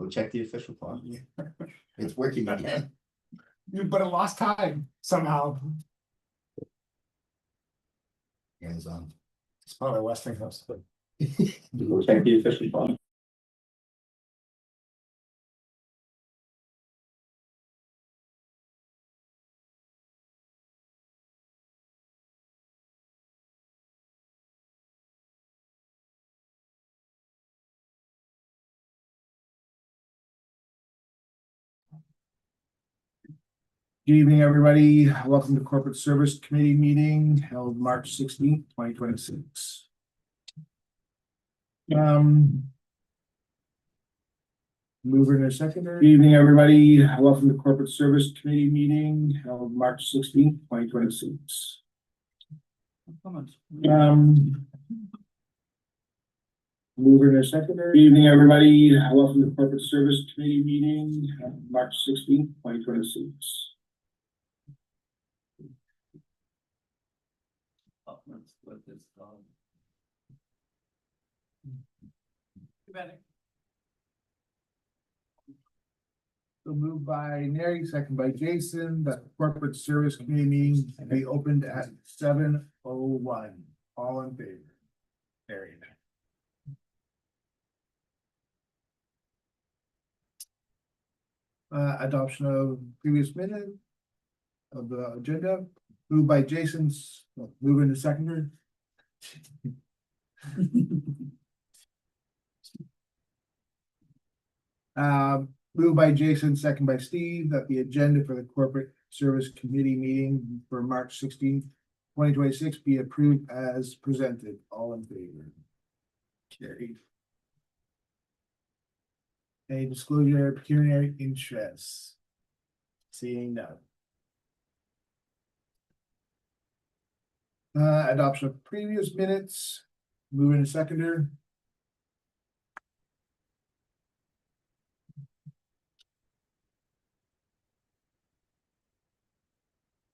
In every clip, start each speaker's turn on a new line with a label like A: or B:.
A: Go check the official clock. It's working again.
B: But it lost time somehow.
A: Hands on.
B: It's probably Westinghouse, but
A: Go check the official clock.
B: good evening, everybody. Welcome to Corporate Service Committee meeting held March 16th, 2026. Mover and a seconder. Good evening, everybody. Welcome to Corporate Service Committee meeting held March 16th, 2026. Mover and a seconder. Good evening, everybody. Welcome to Corporate Service Committee meeting held March 16th, 2026. So moved by Neri, second by Jason, that the Corporate Service Committee meeting be opened at 7:01. All in favor? Carried. Adoption of previous minute of the agenda, moved by Jason's, moving to seconder. Moved by Jason, second by Steve, that the agenda for the Corporate Service Committee meeting for March 16th, 2026 be approved as presented. All in favor? Carried. Any disclosure of pecuniary interests? Seeing none. Adoption of previous minutes, moving to seconder.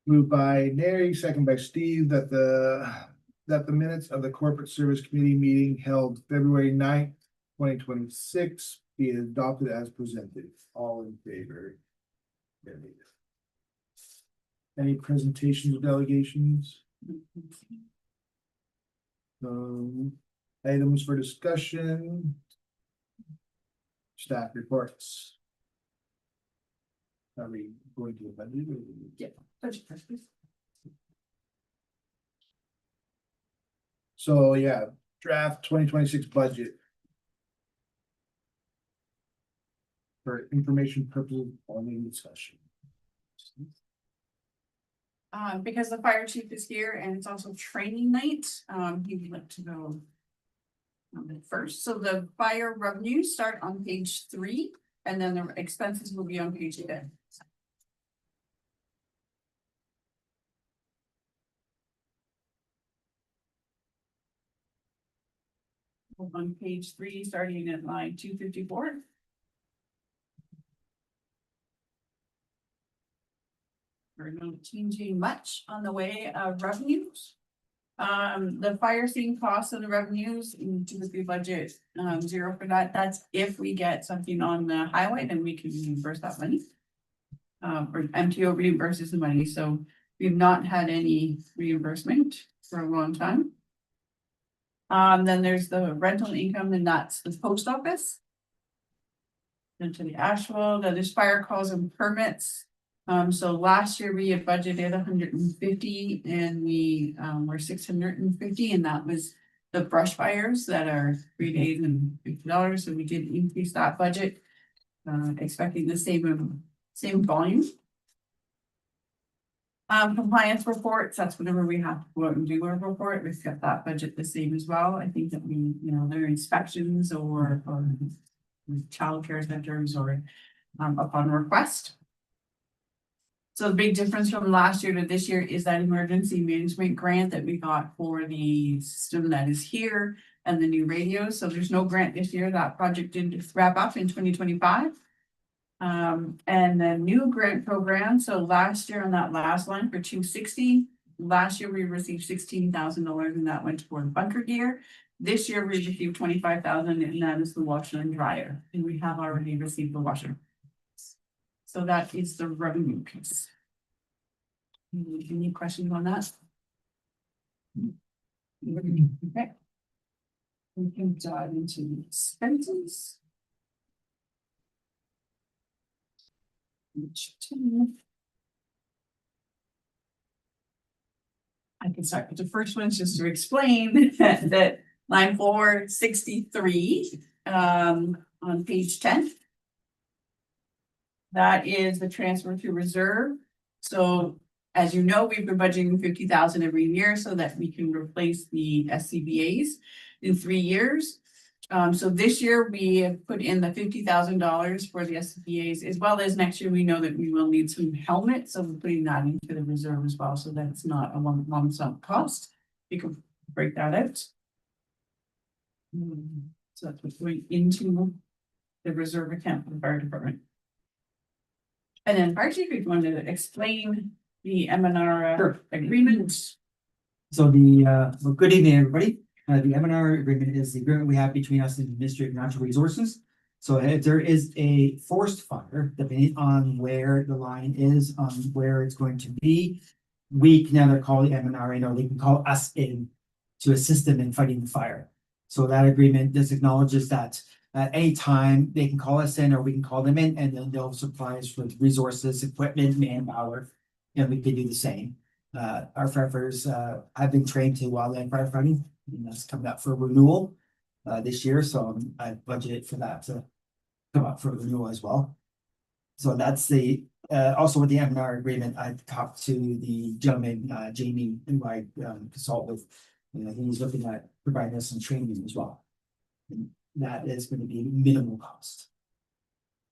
B: Moved by Neri, second by Steve, that the minutes of the Corporate Service Committee meeting held February 9th, 2026 be adopted as presented. All in favor? Any presentations or delegations? Items for discussion. Staff reports. Are we going to the budget?
C: Yeah.
B: So yeah, draft 2026 budget. For information purposes, only discussion.
C: Because the fire chief is here and it's also training night, he would like to go first. So the fire revenues start on page 3 and then the expenses will be on page 10. On page 3, starting at line 254. We're not changing much on the way of revenues. The fire scene costs and the revenues into the budget, 0 for that. That's if we get something on the highway, then we can reimburse that money. Or MTO reimburses the money, so we've not had any reimbursement for a long time. Then there's the rental income, and that's the post office. Then to the Asheville, then there's fire calls and permits. So last year we had budgeted 150 and we were 650, and that was the brush fires that are 3 days and $50. So we did increase that budget, expecting the same volume. Compliance reports, that's whenever we have to go out and do our report, we've got that budget the same as well. I think that we, their inspections or childcare centers or upon request. So the big difference from last year to this year is that emergency management grant that we got for the system that is here and the new radios. So there's no grant this year. That project did wrap up in 2025. And the new grant program. So last year on that last line for 260, last year we received $16,000 and that went toward bunker gear. This year we received 25,000 and that is the washer and dryer, and we have already received the washer. So that is the revenue piece. Any questions on that? Okay. We can dive into the expenses. I can start with the first one, just to explain that line 463, on page 10. That is the transfer to reserve. So as you know, we've been budgeting 50,000 every year so that we can replace the SCBA's in 3 years. So this year we have put in the $50,000 for the SCBA's, as well as next year we know that we will need some helmets, so we're putting that into the reserve as well, so that it's not a lump sum cost. You can break that out. So that's what's going into the reserve account for the fire department. And then fire chief, if you wanted to explain the MNR
D: Sure.
C: agreement.
D: So well, good evening, everybody. The M&R agreement is the agreement we have between us and the Ministry of Natural Resources. So if there is a forest fire, depending on where the line is, on where it's going to be, we can either call the M&R in or they can call us in to assist them in fighting the fire. So that agreement just acknowledges that at any time they can call us in or we can call them in, and then they'll supply us with resources, equipment, manpower, and we can do the same. Our firefighters have been trained to wildland firefighting, and that's coming up for renewal this year. So I budgeted for that to come up for renewal as well. So that's the also with the M&R agreement. I talked to the gentleman Jamie, who I consult with. He's looking at providing us some training as well. And that is going to be minimal cost.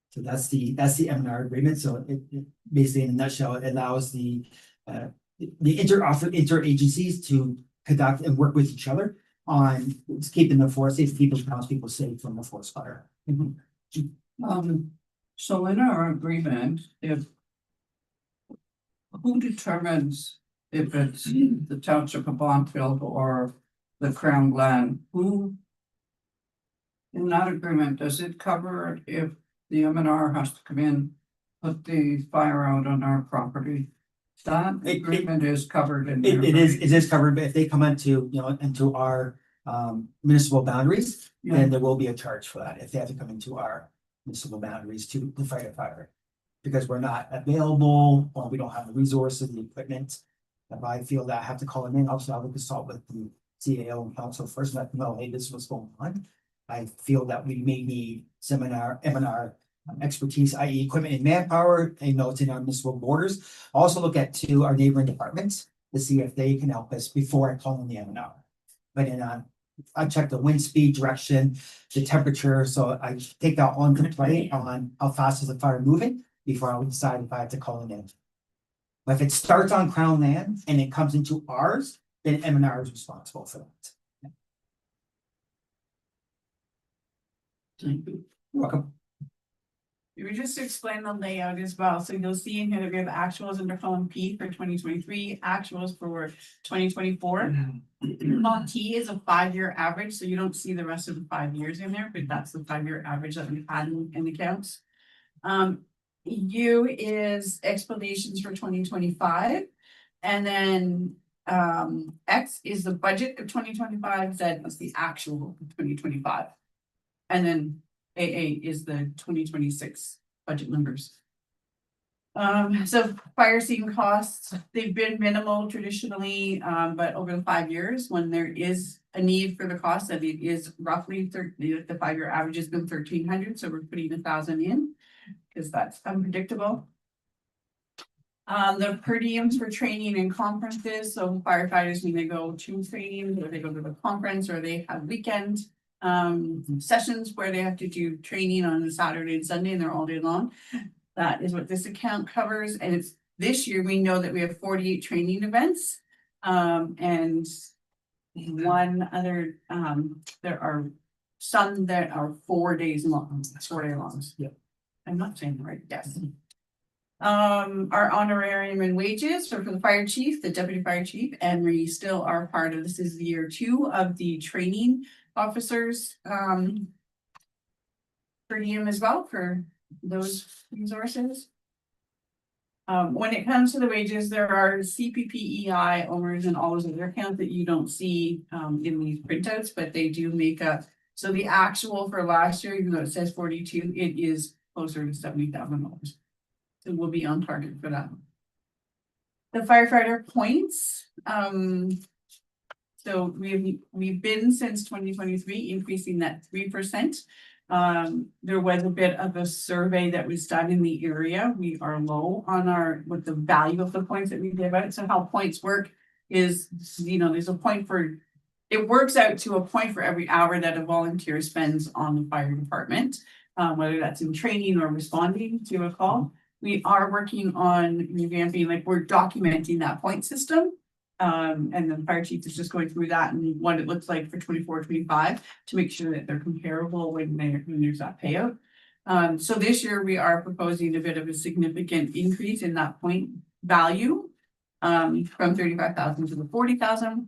D: So that's the M&R agreement. So it basically, in a nutshell, it allows the interagencies to conduct and work with each other on keeping the forest safe, keeping townspeople safe from the forest fire.
E: So in our agreement, who determines if it's the township of Bonfield or the Crown Land? Who in that agreement, does it cover if the M&R has to come in, put the fire out on our property? That agreement is covered in there.
D: It is covered, but if they come into, into our municipal boundaries, then there will be a charge for that if they have to come into our municipal boundaries to fight a fire. Because we're not available, or we don't have the resources, the equipment. If I feel that I have to call them in, also I will consult with the CAO and council first, let them know, hey, this is what's going on. I feel that we may need some M&R expertise, i.e. equipment and manpower, and it's in our municipal borders. Also look at our neighboring departments to see if they can help us before I call in the M&R. But I check the wind speed, direction, the temperature, so I take that on to play on how fast is the fire moving before I would decide if I have to call it in. But if it starts on Crown Land and it comes into ours, then M&R is responsible for that.
E: Thank you.
D: You're welcome.
C: We just explain the layout as well. So you'll see in here that we have actuals under column P for 2023, actuals for 2024. Column T is a 5-year average, so you don't see the rest of the 5 years in there, but that's the 5-year average that we've had in accounts. U is explanations for 2025, and then X is the budget of 2025, Z is the actual of 2025. And then AA is the 2026 budget numbers. So fire scene costs, they've been minimal traditionally, but over the 5 years, when there is a need for the cost, that it is roughly the 5-year average has been 1,300, so we're putting 1,000 in because that's unpredictable. The per diems for training and conferences, so firefighters, when they go to training, or they go to the conference, or they have weekend sessions where they have to do training on a Saturday and Sunday and they're all day long. That is what this account covers. And it's this year we know that we have 48 training events. And one other there are some that are 4 days long, 4 day longs.
D: Yeah.
C: I'm not saying the right, yes. Our honorarium and wages for the fire chief, the deputy fire chief, and we still are part of, this is year 2 of the training officers, per diem as well for those resources. When it comes to the wages, there are CPP, owners, and all those other accounts that you don't see in these printouts, but they do make up. So the actual for last year, even though it says 42, it is closer to $70,000. So we'll be on target for that. The firefighter points, so we've been since 2023 increasing that 3%. There was a bit of a survey that was done in the area. We are low on with the value of the points that we give out. So how points work is, there's a point for, it works out to a point for every hour that a volunteer spends on the fire department, whether that's in training or responding to a call. We are working on revamping, like we're documenting that point system. And the fire chief is just going through that and what it looks like for 24-25 to make sure that they're comparable when there's that payout. So this year we are proposing a bit of a significant increase in that point value, from 35,000 to the 40,000.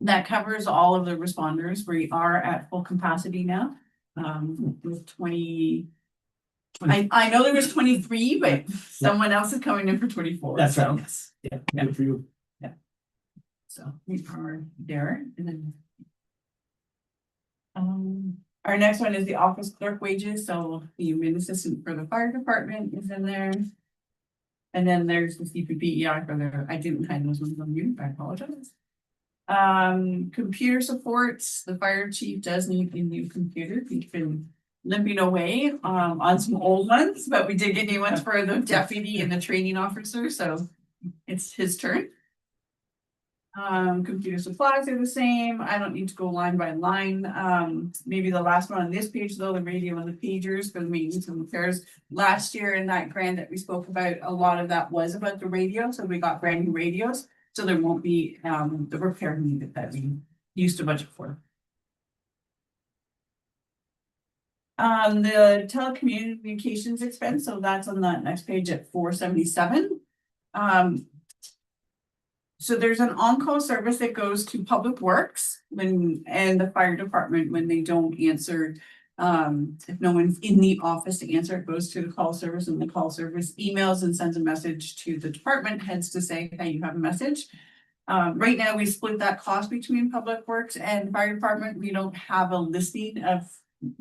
C: That covers all of the responders. We are at full capacity now. With 20. I know there was 23, but someone else is coming in for 24.
D: That's
C: so.
D: right, yes, yeah, good for you.
C: So we are there, and then. Our next one is the office clerk wages, so the admin assistant for the fire department is in there. And then there's the CPP for the, I didn't hide those ones on you, I apologize. Computer supports, the fire chief does need a new computer. He's been limping away on some old ones, but we did get new ones for the deputy and the training officer, so it's his turn. Computer supplies are the same. I don't need to go line by line. Maybe the last one on this page though, the radio and the pagers for the maintenance and repairs. Last year in that grant that we spoke about, a lot of that was about the radio, so we got brand new radios. So there won't be the repair needed that we used to budget for. The telecommunications expense, so that's on that next page at 477. So there's an on-call service that goes to Public Works and the fire department when they don't answer. If no one's in the office to answer, it goes to the call service, and the call service emails and sends a message to the department heads to say, hey, you have a message. Right now we split that cost between Public Works and fire department. We don't have a listing of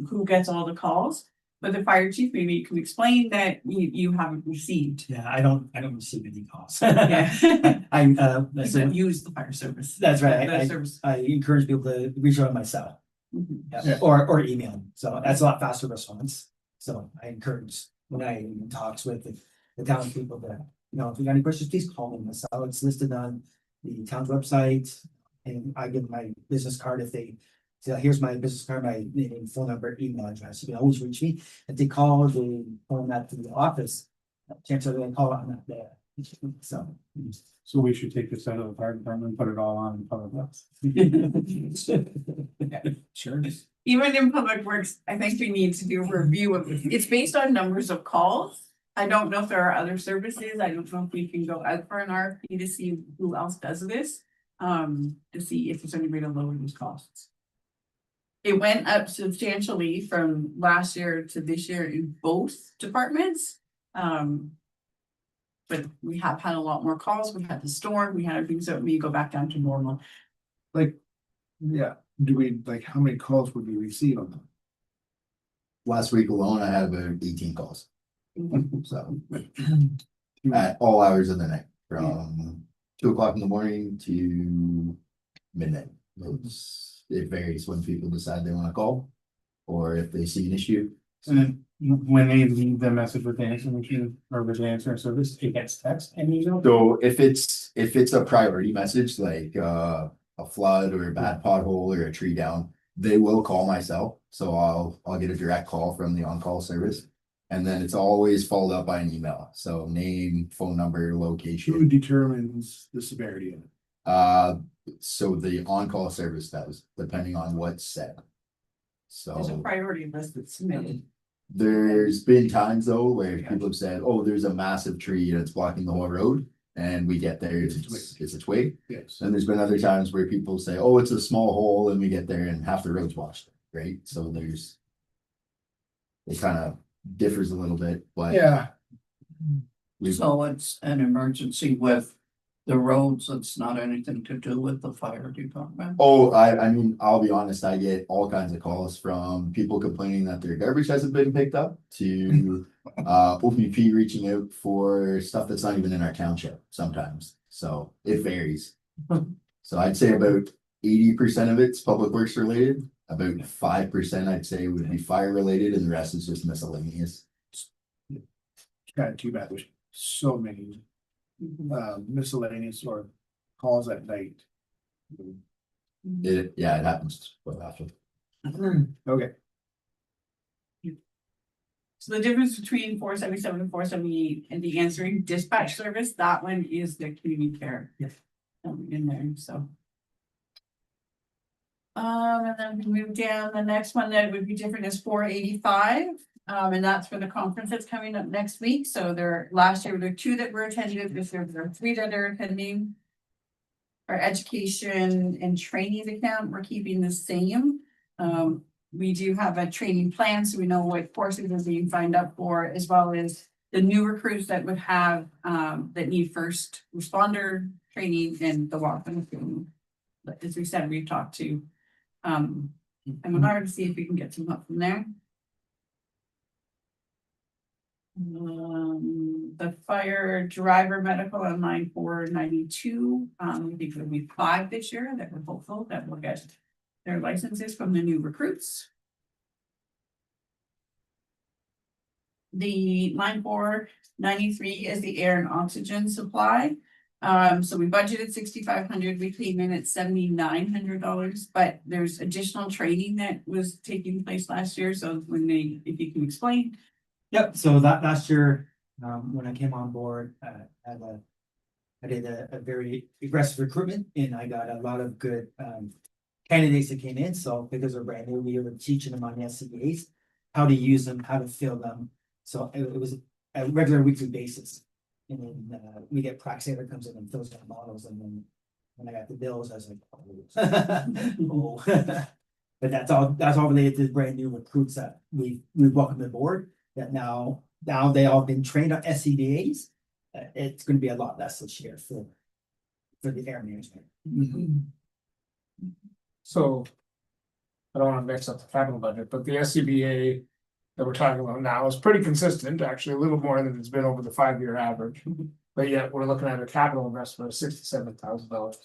C: who gets all the calls, but the fire chief, maybe you can explain that you haven't received.
D: Yeah, I don't receive any calls.
C: Yeah.
D: I
C: So use the fire service.
D: that's right.
C: The service.
D: I encourage people to reach out myself.
C: Mhm.
D: Yeah, or email them. So that's a lot faster response. So I encourage when I talks with the town people that, if you got any questions, please call me. So it's listed on the town's website, and I give my business card if they say, here's my business card, my name, phone number, email address. You can always reach me. If they call the phone at the office, chances are they're gonna call it, I'm not there.
F: So we should take this out of the fire department and put it all on public works.
D: Sure.
C: Even in Public Works, I think we need to do a review of, it's based on numbers of calls. I don't know if there are other services. I don't know if we can go out for an RFP to see who else does this. To see if there's any way to lower those costs. It went up substantially from last year to this year in both departments. But we have had a lot more calls. We had the storm, we had everything, so it may go back down to normal.
B: Yeah, do we, how many calls would we receive on them?
A: Last week alone, I had about 18 calls. So at all hours of the night, from 2 o'clock in the morning to midnight. It varies when people decide they want to call or if they see an issue.
F: And then when they leave the message with the answer machine or with the answering service, it gets text and email.
A: So if it's a priority message, like a flood or a bad pothole or a tree down, they will call my cell. So I'll get a direct call from the on-call service. And then it's always followed up by an email. So name, phone number,
B: Who
A: location.
B: determines the severity of it?
A: So the on-call service does, depending on what's said.
C: There's a
A: So
C: priority list that's submitted.
A: There's been times though where people have said, oh, there's a massive tree that's blocking the whole road. And we get there, it's a twig.
B: Yes.
A: And there's been other times where people say, oh, it's a small hole, and we get there and half the road's washed, right? So there's. It kind of differs a little bit, but.
B: Yeah,
A: we-
E: So it's an emergency with the roads, it's not anything to do with the fire department?
A: Oh, I mean, I'll be honest, I get all kinds of calls from people complaining that their garbage hasn't been picked up to OPP reaching out for stuff that's not even in our township sometimes. So it varies. So I'd say about 80% of it's public works related, about 5% I'd say would be fire related, and the rest is just miscellaneous.
B: kind of too bad. There's so many miscellaneous or calls at night.
A: It happens quite often.
B: Okay,
C: So the difference between 477 and 478 and the answering dispatch service, that one is the community care.
D: Yes.
C: In there, so. And then we move down, the next one that would be different is 485. And that's for the conference that's coming up next week. So last year there were 2 that were attending, this year there are 3 that are attending. Our education and training account, we're keeping the same. We do have a training plan, so we know what courses are being signed up for, as well as the new recruits that would have, that need first responder training and the walk-in training. But as we said, we've talked to, MNR to see if we can get some help from there. The fire driver medical on line 492, we think it'll be 5 this year, that we're hopeful that we'll get their licenses from the new recruits. The line 493 is the air and oxygen supply. So we budgeted 6,500, we came in at $7,900, but there's additional training that was taking place last year, so if you can explain.
D: Yep, so that last year, when I came on board, I did a very aggressive recruitment, and I got a lot of good candidates that came in. So because they're brand new, we were teaching them on the SCBA's, how to use them, how to fill them. So it was a regular weekly basis. And then we get Praxair comes in and fills our bottles, and then when I got the bills, I was like, oh. But that's all related to the brand new recruits that we welcomed aboard. That now they all been trained on SCBA's. It's going to be a lot less this year for the air management.
F: So. I don't wanna mix up the capital budget, but the SCBA that we're talking about now is pretty consistent, actually a little more than it's been over the 5-year average. But yet we're looking at a capital investment of $67,000.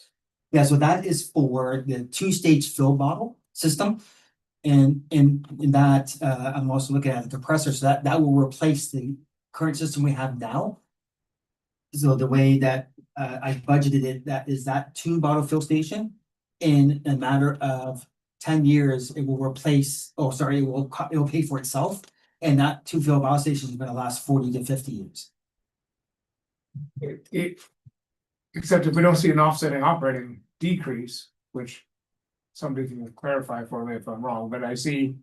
D: Yeah, so that is for the 2-stage fill bottle system. And in that, I'm also looking at the compressor, so that will replace the current system we have now. So the way that I budgeted it, that is that 2-bottle fill station, in a matter of 10 years, it will replace, it will pay for itself. And that 2 fill bottle station is gonna last 40 to 50 years.
F: Except if we don't see an offsetting operating decrease, which. Somebody can clarify for me if I'm wrong, but I see.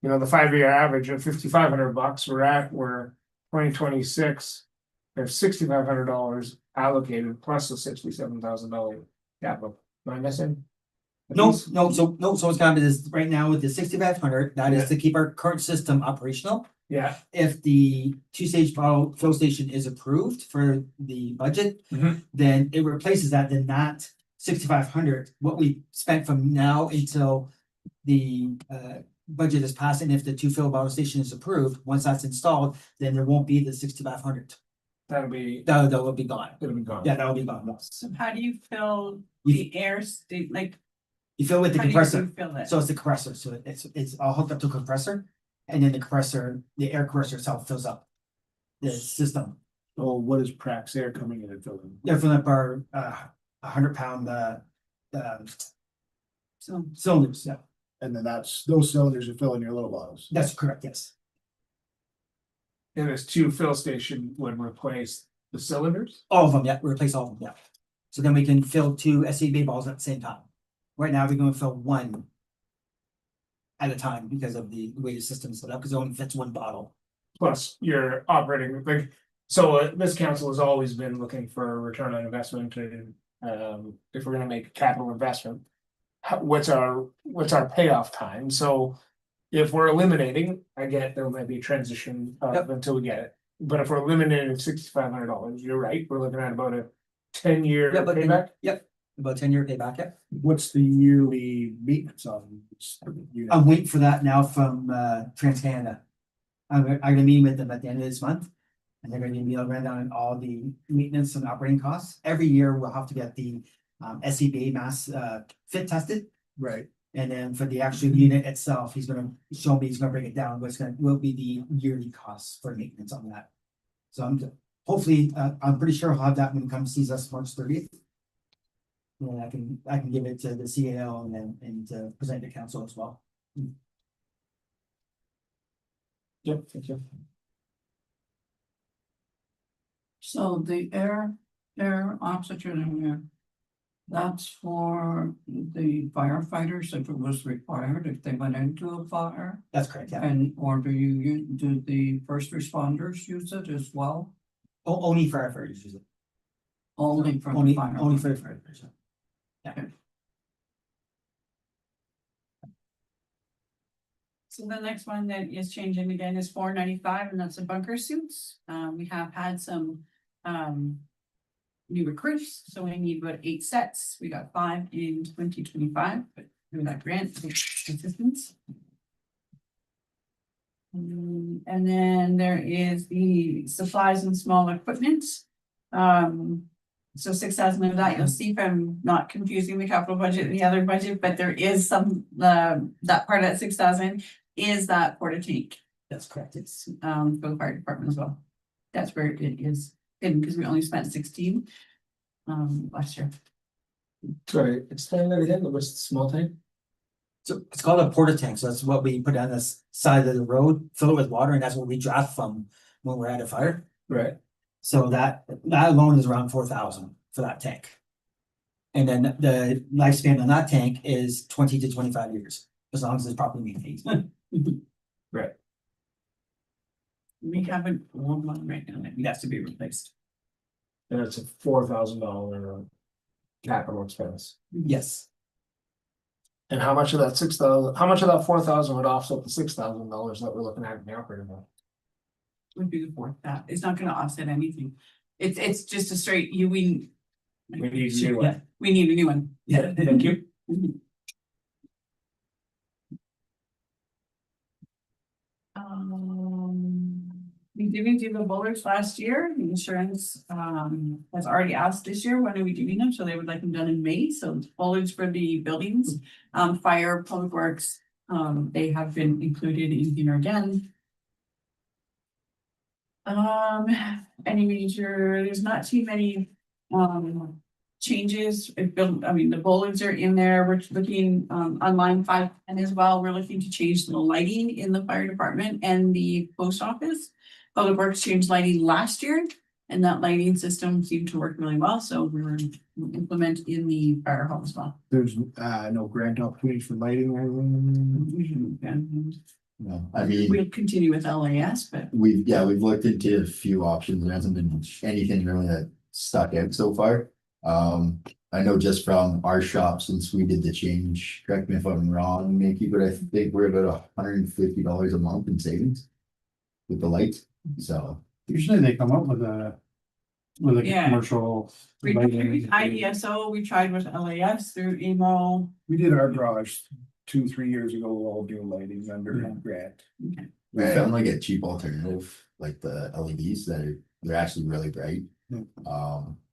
F: The 5-year average of $5,500, we're 2026. There's $6,500 allocated plus the $67,000 capital. Am I missing?
D: So it's gonna be this right now with the 6,500, that is to keep our current system operational.
F: Yeah,
D: If the 2-stage bottle fill station is approved for the budget,
F: Mhm.
D: then it replaces that, then that 6,500, what we spent from now until the budget is passed, and if the 2 fill bottle station is approved, once that's installed, then there won't be the 6,500.
F: that'll be,
D: That will be gone.
F: it'll be gone.
D: Yeah, that will be gone.
C: So how do you fill the air state, like,
D: You fill with the
C: how do
D: compressor.
C: you fill it?
D: So it's the compressor, so it's all hooked up to a compressor, and then the air compressor itself fills up the system.
B: so what is Praxair coming in and filling?
D: They're filling up our 100-pound
C: So
D: cylinders, yeah,
B: And then those cylinders are filling your little bottles.
D: that's correct, yes.
F: And this 2 fill station would replace the cylinders?
D: All of them, yeah, replace all of them, yeah. So then we can fill 2 SCBA balls at the same time. Right now, we're gonna fill 1. at a time because of the way the system's set up, because it only fits one bottle.
F: Plus, you're operating, like, so this council has always been looking for a return on investment and, if we're gonna make a capital investment. What's our payoff time? So if we're eliminating, I get there might be a transition
D: Yep.
F: until we get it. But if we're eliminating $6,500, you're right, we're looking at about a 10-year
D: Yeah, but then-
F: payback.
D: Yep, about 10-year payback, yep.
B: What's the yearly maintenance on this unit?
D: I'm waiting for that now from TransCanada. I'm gonna meet with them at the end of this month. And they're gonna give me a rundown on all the maintenance and operating costs. Every year we'll have to get the SCBA mass fit tested.
B: Right,
D: And then for the actual unit itself, he's gonna show me, he's gonna break it down, what's gonna, will be the yearly costs for maintenance on that. So hopefully, I'm pretty sure I'll have that when he comes sees us March 30th. And I can give it to the CAO and present to council as well.
F: Yep, thank you.
E: So the air oxygen in there. That's for the firefighters if it was required, if they went into a fire.
D: That's correct, yeah.
E: And or do the first responders use it as well?
D: Only firefighters use it.
E: Only for the
D: Only
E: fire?
D: for firefighters. Yeah.
C: So the next one that is changing again is $495, and that's the bunker suits. We have had some new recruits, so we need about 8 sets. We got 5 in 2025, but through that grant assistance. And then there is the supplies and small equipment. So 6,000 of that, you'll see if I'm not confusing the capital budget and the other budget, but there is some, that part at 6,000 is that porta tank.
D: That's correct.
C: It's for the fire department as well. That's where it is hidden, because we only spent 16 last year.
F: Sorry, explain that again, what's the small tank?
D: So it's called a porta tank. So that's what we put on this side of the road, fill it with water, and that's what we draft from when we're at a fire.
F: Right.
D: So that alone is around 4,000 for that tank. And then the lifespan on that tank is 20 to 25 years, as long as it's properly maintained.
F: Right.
C: We have an old one right now that has to be replaced.
F: And it's a $4,000 capital expense.
D: Yes.
F: And how much of that 6,000, how much of that 4,000 would offset the $6,000 that we're looking at in the operating budget?
C: Would be the fourth. That it's not gonna offset anything. It's just a straight, we.
F: We need a new one.
D: Yeah.
C: We need a new one.
D: Yeah.
F: Thank you.
C: We didn't do the boulders last year. The insurance has already asked this year, when are we doing them? So they would like them done in May. So boulders for the buildings, fire, public works, they have been included in here again. Any major, there's not too many changes. I mean, the boulders are in there. We're looking on line 5 and as well. We're looking to change the lighting in the fire department and the post office. Public Works changed lighting last year, and that lighting system seemed to work really well. So we're implement in the fire hall as well.
B: there's no grant opportunities for lighting or anything.
A: No, I mean,
C: We'll continue with LAS, but
A: we've looked into a few options. There hasn't been anything really that stuck out so far. I know just from our shop, since we did the change, correct me if I'm wrong, Nikki, but I think we're about $150 a month in savings with the lights, so.
G: Usually they come up with a
C: Yeah.
G: commercial.
C: we
G: lighting.
C: IDSO, we tried with LAS through emo.
B: We did our garage 2-3 years ago, all new lighting under grant.
A: We found like a cheap alternative, like the LEDs they're actually really bright.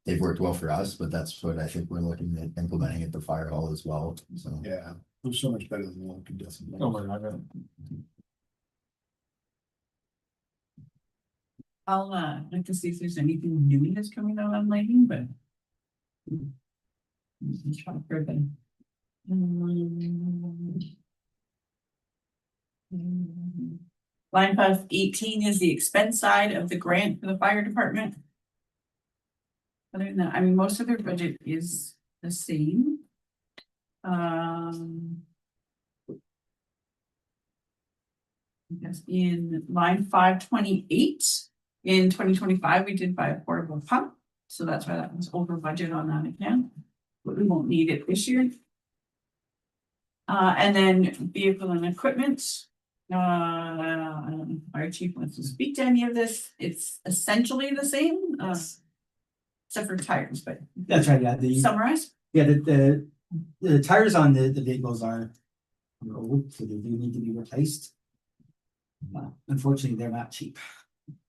A: They've worked well for us, but that's what I think we're looking at implementing at the fire hall as well, so.
B: Yeah, it was so much better than one could definitely.
F: Oh my God.
C: I'll like to see if there's anything new that's coming out on lighting, but. Try for the. Line 518 is the expense side of the grant for the fire department. Other than that, I mean, most of their budget is the same. Yes, in line 528, in 2025, we did buy a portable pump, so that's why that was over budget on that account. But we won't need it this year. And then vehicle and equipment. Our chief wants to speak to any of this. It's essentially the same, except for tires, but
D: That's right, yeah,
C: summarize.
D: yeah, the tires on the vehicles are old, so they do need to be replaced. Unfortunately, they're not cheap.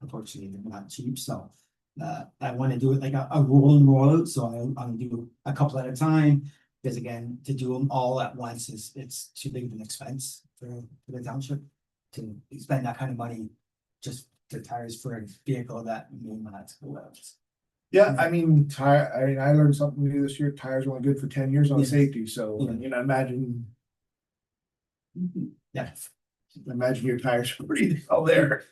D: Unfortunately, they're not cheap, so I want to do it like a roll and roll out, so I'll do a couple at a time. Because again, to do them all at once it's too big of an expense for the township to spend that kind of money just to tires for a vehicle that may not go out.
B: Yeah, I mean, I learned something new this year. Tires are only good for 10 years on
D: Yeah.
B: safety, so,
D: Yeah.
B: you know, imagine
D: Yeah.
B: your tires are pretty all there.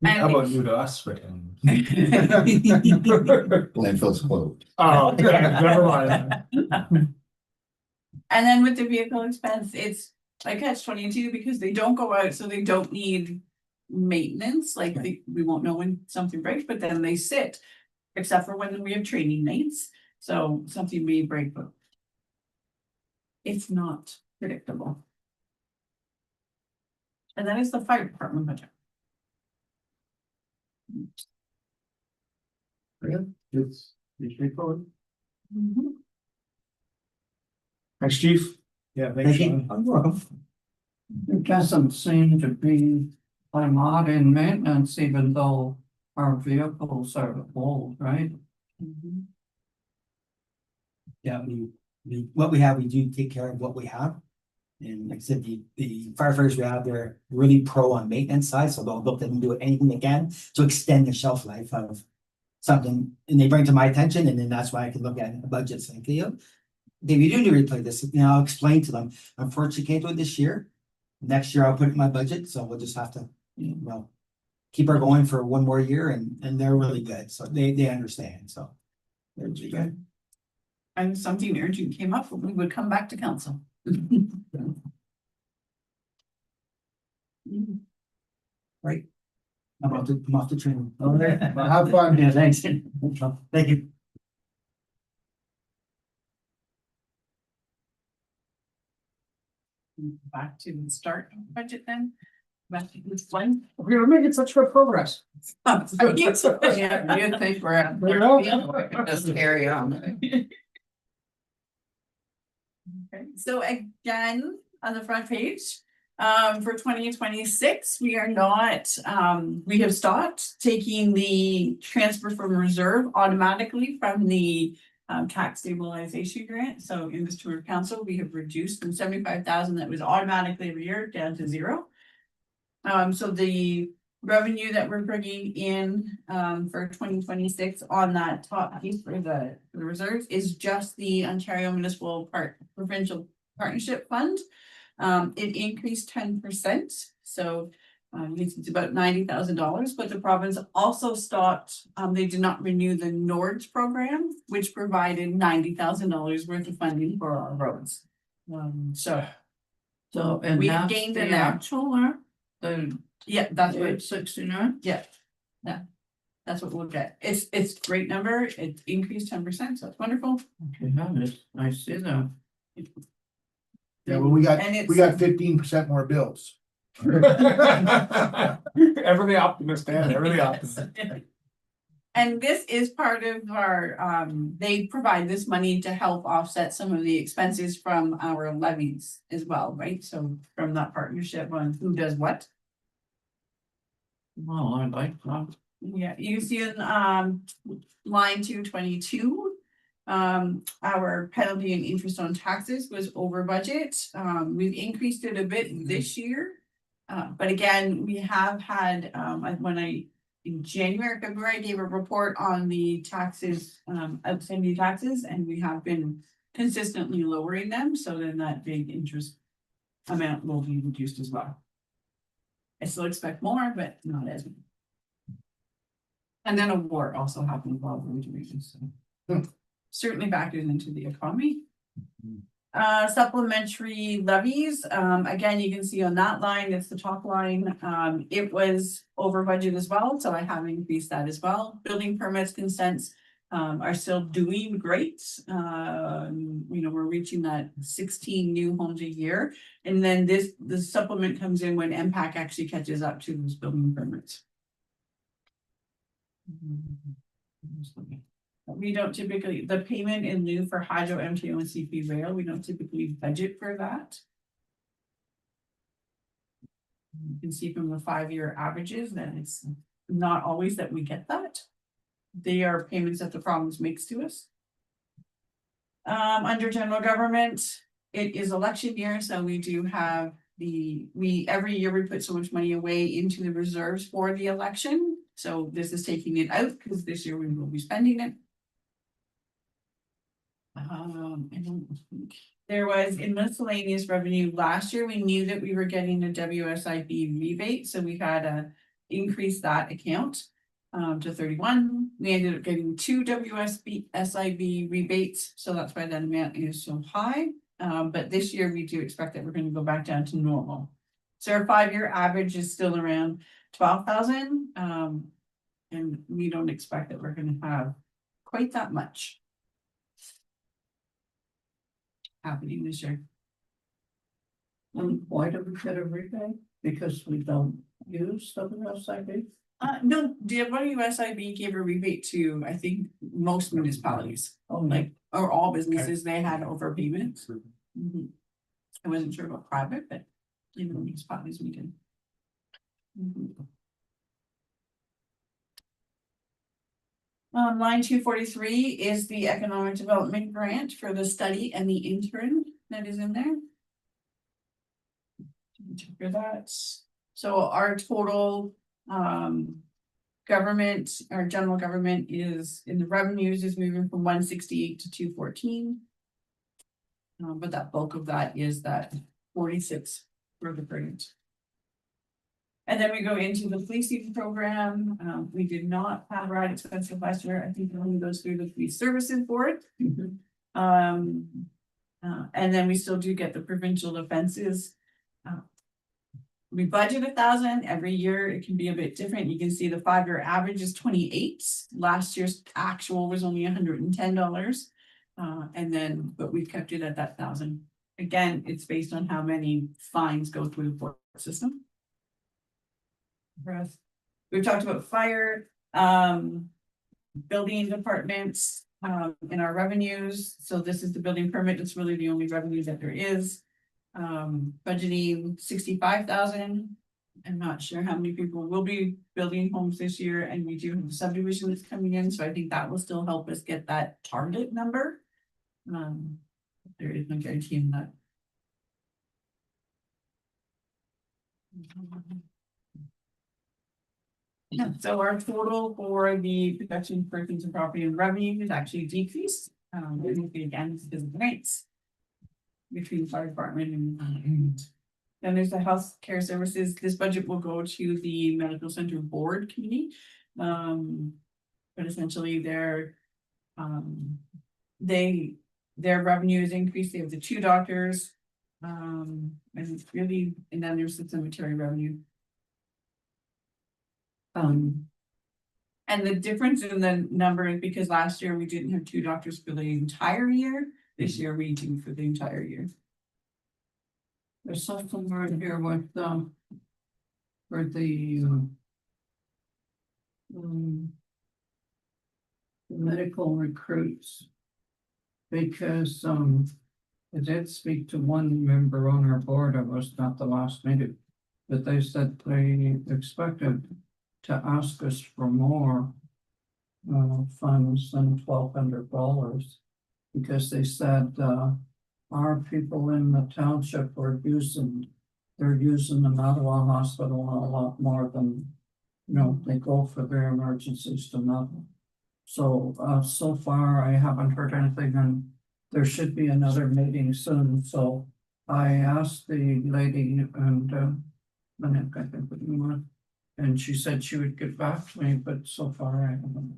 C: How about
G: new to us, but.
A: Landfill's closed.
F: Oh, okay, never mind.
C: And then with the vehicle expense, it's like catch-22 because they don't go out, so they don't need maintenance, like we won't know when something breaks, but then they sit. Except for when we have training nights, so something may break, but it's not predictable. And that is the fire department budget.
B: It's straightforward.
C: Mhm.
B: Thanks, chief. Yeah, thanks,
D: Thank you.
B: Sean.
D: Oh, you're welcome.
E: There doesn't seem to be a lot in maintenance, even though our vehicles are old, right?
C: Mhm.
D: Yeah, what we have, we do take care of what we have. And like I said, the firefighters we have, they're really pro on maintenance side, so they'll look at and do anything they can to extend the shelf life of something, and they bring it to my attention, and then that's why I can look at a budget saying, okay, Dave, you do need to replay this, and I'll explain to them, unfortunately can't do it this year. Next year I'll put it in my budget, so we'll just have to, keep her going for one more year, and they're really good, so they understand, so. They're really good.
C: And something urgent came up, we would come back to council.
D: Right. I'm off the train.
B: All right, well, have fun.
D: Yeah, thanks. Thank you.
C: Back to the start of the budget then. Back to this one.
F: We're gonna make it such good progress.
E: Yeah, you think we're at.
F: We know.
E: Just carry on.
C: Okay, so again, on the front page, for 2026, we are not, we have stopped taking the transfer from reserve automatically from the tax stabilization grant. So in this tour of council, we have reduced from 75,000 that was automatically every year down to 0. So the revenue that we're bringing in for 2026 on that top piece for the reserves is just the Ontario Municipal Provincial Partnership Fund. It increased 10%, so it's about $90,000, but the province also stopped, they did not renew the NORDS program, which provided $90,000 worth of funding for our roads. So
E: And
C: we
E: that's
C: gained
E: the
C: in there.
E: actual, the
C: Yeah, that's what,
E: 869?
C: yeah, that's what we'll get. It's great number, it increased 10%, so it's wonderful.
E: Okay, I see that.
B: Yeah, well, we got
C: And it's-
B: 15% more bills.
F: Ever the optimist, Dan, ever the optimist.
C: And this is part of our, they provide this money to help offset some of the expenses from our levies as well, right? So from that partnership on who does what.
E: Well, I like that.
C: Yeah, you see in line 222. Our penalty and interest on taxes was over budget. We've increased it a bit this year. But again, we have had, in January, February, I gave a report on the taxes, outstanding taxes, and we have been consistently lowering them, so then that big interest amount will be reduced as well. I still expect more, but not as many. And then a war also happened while we were doing this, so certainly factors into the economy. Supplementary levies, again, you can see on that line, it's the top line, it was over budget as well, so I have increased that as well. Building permits consents are still doing great. We're reaching that 16 new homes a year. And then the supplement comes in when MPAC actually catches up to those building permits. We don't typically, the payment in lieu for hydro, MTO and CP rail, we don't typically budget for that. You can see from the 5-year averages that it's not always that we get that. They are payments that the province makes to us. Under general government, it is election year, so we do have every year we put so much money away into the reserves for the election. So this is taking it out because this year we will be spending it. I don't think there was in miscellaneous revenue last year, we knew that we were getting a WSIB rebate, so we had to increase that account to 31. We ended up getting 2 WSIB rebates, so that's why that amount is so high. But this year we do expect that we're going to go back down to normal. So our 5-year average is still around 12,000, and we don't expect that we're going to have quite that much happening this year.
E: Why do we get a rebate? Because we don't use WSIB?
C: No, WSIB gave a rebate to, I think, most municipalities, or all businesses, they had overpayments. I wasn't sure about private, but even municipalities we did. Line 243 is the economic development grant for the study and the intern that is in there. For that, so our total government, our general government is in the revenues is moving from 168 to 214. But that bulk of that is that 46 for the grant. And then we go into the policing program. We did not have ride expensive last year. I think it only goes through the police services board. And then we still do get the provincial offenses. We budget 1,000 every year. It can be a bit different. You can see the 5-year average is 28. Last year's actual was only $110. But we've kept it at that 1,000. Again, it's based on how many fines go through the court system. We've talked about fire, building departments, in our revenues. So this is the building permit. It's really the only revenue that there is. Budgeting 65,000. I'm not sure how many people will be building homes this year, and we do have a subdivision that's coming in, so I think that will still help us get that target number. There is no guarantee in that. Yeah, so our total for the production of persons and property and revenue is actually decreased. Again, because of the rates between the fire department and then there's the health care services. This budget will go to the medical center board committee. But essentially their revenue is increased. They have the 2 doctors. And it's really, and then there's the cemetery revenue. And the difference in the number is because last year we didn't have 2 doctors for the entire year. This year we do for the entire year.
E: There's something right here with for the medical recruits. Because I did speak to one member on our board. I was not the last meeting, but they said they expected to ask us for more funds than $1,200 because they said our people in the township were using the Mattawa Hospital a lot more than they go for their emergencies to Mattawa. So so far I haven't heard anything, and there should be another meeting soon. So I asked the lady and and she said she would get back to me, but so far I haven't.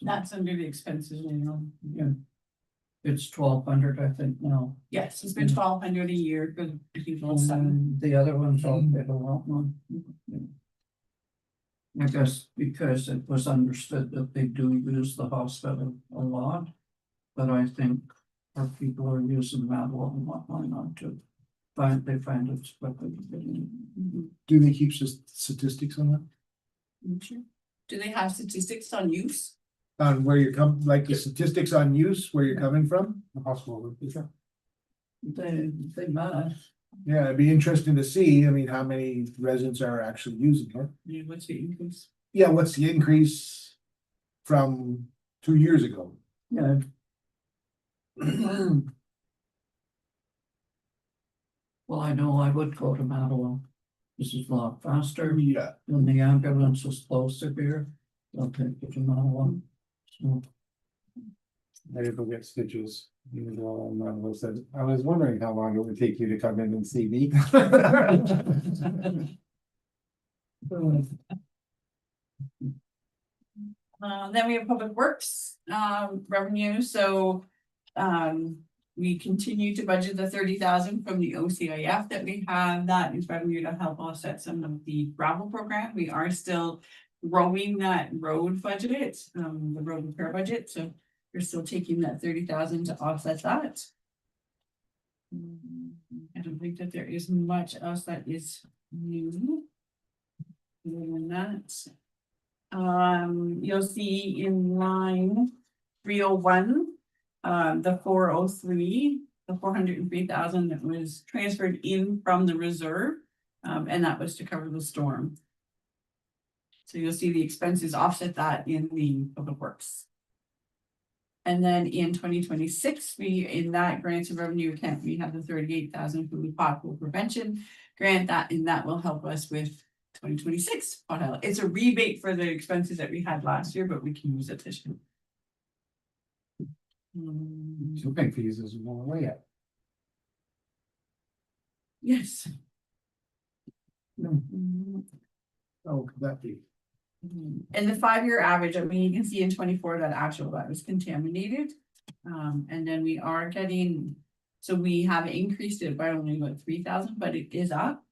C: That's under the expenses,
E: Yeah. it's 1,200, I think, now.
C: Yes, it's been 1,200 a year for the people, seven.
E: And the other ones all paid a lot more. I guess because it was understood that they do use the hospital a lot. But I think our people are using that a lot, why not to they find it's quickly.
B: Do they keep statistics on that?
C: Sure. Do they have statistics on use?
B: On where you're like the statistics on use, where you're coming from?
G: The hospital would be sure.
E: They must.
B: Yeah, it'd be interesting to see, I mean, how many residents are actually using it.
C: Yeah, what's the increase?
B: Yeah, what's the increase from 2 years ago?
E: Yeah. Well, I know I would go to Mattawa. This is a lot faster.
B: Yeah.
E: When the ambulance is closer here, they'll take you to Mattawa. So,
G: Maybe go get stitches. I was wondering how long it would take you to come in and see me.
C: Then we have public works, revenue, so, we continue to budget the 30,000 from the OCIF that we have. That is revenue to help offset some of the gravel program. We are still growing that road budget, the road repair budget, so we're still taking that 30,000 to offset that. I don't think that there is much else that is new. Other than that. You'll see in line 301, the 403, the 403,000 that was transferred in from the reserve, and that was to cover the storm. So you'll see the expenses offset that in the public works. And then in 2026, in that grants and revenue account, we have the 38,000 for the pothole prevention grant, that will help us with 2026 pothole. It's a rebate for the expenses that we had last year, but we can use it this year.
G: Shipping fees is more way up.
C: Yes.
B: Oh, could that be?
C: And the 5-year average, I mean, you can see in 24 that actual that was contaminated. And then we are getting, so we have increased it by only about 3,000, but it is up.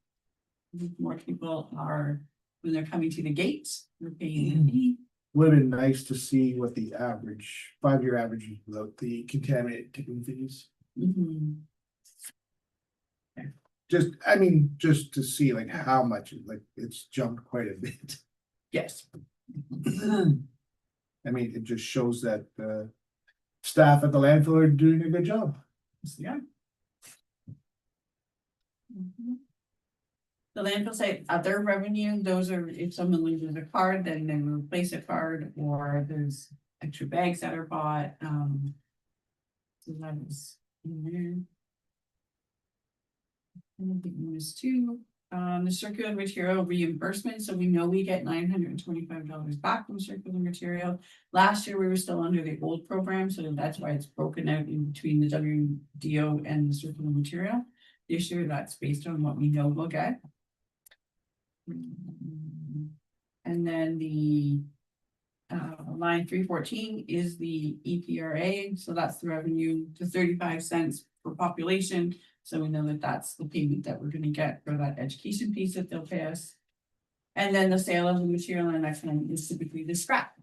C: More people are, when they're coming to the gates, they're paying the fee.
B: Would have been nice to see what the average, 5-year average is without the contaminated tipping fees.
C: Mhm.
B: Just to see like how much, like it's jumped quite a bit.
C: Yes.
B: I mean, it just shows that staff at the landfill are doing a good job.
C: Yeah. Mhm. The landfill site, other revenue, those are, if someone loses a card, then they replace a card, or there's extra bags that are bought, so that is in there. I think it was two, the circular material reimbursement, so we know we get $925 back from circular material. Last year, we were still under the old program, so that's why it's broken out in between the WDO and the circular material. This year, that's based on what we know we'll get. And then the line 314 is the EPRA, so that's the revenue to 35 cents per population. So we know that that's the payment that we're going to get for that education piece that they'll pay us. And then the sale of the material and next one is typically the scrap.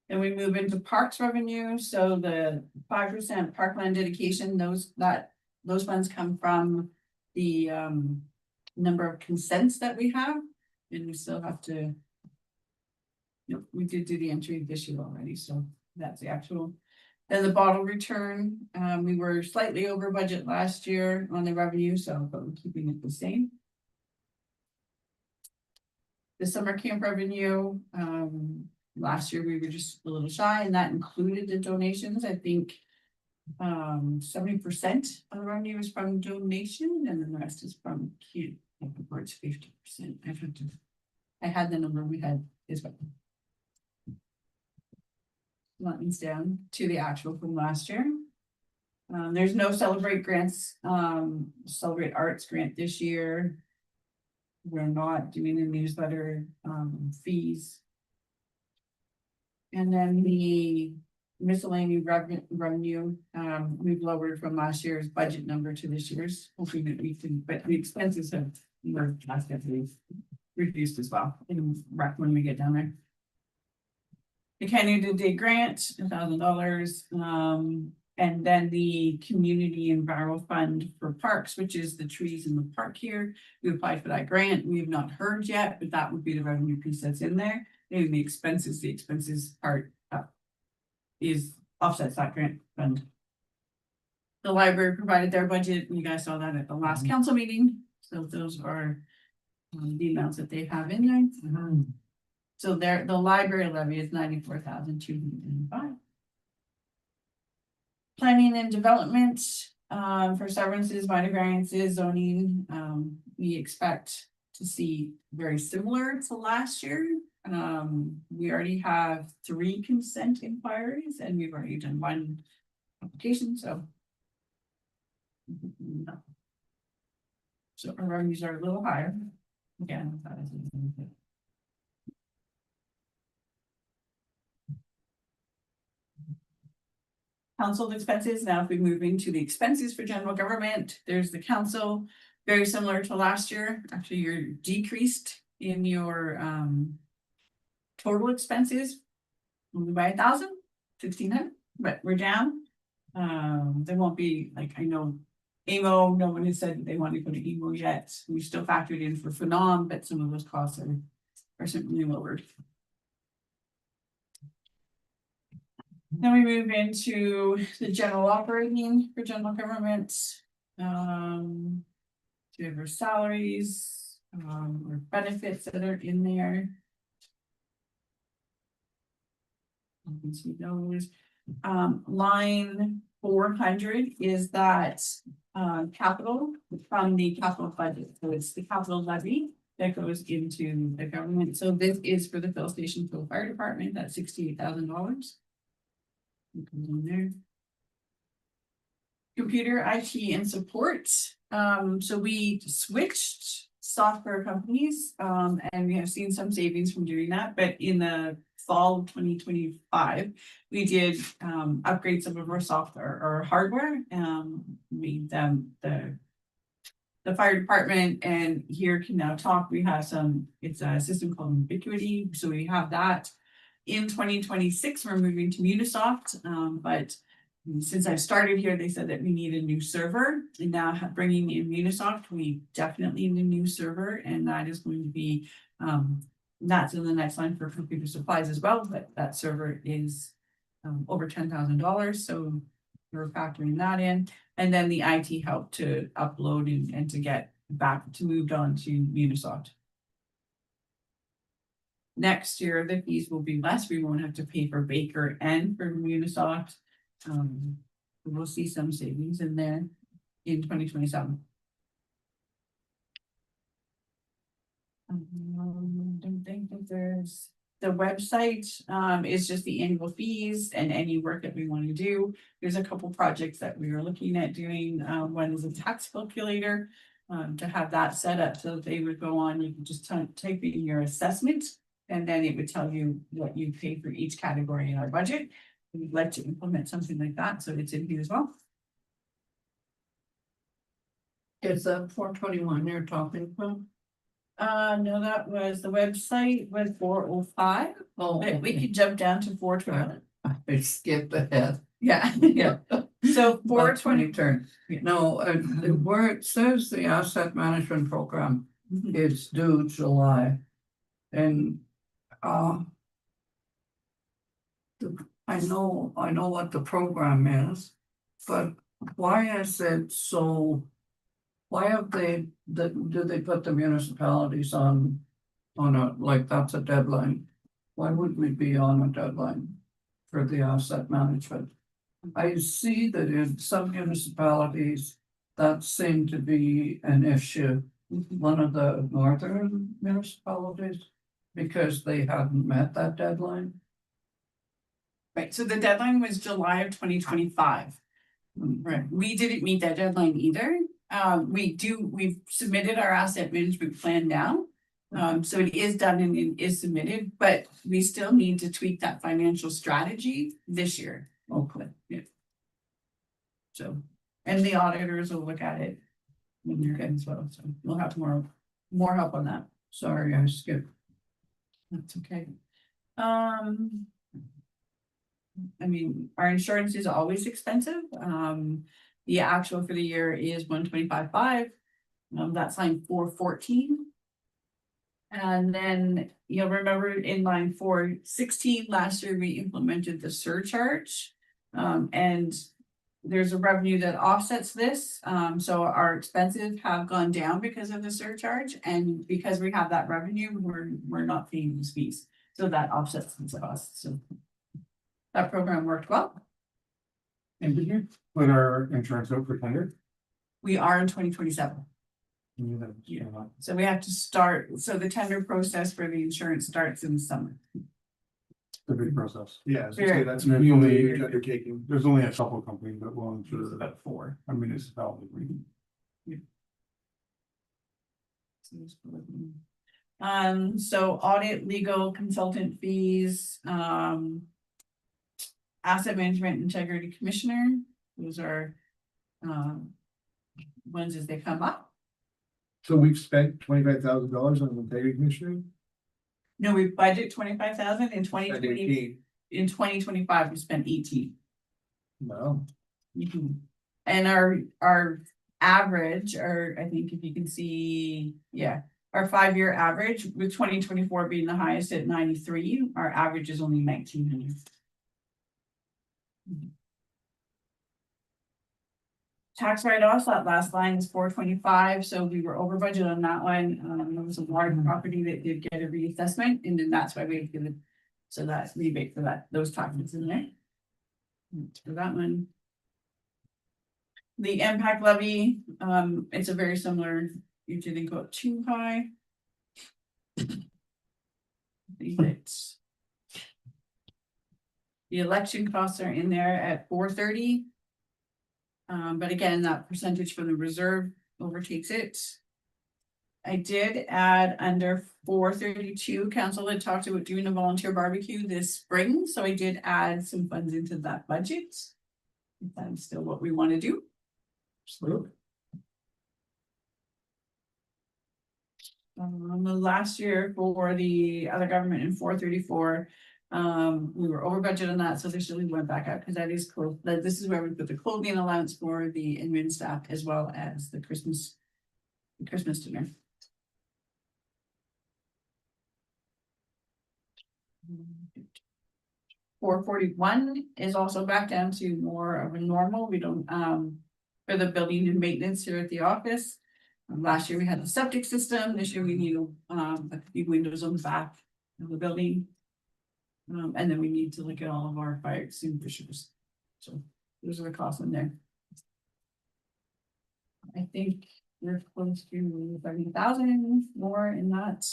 C: And we move into parks revenue. So the 5% parkland dedication, those funds come from the number of consents that we have, and we still have to. Nope, we did do the entry this year already, so that's the actual. Then the bottle return, we were slightly over budget last year on the revenue, so but we're keeping it the same. The summer camp revenue, last year we were just a little shy, and that included the donations. I think 70% of the revenue is from donation, and then the rest is from kid. I think it's 50%. I had the number we had is what. That means down to the actual from last year. There's no Celebrate grants, Celebrate Arts grant this year. We're not doing the newsletter fees. And then the miscellaneous revenue, we've lowered from last year's budget number to this year's, hoping that we can, but the expenses have, were definitely reduced as well in rec when we get down there. The Canada Day grant, $1,000, and then the community environmental fund for parks, which is the trees in the park here. We applied for that grant. We have not heard yet, but that would be the revenue piece that's in there. And the expenses part is offsets that grant fund. The library provided their budget. You guys saw that at the last council meeting. So those are the amounts that they have in there. So the library levy is 94,205. Planning and development, for severances, minor variances, zoning, we expect to see very similar to last year. We already have 3 consent inquiries and we've already done 1 application, so. So our revenues are a little higher. Again, that is. Household expenses, now if we move into the expenses for general government, there's the council, very similar to last year. Actually, you're decreased in your total expenses only by 1,000, 1,600, but we're down. There won't be, like, I know AMO, no one has said they want to go to AMO yet. We still factored in for Phenom, but some of those costs are certainly lowered. Then we move into the general operating for general government. We have our salaries, our benefits that are in there. You can see those. Line 400 is that capital from the capital budget. So it's the capital levy that goes into the government. So this is for the Phil Station Phil Fire Department, that's $68,000. There. Computer IT and support. So we switched software companies and we have seen some savings from doing that, but in the fall of 2025 we did upgrade some of our software or hardware, made them the fire department and here can now talk. We have it's a system called Ubiquity, so we have that. In 2026, we're moving to Munisoft, but since I started here, they said that we need a new server. And now bringing in Munisoft, we definitely need a new server, and that is going to be, that's in the next line for computer supplies as well, but that server is over $10,000, so we're factoring that in. And then the IT help to upload and to get back to moved on to Munisoft. Next year, the fees will be less. We won't have to pay for Baker and for Munisoft. We'll see some savings in there in 2027. Don't think that there's the website is just the annual fees and any work that we want to do. There's a couple projects that we are looking at doing. One is a tax calculator to have that set up so that they would go on. You can just type in your assessment. And then it would tell you what you pay for each category in our budget. We'd like to implement something like that, so it's in here as well.
E: Is that 421 you're talking about?
C: No, that was the website was 405.
E: Oh,
C: But we could jump down to 420.
E: I skipped ahead.
C: Yeah, yeah. So 420.
E: 420 turn.
C: Yeah.
E: No, where it says the asset management program,
C: Mhm.
E: it's due July. And I know what the program is, but why is it so? Why have do they put the municipalities on a, like, that's a deadline? Why would we be on a deadline for the asset management? I see that in some municipalities that seemed to be an issue. One of the northern municipalities, because they hadn't met that deadline.
C: Right, so the deadline was July of 2025. Right, we didn't meet that deadline either. We've submitted our asset management plan now. So it is done and it is submitted, but we still need to tweak that financial strategy this year.
E: Okay.
C: Yeah. So, and the auditors will look at it when you're good as well, so we'll have more help on that.
E: Sorry, I skipped.
C: That's okay. I mean, our insurance is always expensive. The actual for the year is 125.5. That's line 414. And then you'll remember in line 416, last year we implemented the surcharge. And there's a revenue that offsets this. So our expenses have gone down because of the surcharge, and because we have that revenue, we're not paying these fees. So that offsets these costs. So that program worked well.
G: And did you put our insurance out for tender?
C: We are in 2027.
G: Yeah.
C: So we have to start, so the tender process for the insurance starts in the summer.
G: The big process.
B: Yeah, so say that's
G: Yeah.
B: the only huge undertaking.
G: There's only a couple companies that will
C: It's
G: insure
C: about 4.
G: a municipality.
C: So audit, legal, consultant fees, asset management integrity commissioner, those are ones as they come up.
B: So we've spent $25,000 on the integrity commissioner.
C: No, we budget 25,000 in
B: And
C: 2020, in 2025, we spent 18.
B: Wow.
C: And our average, or I think if you can see, yeah, our 5-year average with 2024 being the highest at 93, our average is only 1,900. Tax write-offs, that last line is 425, so we were over budget on that one. There was a large property that did get a reassessment, and then that's why we give it, so that rebate for that, those taxes in there. For that one. The impact levy, it's a very similar, you didn't go up too high. Leave it. The election costs are in there at 430. But again, that percentage from the reserve overtakes it. I did add under 432, council had talked about doing a volunteer barbecue this spring, so I did add some funds into that budget. If that's still what we want to do.
B: Absolutely.
C: The last year for the other government in 434, we were over budget on that, so this year we went back up because that is cool. This is where we put the clothing allowance for the admin staff as well as the Christmas dinner. $441 is also back down to more of a normal. We don't for the building and maintenance here at the office. Last year we had the septic system. This year we need a few windows on the back of the building. And then we need to look at all of our fire extinguishers. So those are the costs in there. I think we're close to 30,000 more in that.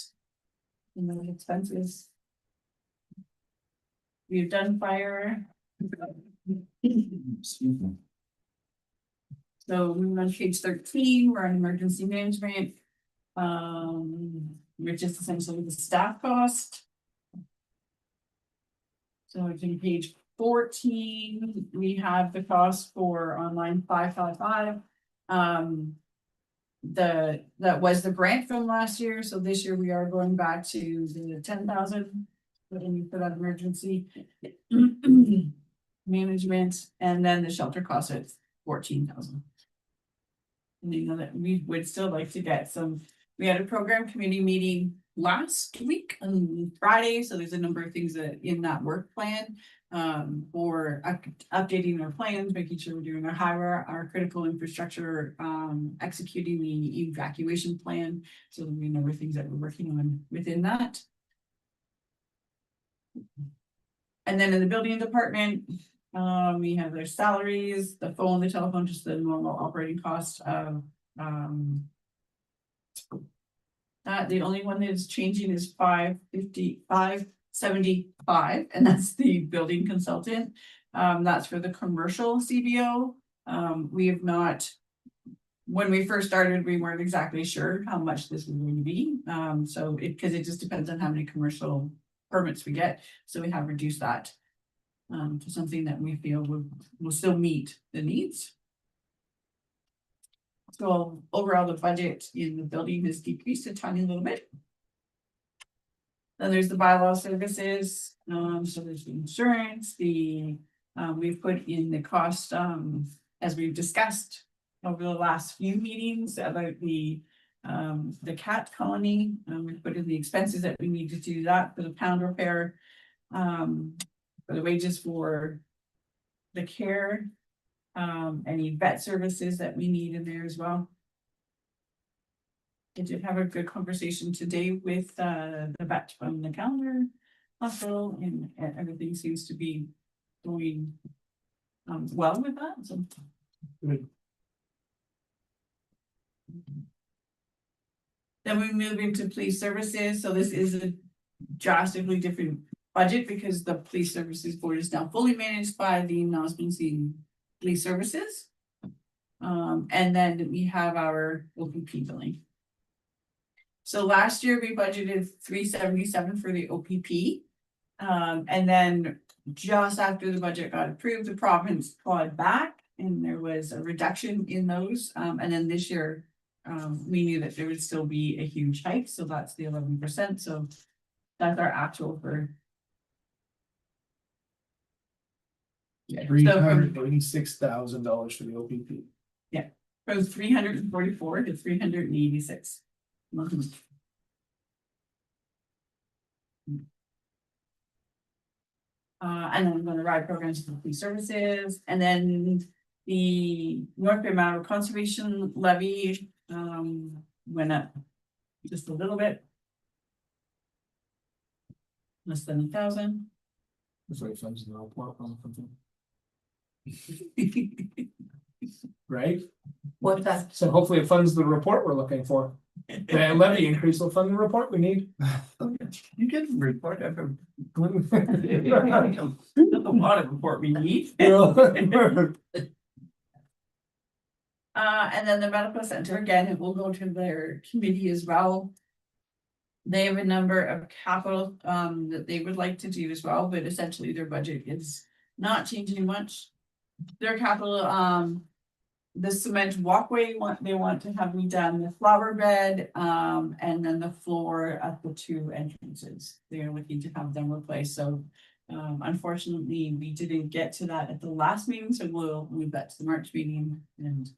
C: In those expenses. We've done fire. So we're on page 13, we're on emergency management. Which is essentially the staff cost. So it's in page 14, we have the cost for online 555. That was the grant from last year, so this year we are going back to the 10,000. For that emergency management, and then the shelter cost at 14,000. And you know that we would still like to get some. We had a program committee meeting last week on Friday, so there's a number of things that in that work plan for updating our plans, making sure we're doing our critical infrastructure, executing the evacuation plan, so we know things that we're working on within that. And then in the building department, we have their salaries, the phone, the telephone, just the normal operating cost of the only one that is changing is 575, and that's the building consultant. That's for the commercial CBO. We have not when we first started, we weren't exactly sure how much this was going to be. So because it just depends on how many commercial permits we get. So we have reduced that to something that we feel will still meet the needs. So overall, the budget in the building has decreased a tiny little bit. Then there's the bylaw services, so there's the insurance, we've put in the cost, as we've discussed over the last few meetings about the cat colony. We put in the expenses that we need to do that for the pound repair, for the wages for the care, any vet services that we need in there as well. I did have a good conversation today with the vet from the calendar hospital, and everything seems to be going well with that, so.
F: Good.
C: Then we move into police services, so this is a drastically different budget because the police services board is now fully managed by the Nosbonsing Police Services. And then we have our OPP billing. So last year we budgeted $377 for the OPP. And then just after the budget got approved, the province clawed back and there was a reduction in those. And then this year, we knew that there would still be a huge hike, so that's the 11%. So that's our actual for. Yeah,
B: $386,000 for the OPP.
C: from 344 to 386. And then I'm gonna ride programs for police services, and then the North Bay Mountain Conservation Levy, went up just a little bit. Less than 1,000.
F: That's what it says in the report on something. Right?
E: What that,
F: So hopefully it funds the report we're looking for. The levy increase will fund the report we need.
E: you didn't report ever.
C: Not the water report we need. And then the medical center, again, it will go to their committee as well. They have a number of capital that they would like to do as well, but essentially their budget is not changing much. Their capital, the cement walkway, they want to have redone, the flower bed, and then the floor at the two entrances. They're looking to have them replaced, so unfortunately, we didn't get to that at the last meeting, so we'll move that to the March meeting and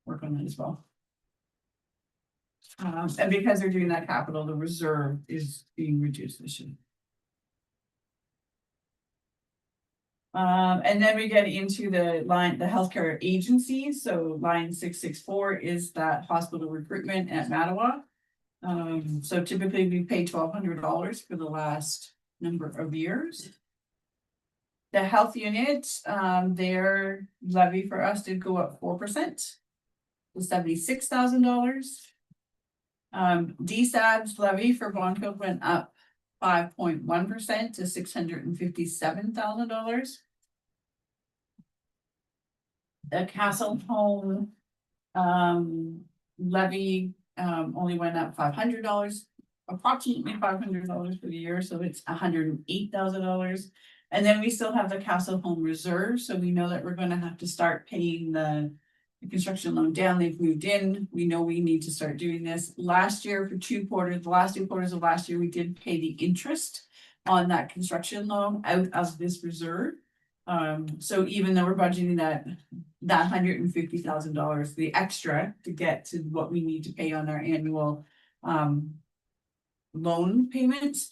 C: work on that as well. And because they're doing that capital, the reserve is being reduced this year. And then we get into the healthcare agencies. So line 664 is that hospital recruitment at Mattawa. So typically we pay $1,200 for the last number of years. The health unit, their levy for us did go up 4%. To $76,000. DSAB's levy for Bonfield went up 5.1% to $657,000. The Castle Home levy only went up $500, approximately $500 for the year, so it's $108,000. And then we still have the Castle Home reserve, so we know that we're going to have to start paying the construction loan down. They've moved in. We know we need to start doing this. Last year for the last 2 quarters of last year, we did pay the interest on that construction loan out of this reserve. So even though we're budgeting that $150,000, the extra to get to what we need to pay on our annual loan payments,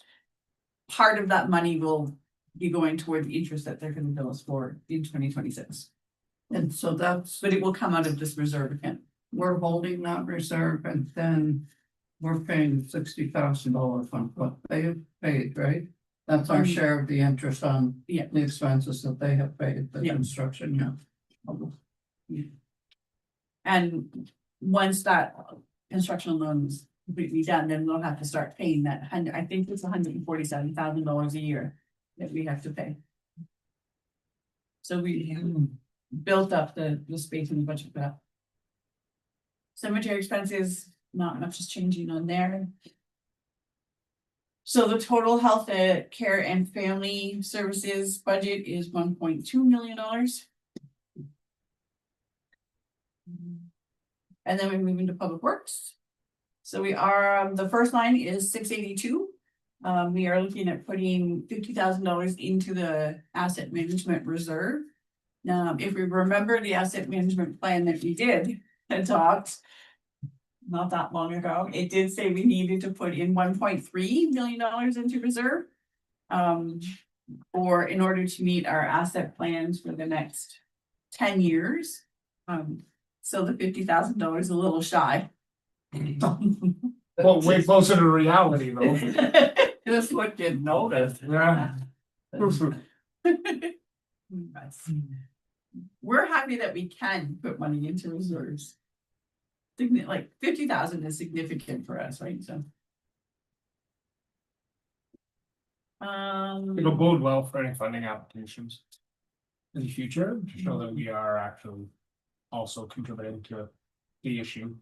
C: part of that money will be going toward the interest that they're going to bill us for in 2026.
E: And so that's,
C: But it will come out of this reserve account.
E: we're holding that reserve and then we're paying $60,000 on what they have paid, right? That's our share of the interest on
C: Yeah.
E: the expenses that they have paid, the
C: Yeah.
E: construction, yeah.
C: And once that construction loan is completely done, then we'll have to start paying that I think it's $147,000 a year that we have to pay. So we built up the space in the budget for that. Cemetery expenses, not much is changing on there. So the total health care and family services budget is $1.2 million. And then we move into public works. So we are, the first line is 682. We are looking at putting $50,000 into the asset management reserve. Now, if we remember the asset management plan that we did adopt not that long ago, it did say we needed to put in $1.3 million into reserve. Or in order to meet our asset plans for the next 10 years. So the $50,000 is a little shy.
F: Well, way closer to reality though.
E: Just what you noticed.
F: Yeah.
C: We're happy that we can put money into reserves. Like 50,000 is significant for us, right? So.
F: It'll bode well for any funding applications. In the future, to show that we are actually also contributing to the issue.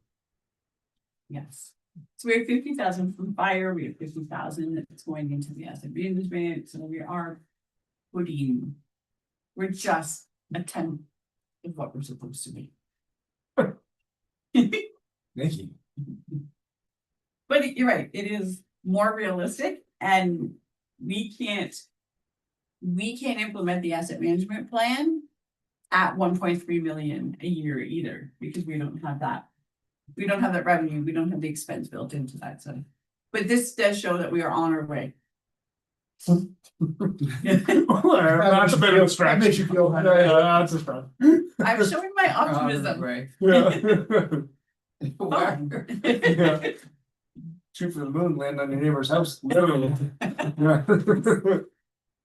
C: Yes. So we have 50,000 from fire, we have 50,000 that's going into the asset management, so we are putting. We're just a tenth of what we're supposed to be.
A: Thank you.
C: But you're right, it is more realistic and we can't implement the asset management plan at 1.3 million a year either, because we don't have that. We don't have that revenue, we don't have the expense built into that, so. But this does show that we are on our way.
F: That's a bit of a stretch.
B: That makes you feel better.
F: Yeah, that's a stretch.
C: I'm showing my optimism.
E: Right.
F: Yeah. Yeah. Shoot for the moon, land on your neighbor's house. Literally. Yeah.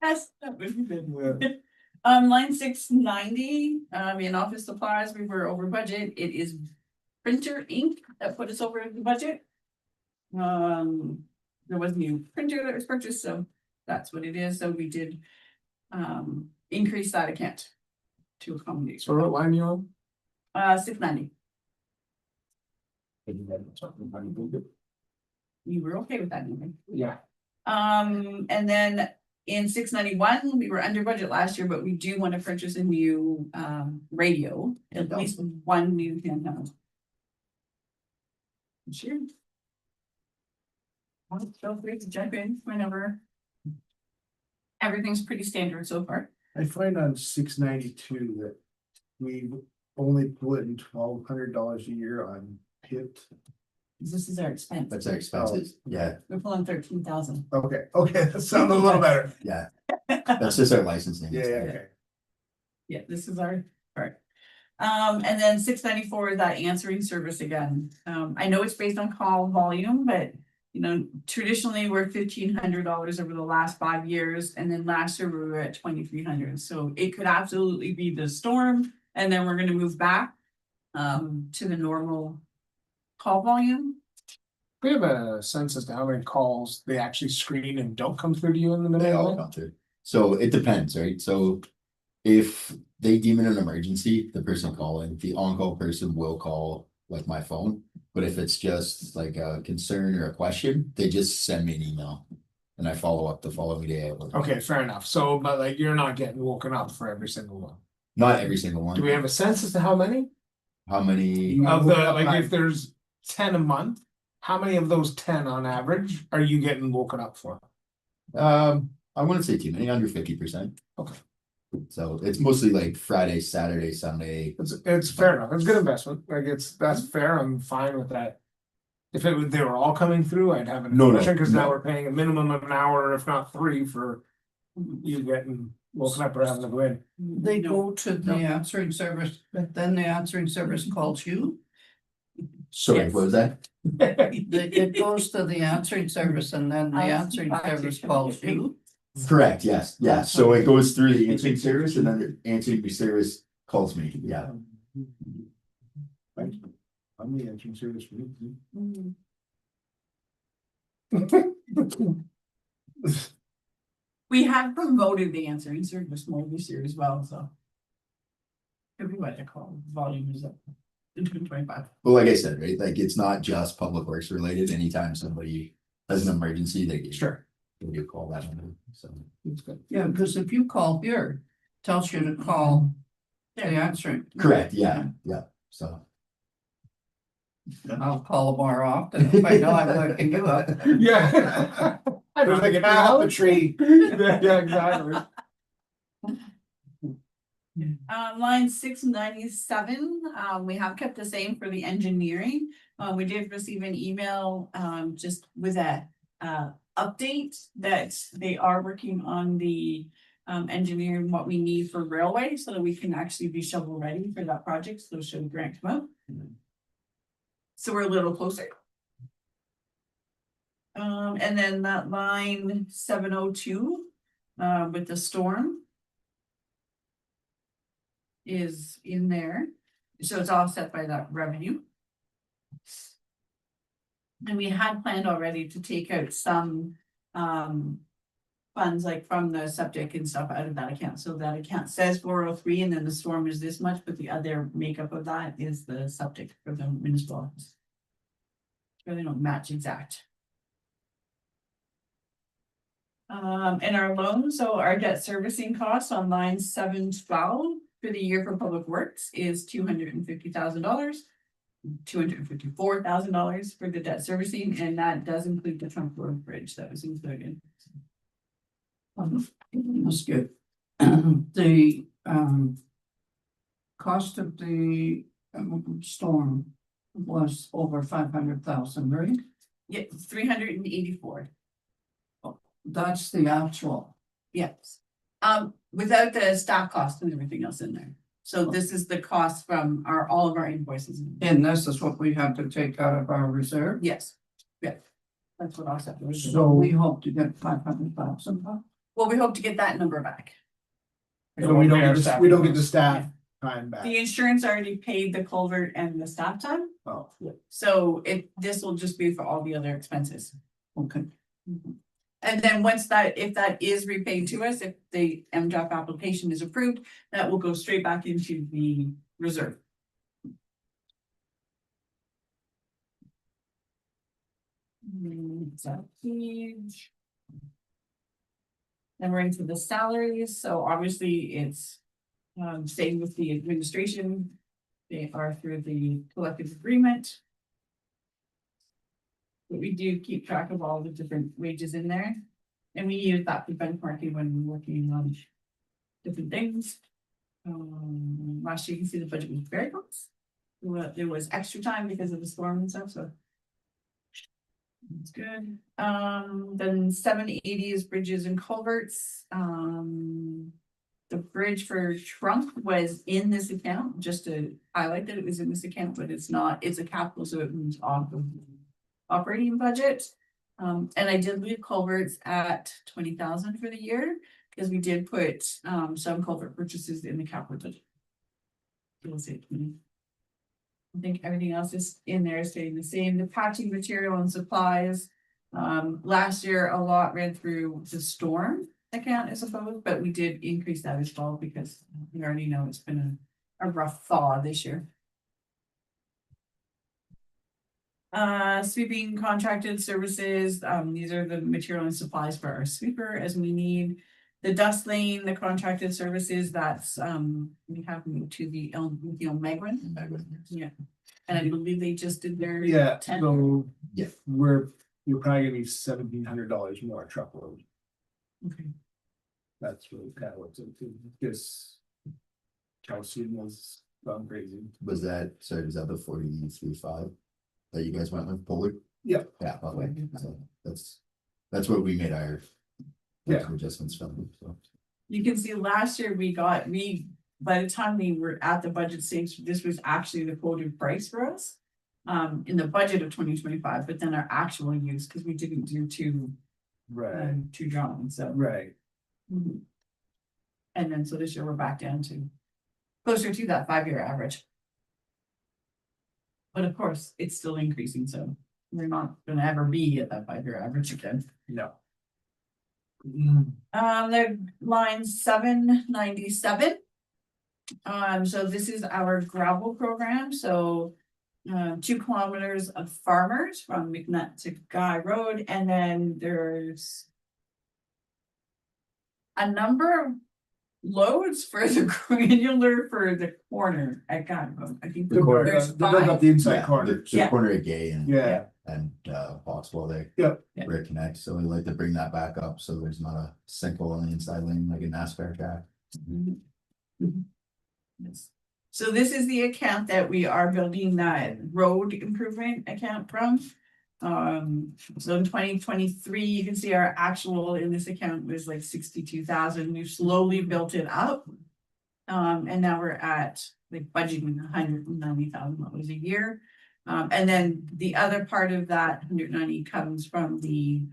C: Yes, that would be good. Line 690, in office supplies, we were over budget. It is printer ink that put us over the budget. There was a new printer that was purchased, so that's what it is. So we did increase that account to accommodate.
F: So what line you on?
C: 690. You were okay with that, anyway.
F: Yeah.
C: And then in 691, we were under budget last year, but we do want to purchase a new radio, at least one new handheld. Sure. Feel free to jump in whenever. Everything's pretty standard so far.
B: I find on 692 that we only put in $1,200 a year on PIT.
C: This is our expense.
A: That's our expenses. Yeah,
C: We're pulling 13,000.
B: Okay, that sounds a little better.
A: yeah. That's just our licensing.
B: Yeah, okay.
C: Yeah, this is our part. And then 694 is that answering service again. I know it's based on call volume, but traditionally we're $1,500 over the last 5 years, and then last year we were at 2,300. So it could absolutely be the storm, and then we're going to move back to the normal call volume.
F: We have a sense as to how many calls they actually screen and don't come through to you in the
A: They all
F: middle.
A: come through. So it depends, right? So if they deem it an emergency, the person calling, the on-call person will call like my phone. But if it's just like a concern or a question, they just send me an email and I follow up the following day.
F: Okay, fair enough. So, but like you're not getting woken up for every single one.
A: Not every single one.
F: Do we have a sense as to how many?
A: How many?
F: Of the, like if there's 10 a month, how many of those 10 on average are you getting woken up for?
A: I wouldn't say too many, under 50%.
F: Okay.
A: So it's mostly like Friday, Saturday, Sunday.
F: It's fair enough. It's good investment. Like that's fair. I'm fine with that. If they were all coming through, I'd have an
A: No,
F: discussion because now
A: no.
F: we're paying a minimum of an hour, if not 3, for you getting woken up or having to go in.
E: They go to the answering service, but then the answering service calls you.
A: Sorry,
C: Yes.
A: what was that?
E: It goes to the answering service and then the answering service calls you.
A: Correct, yes, yeah. So it goes through the answering service and then the answering service calls me, yeah.
B: Right. I'm the answering service for you.
C: We have promoted the answering service more this year as well, so. Could be what I call volume is up. in 2025.
A: Well, like I said, right, like it's not just public works related. Anytime somebody has an emergency, they get.
B: Sure.
A: They do call that number, so.
B: It's good.
E: Yeah, because if you call here, tells you to call the answering.
A: Correct, yeah, so.
E: I'll call more often if I know I'm looking you up.
F: Yeah. I
B: There's
F: don't
B: like
F: think
B: an owl up a tree.
F: Yeah, exactly.
C: Line 697, we have kept the same for the engineering. We did receive an email, just with a, update that they are working on the engineering, what we need for railway, so that we can actually be shovel ready for that project, so should the grant come out. So we're a little closer. And then that line 702, with the storm. Is in there, so it's offset by that revenue. And we had planned already to take out some funds like from the septic and stuff out of that account, so that account says 403 and then the storm is this much, but the other makeup of that is the septic for the municipal office. Really don't match exact. And our loans, so our debt servicing cost on line 712 for the year for public works is $250,000, $254,000 for the debt servicing, and that does include the Trump Road Bridge that was included.
E: That's good. The cost of the storm was over 500,000, right?
C: Yeah, 384.
E: That's the actual.
C: Yes. Without the staff cost and everything else in there. So this is the cost from all of our invoices.
E: And this is what we had to take out of our reserve.
C: Yes, yeah. That's what I said.
E: So we hope to get 500,000.
C: Well, we hope to get that number back.
B: So we don't get the staff time back.
C: The insurance already paid the culvert and the staff time,
B: Oh,
C: so this will just be for all the other expenses.
E: Okay.
C: And then once if that is repaid to us, if the MDRF application is approved, that will go straight back into the reserve. So page. Then we're into the salaries, so obviously it's same with the administration. They are through the collective agreement. But we do keep track of all the different wages in there. And we use that for benchmarking when we're working on different things. Last year, you can see the budget was very close. There was extra time because of the storm and stuff, so. That's good. Then 780 is bridges and culverts. The bridge for Trunk was in this account, just to highlight that it was in this account, but it's not, it's a capital, so it moves off of the operating budget. And I did leave culverts at 20,000 for the year, because we did put some culvert purchases in the capital budget. You'll see it. I think everything else is in there staying the same. The patching material and supplies. Last year, a lot ran through the storm account, I suppose, but we did increase that as well because we already know it's been a rough thaw this year. Sweeping contracted services, these are the material and supplies for our sweeper as we need. The dust lane, the contracted services, that's we have moved to the Megwin. Yeah. And I believe they just did their
B: yeah,
C: 10.
B: so
A: Yeah.
B: you're probably gonna be $1,700 more truckload.
C: Okay.
B: That's really kind of what's into this. Calcium was gone crazy.
A: Was that the 43.5 that you guys went with Polar?
B: Yeah.
A: Yeah, okay, so that's what we made our. Adjustments from, so.
C: You can see last year by the time we were at the budget stage, this was actually the quoted price for us. In the budget of 2025, but then our actual use, because we didn't do two drawings, so.
B: Right.
C: Mhm. And then so this year we're back down to closer to that 5-year average. But of course, it's still increasing, so we're not gonna ever be at that 5-year average again.
B: No.
C: The line 797. So this is our gravel program, so. 2 kilometers of farmers from McNutt to Guy Road, and then there's. A number of loads for the granular for the corner at Guy Road, I think
A: The corner.
C: there's
B: They dug up
C: 5.
B: the inside
A: Yeah,
B: corner.
A: the
C: Yeah.
A: corner of Gay and.
B: Yeah.
A: And Boxwell there.
B: Yep.
C: Yeah.
A: Where it connects, so we like to bring that back up, so there's not a sinkhole on the inside lane like a NASCAR track.
C: Mhm. Mhm. Yes. So this is the account that we are building that road improvement account from. So in 2023, you can see our actual in this account was like 62,000. We've slowly built it up. And now we're at like budgeting 190,000 dollars a year. And then the other part of that 190 comes from the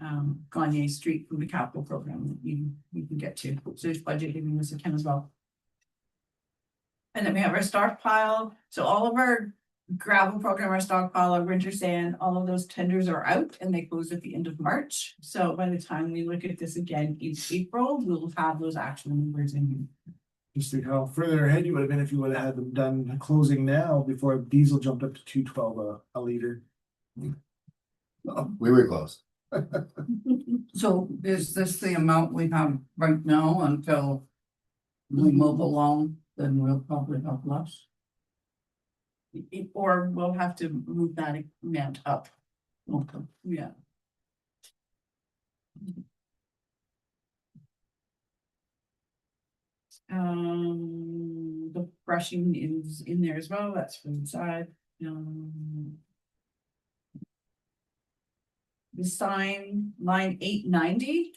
C: Gagne Street from the capital program that we can get to. So there's budgeting in this account as well. And then we have our stockpile. So all of our gravel program, our stockpile, our winter sand, all of those tenders are out and they close at the end of March. So by the time we look at this again in April, we'll have those actual numbers in.
B: Just think how further ahead you would have been if you would have had them done closing now before diesel jumped up to 212 a liter.
A: We were close.
E: So is this the amount we have right now until we move along, then we'll probably have less?
C: Or we'll have to move that amount up.
E: Okay.
C: Yeah. The brushing is in there as well, that's from inside. The sign, line 890,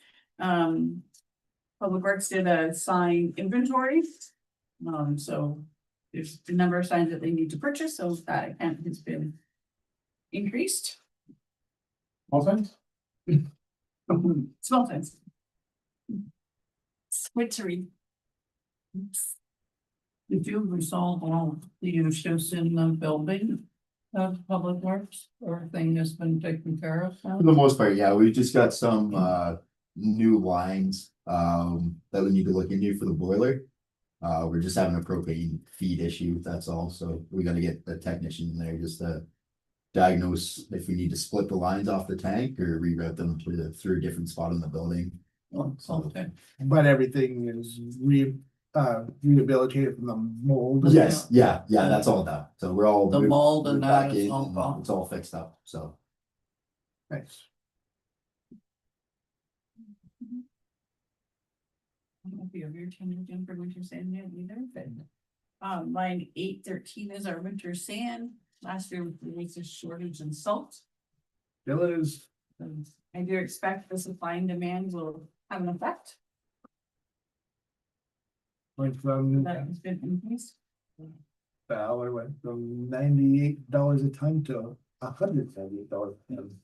C: Public Works did a sign inventory. So there's the number of signs that they need to purchase, so that account has been increased.
F: All things?
C: Small signs. Switchery.
E: Did you resolve all the issues in the building of Public Works? Everything has been taken care of now?
A: For the most part, yeah, we just got some new lines that we need to look into for the boiler. We're just having a propane feed issue, that's all, so we gotta get the technician in there just to diagnose if we need to split the lines off the tank or reroute them through a different spot in the building.
E: Oh, okay.
B: But everything is rehabilitated from the mold.
A: Yes, yeah, that's all done, so we're all.
E: The mold and
A: we're
E: that
A: back
E: is
A: in
E: all
A: and
E: gone.
A: It's all fixed up, so.
B: Nice.
C: I don't know if you have your tender again for winter sand yet either, but line 813 is our winter sand. Last year there was a shortage in salt.
B: Still is.
C: I do expect the supply and demand will have an effect.
B: Went from,
C: That has been increased.
B: Valor went from $98 a ton to $178 a ton.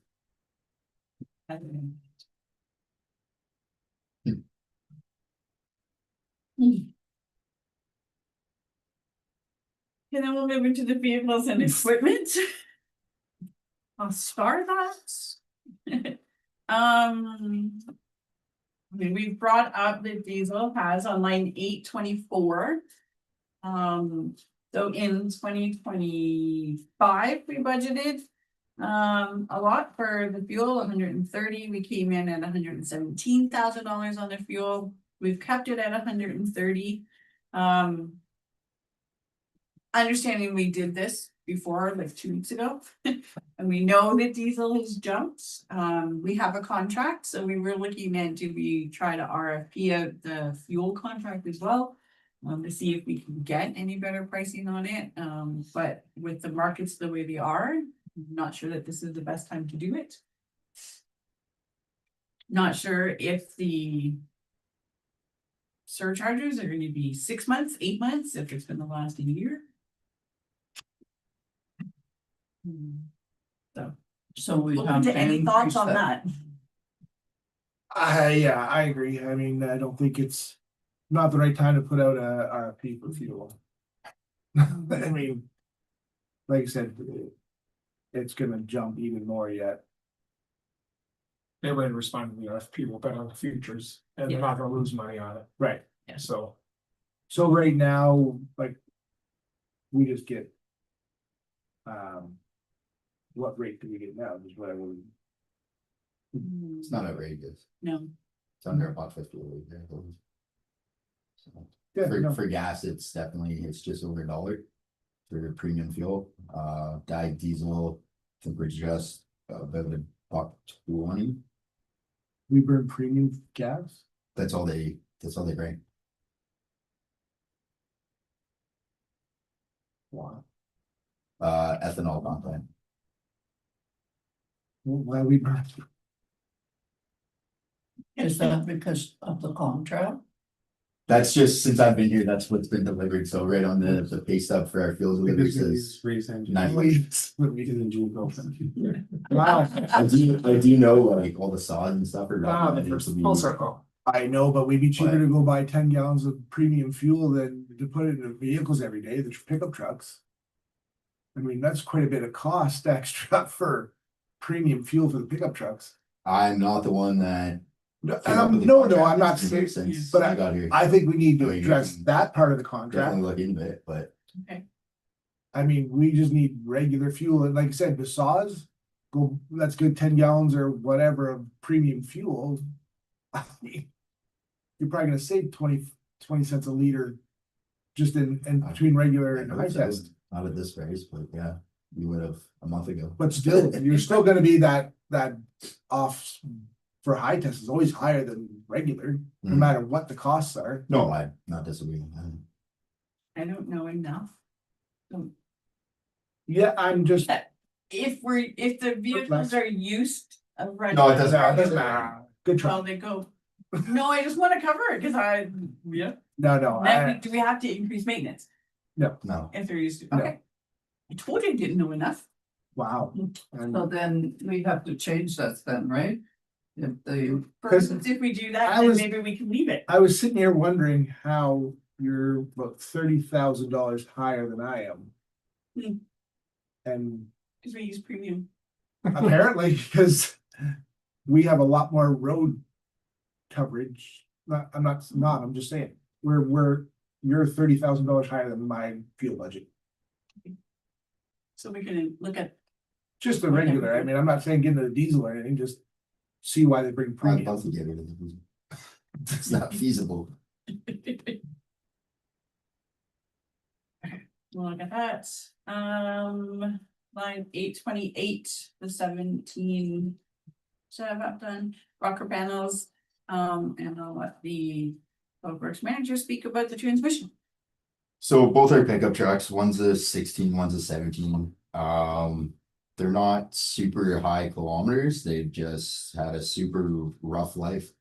C: And then we'll move into the vehicles and equipment. I'll start that. We brought up that diesel has on line 824. So in 2025, we budgeted a lot for the fuel, 130. We came in at $117,000 on the fuel. We've kept it at 130. Understanding we did this before, like 2 weeks ago, and we know that diesel has jumped. We have a contract, so we were looking at, do we try to RFP out the fuel contract as well? To see if we can get any better pricing on it, but with the markets the way they are, I'm not sure that this is the best time to do it. Not sure if the surcharges are going to be 6 months, 8 months, if it's been the last year.
E: So we
C: Open
E: have
C: to
E: to
C: any thoughts
E: increase
C: on
E: that.
C: that?
B: Yeah, I agree. I mean, I don't think it's not the right time to put out a RFP for fuel. I mean, like I said, it's gonna jump even more yet.
F: They would respond to the RFP, will bet on the futures, and they're
C: Yeah.
F: not gonna lose money on it,
B: Right.
C: Yeah.
F: so.
B: So right now, like. We just get. What rate do we get now, just whatever,
A: It's not outrageous.
C: No,
A: It's under $1.50 a liter, I believe. So,
B: yeah, no,
A: For gas, it's definitely, it's just over $1 for premium fuel. Dyed diesel, I think we're just about $1.20.
B: we burn premium gas.
A: That's all they bring.
B: Wow.
A: Ethanol content.
B: Why we burn,
E: Is that because of the contract?
A: That's just, since I've been here, that's what's been delivered. So right on the pay stub for our fuel delivery says nine.
B: wow,
A: I do know like all the saws and stuff are.
F: Ah, the
A: recommended
F: first
A: to be-
F: full circle.
B: I know, but we'd be cheaper to go buy 10 gallons of premium fuel than to put it in vehicles every day, the pickup trucks. I mean, that's quite a bit of cost extra for premium fuel for the pickup trucks.
A: I'm not the one that.
B: No,
A: came up with the
B: no,
A: contract.
B: I'm not
A: It's been
B: saying,
A: since
B: but
A: I got here.
B: I think we need to
A: I mean,
B: address that part of the contract.
A: Definitely look into it, but
B: I mean, we just need regular fuel, and like I said, the saws, go, that's good, 10 gallons or whatever of premium fuel. I mean, you're probably gonna save 20 cents a liter. Just in between regular and high test,
A: not at this price, but yeah, we would have a month ago.
B: but still, you're still gonna be that off. For high test is always higher than regular, no
A: Mhm.
B: matter what the costs are.
A: No, I'm not disagreeing.
C: I don't know enough.
B: Yeah, I'm just.
C: If the vehicles are used of.
A: No, it doesn't
B: matter. Good
C: Well,
B: try.
C: they go, no, I just wanna cover it, cause yeah.
B: No,
C: Now, do we have to increase maintenance
A: No,
C: if they're used to,
B: No.
C: okay. I told you I didn't know enough.
B: wow.
E: So then we have to change that then, right? If the,
C: For
B: 'Cause
C: instance, if we do that,
B: I
C: then
B: was-
C: maybe we can leave it.
B: I was sitting here wondering how you're about $30,000 higher than I am.
C: Hmm.
B: And
C: Cause we use premium.
B: apparently, because we have a lot more road coverage. I'm just saying, you're $30,000 higher than my fuel budget.
C: So we can look at,
B: Just the regular, I mean, I'm not saying get into the diesel or anything, just see why they bring
A: I'd
B: premium.
A: love to get rid of the diesel. It's not feasible.
C: we'll look at that. Line 828, the 17. Should have that done, rocker panels, and I'll let the public works manager speak about the transmission.
A: So both our pickup trucks, one's a 16, one's a 17. They're not super high kilometers. They've just had a super rough life.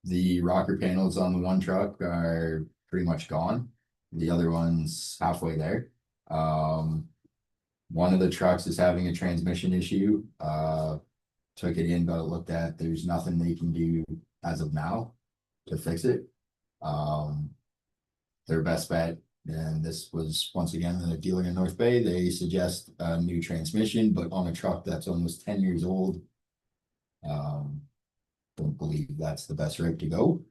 A: The rocker panels on the one truck are pretty much gone. The other one's halfway there. One of the trucks is having a transmission issue. Took it in, got it looked at. There's nothing they can do as of now to fix it. Their best bet, and this was once again the dealer in North Bay, they suggest a new transmission, but on a truck that's almost 10 years old. Don't believe that's the best route to go.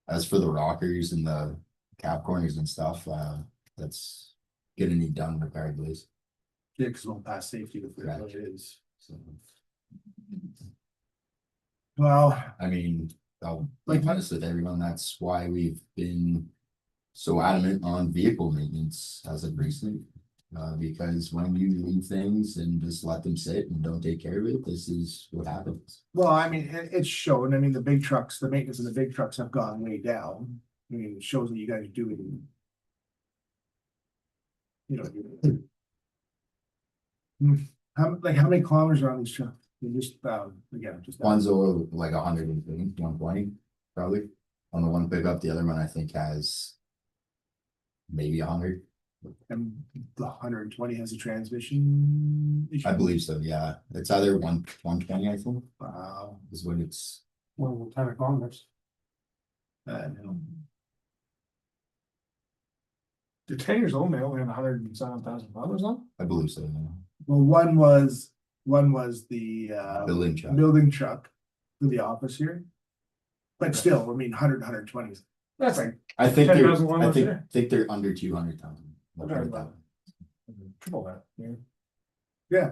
A: As for the rockers and the cap corners and stuff, that's gonna need done regardless.
B: Yeah, because it won't pass safety with
A: Correct.
B: what it is.
A: So,
B: Well,
A: I mean, I'll be honest with everyone, that's why we've been so adamant on vehicle maintenance as of recent. Because when you leave things and just let them sit and don't take care of it, this is what happens.
B: well, I mean, it's shown, I mean, the big trucks, the maintenance of the big trucks have gone way down. I mean, it shows that you guys are doing. You know. How many kilometers are on these trucks? They're just, again, just.
A: One's over like 120, probably. On the one pickup, the other one I think has maybe 100.
B: And the 120 has a transmission issue?
A: I believe so, yeah. It's either 120, I think,
B: Wow.
A: is what it's.
G: Well, what kind of kilometers?
B: No.
F: The 10 years old, they only have 107,000 kilometers on.
A: I believe so, yeah.
B: Well, one was the
A: Building truck.
B: building truck for the office here. But still, I mean, 120.
F: That's like
A: I think
F: 10,000
A: they're,
F: one
A: I
F: was
A: think,
F: there.
A: think they're under 200,000.
F: Okay. triple that, yeah.
B: Yeah,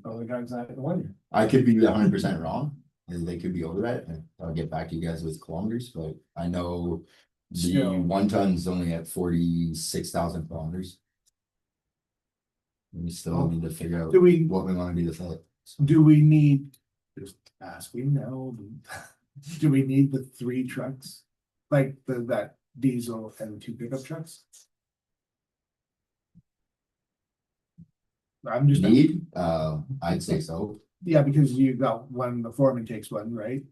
F: Only drives that in 1 year.
A: I could be 100% wrong, and they could be over that, and I'll get back to you guys with kilometers, but I know. The
B: Still.
A: 1 ton's only at 46,000 kilometers. We still need to figure out
B: do we,
A: what we wanna do with it.
B: do we need, just asking now, do we need the 3 trucks? Like that diesel and 2 pickup trucks? I'm just,
A: Need, I'd say so,
B: yeah, because you got one, the foreman takes one, right?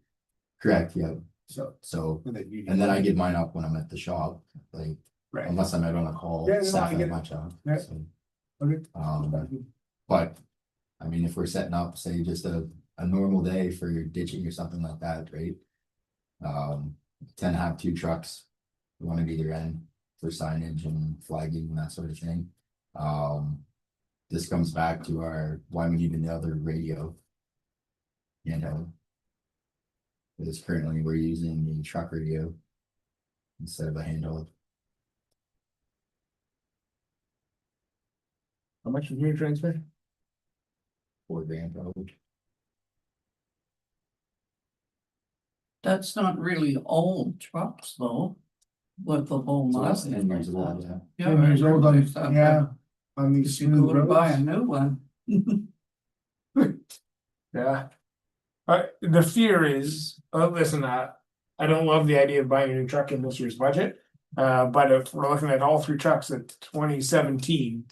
A: correct, yeah,
B: So.
A: and then I give mine up when I'm at the shop, like,
B: Right.
A: unless I'm out on a call,
B: Yeah, no, I
A: staff
B: get
A: at
B: it.
A: my job,
B: Yeah.
A: so.
B: Okay.
A: But, I mean, if we're setting up, say, just a normal day for ditching or something like that, right? Tend to have 2 trucks, one at either end for signage and flagging and that sort of thing. This comes back to our, why we need another radio. You know. Because currently we're using the truck radio instead of a handheld.
F: How much was your transfer?
A: $4,000 probably.
E: That's not really old trucks though. With the whole
A: So that's
E: mileage.
A: 10 years old, yeah.
E: Yeah,
B: 10 years old on,
E: realize that,
B: yeah,
E: but
B: on these
E: If you
B: smooth
E: go to buy a
B: roads.
E: new one.
F: Yeah. The fear is, listen, I don't love the idea of buying a new truck in this year's budget. But if we're looking at all 3 trucks at 2017.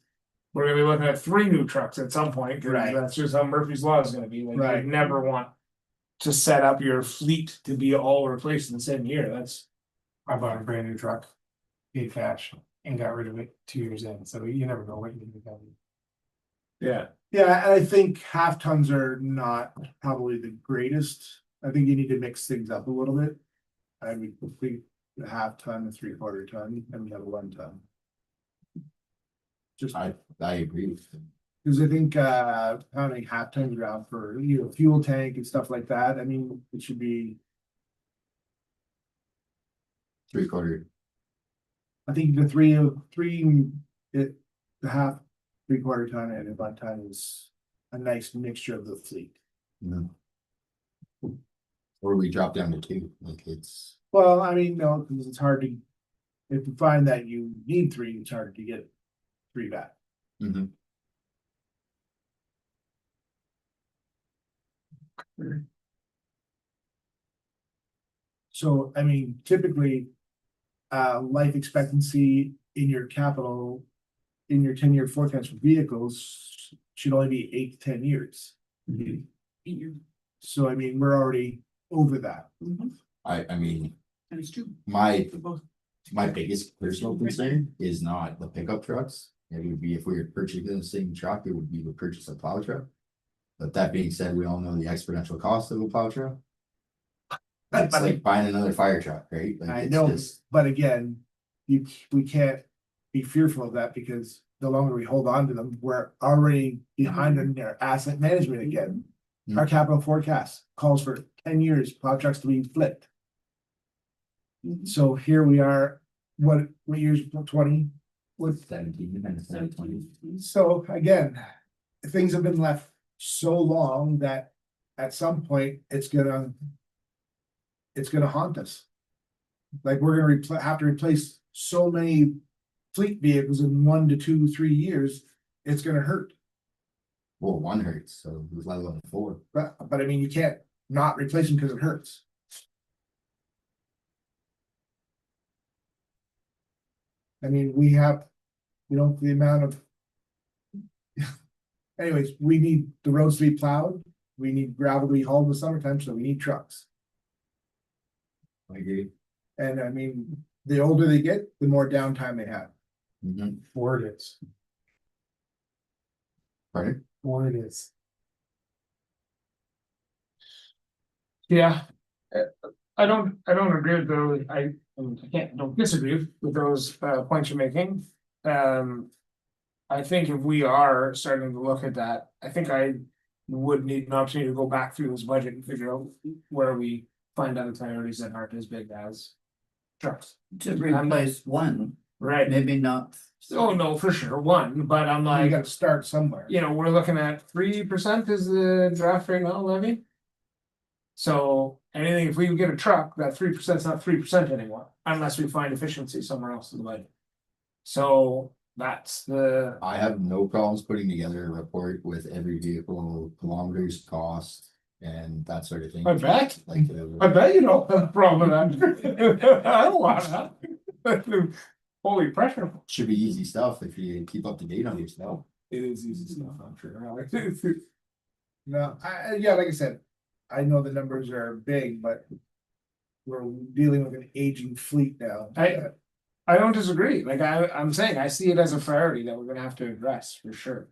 F: We're gonna be looking at 3 new trucks at some point, cause
B: Right.
F: that's just how Murphy's Law is gonna be, like,
B: Right.
F: you never want. To set up your fleet to be all replaced in the same year, that's.
G: I bought a brand new truck, paid cash and got rid of it 2 years in, so you never know what you can do.
F: Yeah.
B: Yeah, and I think half tons are not probably the greatest. I think you need to mix things up a little bit. I would complete a half ton, a 3/4 ton, and we have a 1 ton. Just
A: I agree with you.
B: because I think pounding half tons around for, fuel tank and stuff like that, I mean, it should be,
A: 3/4.
B: I think the half, 3/4 ton and a 1 ton is a nice mixture of the fleet.
A: No. Or we drop down to 2, like it's,
B: Well, I mean, no, because it's hard to, if you find that you need 3, it's hard to get 3 back.
A: mhm.
B: So, I mean, typically, life expectancy in your capital, in your 10-year forecast for vehicles should only be 8 to 10 years. So, I mean, we're already over that.
A: I mean,
C: And it's 2
A: my
C: for both.
A: My biggest personal concern is not the pickup trucks. It would be if we were purchasing the same truck, it would be to purchase a plow truck. But that being said, we all know the exponential cost of a plow truck. It's like buying another fire truck, right? Like,
B: I
A: it's
B: know,
A: just-
B: but again, we can't be fearful of that because the longer we hold on to them, we're already behind in their asset management again. Our capital forecast calls for 10 years plow trucks to be flipped. So here we are, what years, 20? What,
A: 17 and 20.
B: so again, things have been left so long that at some point it's gonna haunt us. Like we're gonna have to replace so many fleet vehicles in 1 to 2, 3 years, it's gonna hurt.
A: Well, 1 hurts, so let alone 4.
B: But I mean, you can't not replace them because it hurts. I mean, the amount of. Anyways, we need the roads to be plowed, we need gravel to be hauled in the summertime, so we need trucks.
A: I agree.
B: And I mean, the older they get, the more downtime they have.
A: Mhm.
G: Or it is,
A: Pardon?
G: or it is.
F: Yeah. I don't agree with those, don't disagree with those points you're making. I think if we are starting to look at that, I think I would need an opportunity to go back through this budget and figure out where we find other priorities that aren't as big as trucks.
E: To replace one,
F: Right,
E: maybe not.
F: oh no, for sure, one, but I'm
B: You
F: like,
B: gotta start somewhere.
F: you know, we're looking at 3% is the draft rate now levy. So anything, if we get a truck, that 3% is not 3% anymore, unless we find efficiency somewhere else in the budget. So that's the,
A: I have no problems putting together a report with every vehicle, kilometers, cost, and that sort of thing.
F: I bet,
A: Like,
F: I bet you don't have a problem with that. I don't want that. Holy pressure.
A: should be easy stuff if you keep up to date on your stuff.
F: It is easy stuff, I'm sure.
B: No, yeah, like I said, I know the numbers are big, but. We're dealing with an aging fleet now.
F: I don't disagree, like I'm saying, I see it as a priority that we're gonna have to address for sure.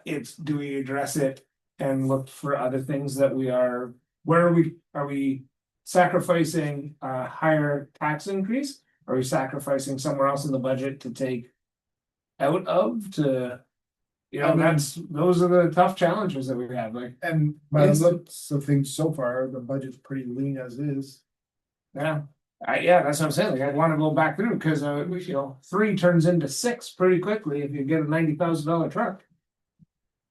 F: It's, do we address it and look for other things that we are, where are we sacrificing a higher tax increase? Are we sacrificing somewhere else in the budget to take out of to? You know, those are the tough challenges that we have, like,
B: And by the
F: It's-
B: looks of things so far, the budget's pretty lean as is.
F: yeah. Yeah, that's what I'm saying, like, I wanna go back through, cause you know, 3 turns into 6 pretty quickly if you get a $90,000 truck.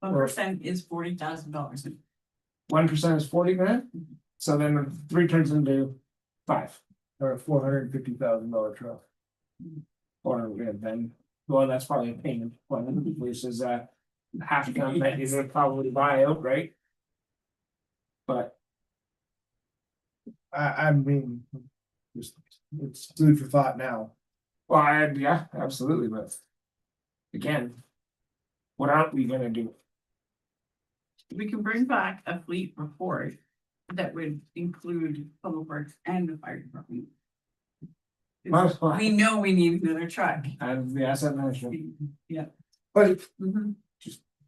C: 1% is $40,000.
F: 1% is 40 grand, so then 3 turns into 5.
B: Or a $450,000 truck.
F: Or then, well, that's probably a payment, one versus half a ton that you would probably buy outright. But
B: I mean, just, it's food for thought now.
F: well, yeah, absolutely, but again, what aren't we gonna do?
C: We can bring back a fleet report that would include public works and the fire department. We know we need another truck.
F: And the asset management,
C: Yeah.
B: But,
C: Mhm.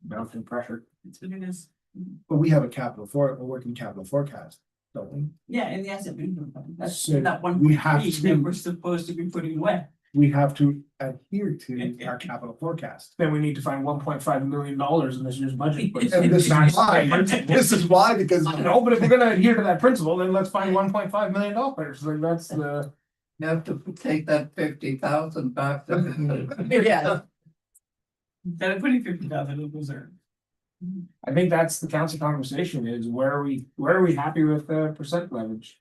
F: mounting pressure.
C: That's what it is.
B: but we have a working capital forecast, don't we?
C: Yeah, and the asset management fund, that's
B: So
C: that one
B: we have
C: that
B: to-
C: we're supposed to be putting away.
B: We have to adhere to our capital forecast.
F: Then we need to find $1.5 million in this year's budget. but
B: And this is
F: that's-
B: why, this is why, because.
F: No, but if we're gonna adhere to that principle, then let's find $1.5 million, like that's the.
E: You have to take that 50,000 back.
C: Yeah. Instead of putting 50,000 in reserve.
F: I think that's the council conversation is where are we happy with the percent leverage?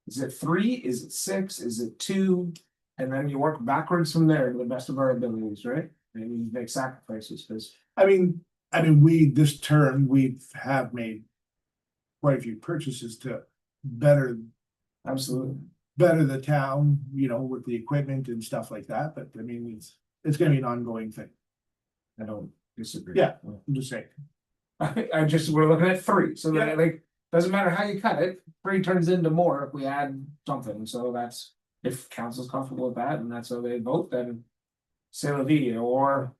F: Is it 3? Is it 6? Is it 2? And then you work backwards from there to the best of our abilities, right? And you make sacrifices, because
B: I mean, this term, we have made quite a few purchases to better
F: absolutely.
B: the town, you know, with the equipment and stuff like that, but I mean, it's gonna be an ongoing thing.
F: I don't disagree.
B: Yeah. I'm just saying.
F: I just, we're looking at 3, so
B: Yeah.
F: that like, doesn't matter how you cut it, 3 turns into more if we add something, so that's. If council's comfortable with that and that's how they vote, then. C'est la vie, or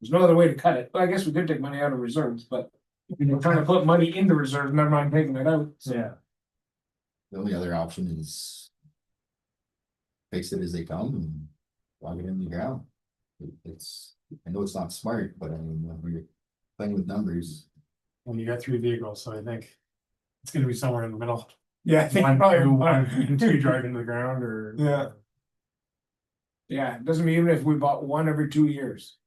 F: there's no other way to cut it, but I guess we could take money out of reserves, but. We're trying to put money into reserves, never mind taking it out, so.
B: Yeah.
A: The only other option is. Fix it as they come and log it in the ground. It's, I know it's not smart, but I mean, when we're playing with numbers.
G: When you got 3 vehicles, so I think it's gonna be somewhere in the middle.
F: Yeah, I think
G: One,
F: probably.
G: two, one, 2 driving to the ground or.
F: Yeah. Yeah, it doesn't mean even if we bought 1 every 2 years.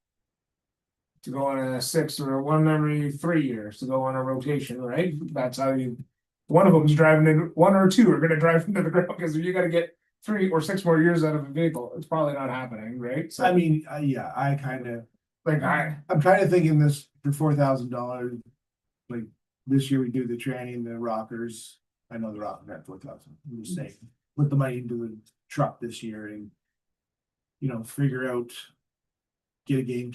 F: To go on a 6 or 1 every 3 years to go on a rotation, right? That's how you. One of them's driving in, 1 or 2 are gonna drive into the ground, because if you gotta get 3 or 6 more years out of a vehicle, it's probably not happening, right? So
B: I mean, yeah, I kinda,
F: like
B: I'm kinda thinking this for $4,000. Like, this year we do the training, the rockers, I know the rockers at 4,000, I'm just saying, put the money into the truck this year and. You know, figure out. Get a game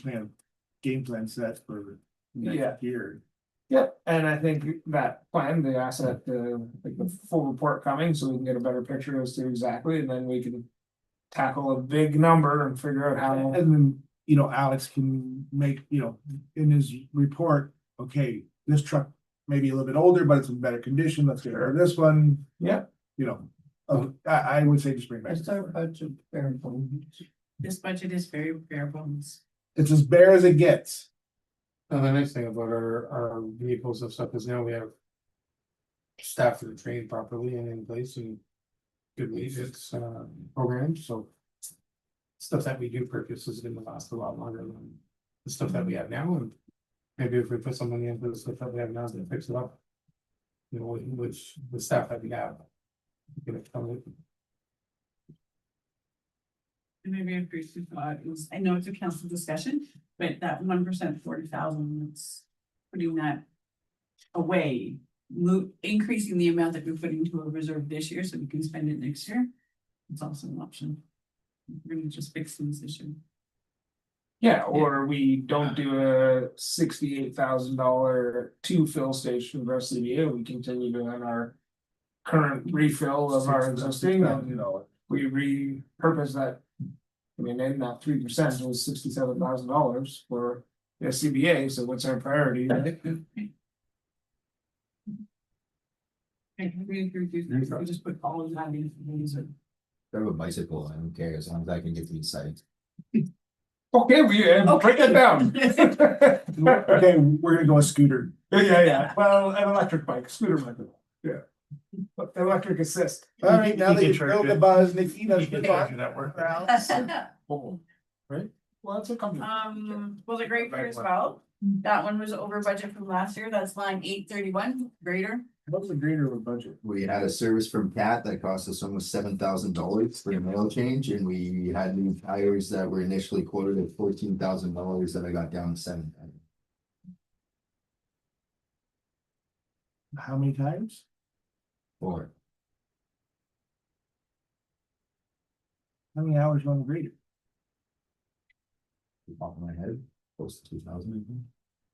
B: plan set for
F: Yeah.
B: next year.
F: Yep, and I think that plan, the asset, like the full report coming, so we can get a better picture as to exactly, and then we can. Tackle a big number and figure out how.
B: And then, you know, Alex can make, you know, in his report, okay, this truck may be a little bit older, but it's in better condition, let's get rid of this one,
F: Yeah,
B: you know. I would say just bring back,
E: Is our budget fair?
C: This budget is very bare bones.
B: it's as bare as it gets.
G: Now, the nice thing about our vehicles and stuff is now we have. staff that are trained properly and in place and good maintenance, programs, so. Stuff that we do purchase is gonna last a lot longer than the stuff that we have now, and maybe if we put some money into the stuff that we have now, to fix it up. You know, which the staff that we have. Get it covered.
C: And maybe increase the thought is, I know it's a council discussion, but that 1%, 40,000, it's putting that away. Increasing the amount that we put into a reserve this year so we can spend it next year. It's also an option. We're gonna just fix things this year.
F: Yeah, or we don't do a $68,000 two fill station for CBA, we continue doing our. Current refill of our existing, and we repurpose that. I mean, in that 3% was $67,000 for the CBA, so what's our priority?
C: We just put all of that in the reserve.
A: I have a bicycle, I don't care, as long as I can get to the site.
F: Okay, break it down.
B: Okay, we're gonna go a scooter.
F: Yeah, well, an electric bike, scooter bike, yeah. But electric assist.
B: All right, now that
G: You
B: you
G: can
B: know
G: charge
B: the
G: it.
B: buzz, Nikita's
G: You can
B: good
G: charge
B: luck.
G: it at work.
F: Oh, right, well, that's a company.
C: Well, the grader as well, that one was over budget from last year, that's line 831, grader.
B: What's the greater of a budget?
A: We had a service from Cat that cost us almost $7,000 for the mail change, and we had new tires that were initially quoted at $14,000 that I got down to $7,000.
B: How many times?
A: Or
B: How many hours on the grader?
A: top of my head, close to 2,000.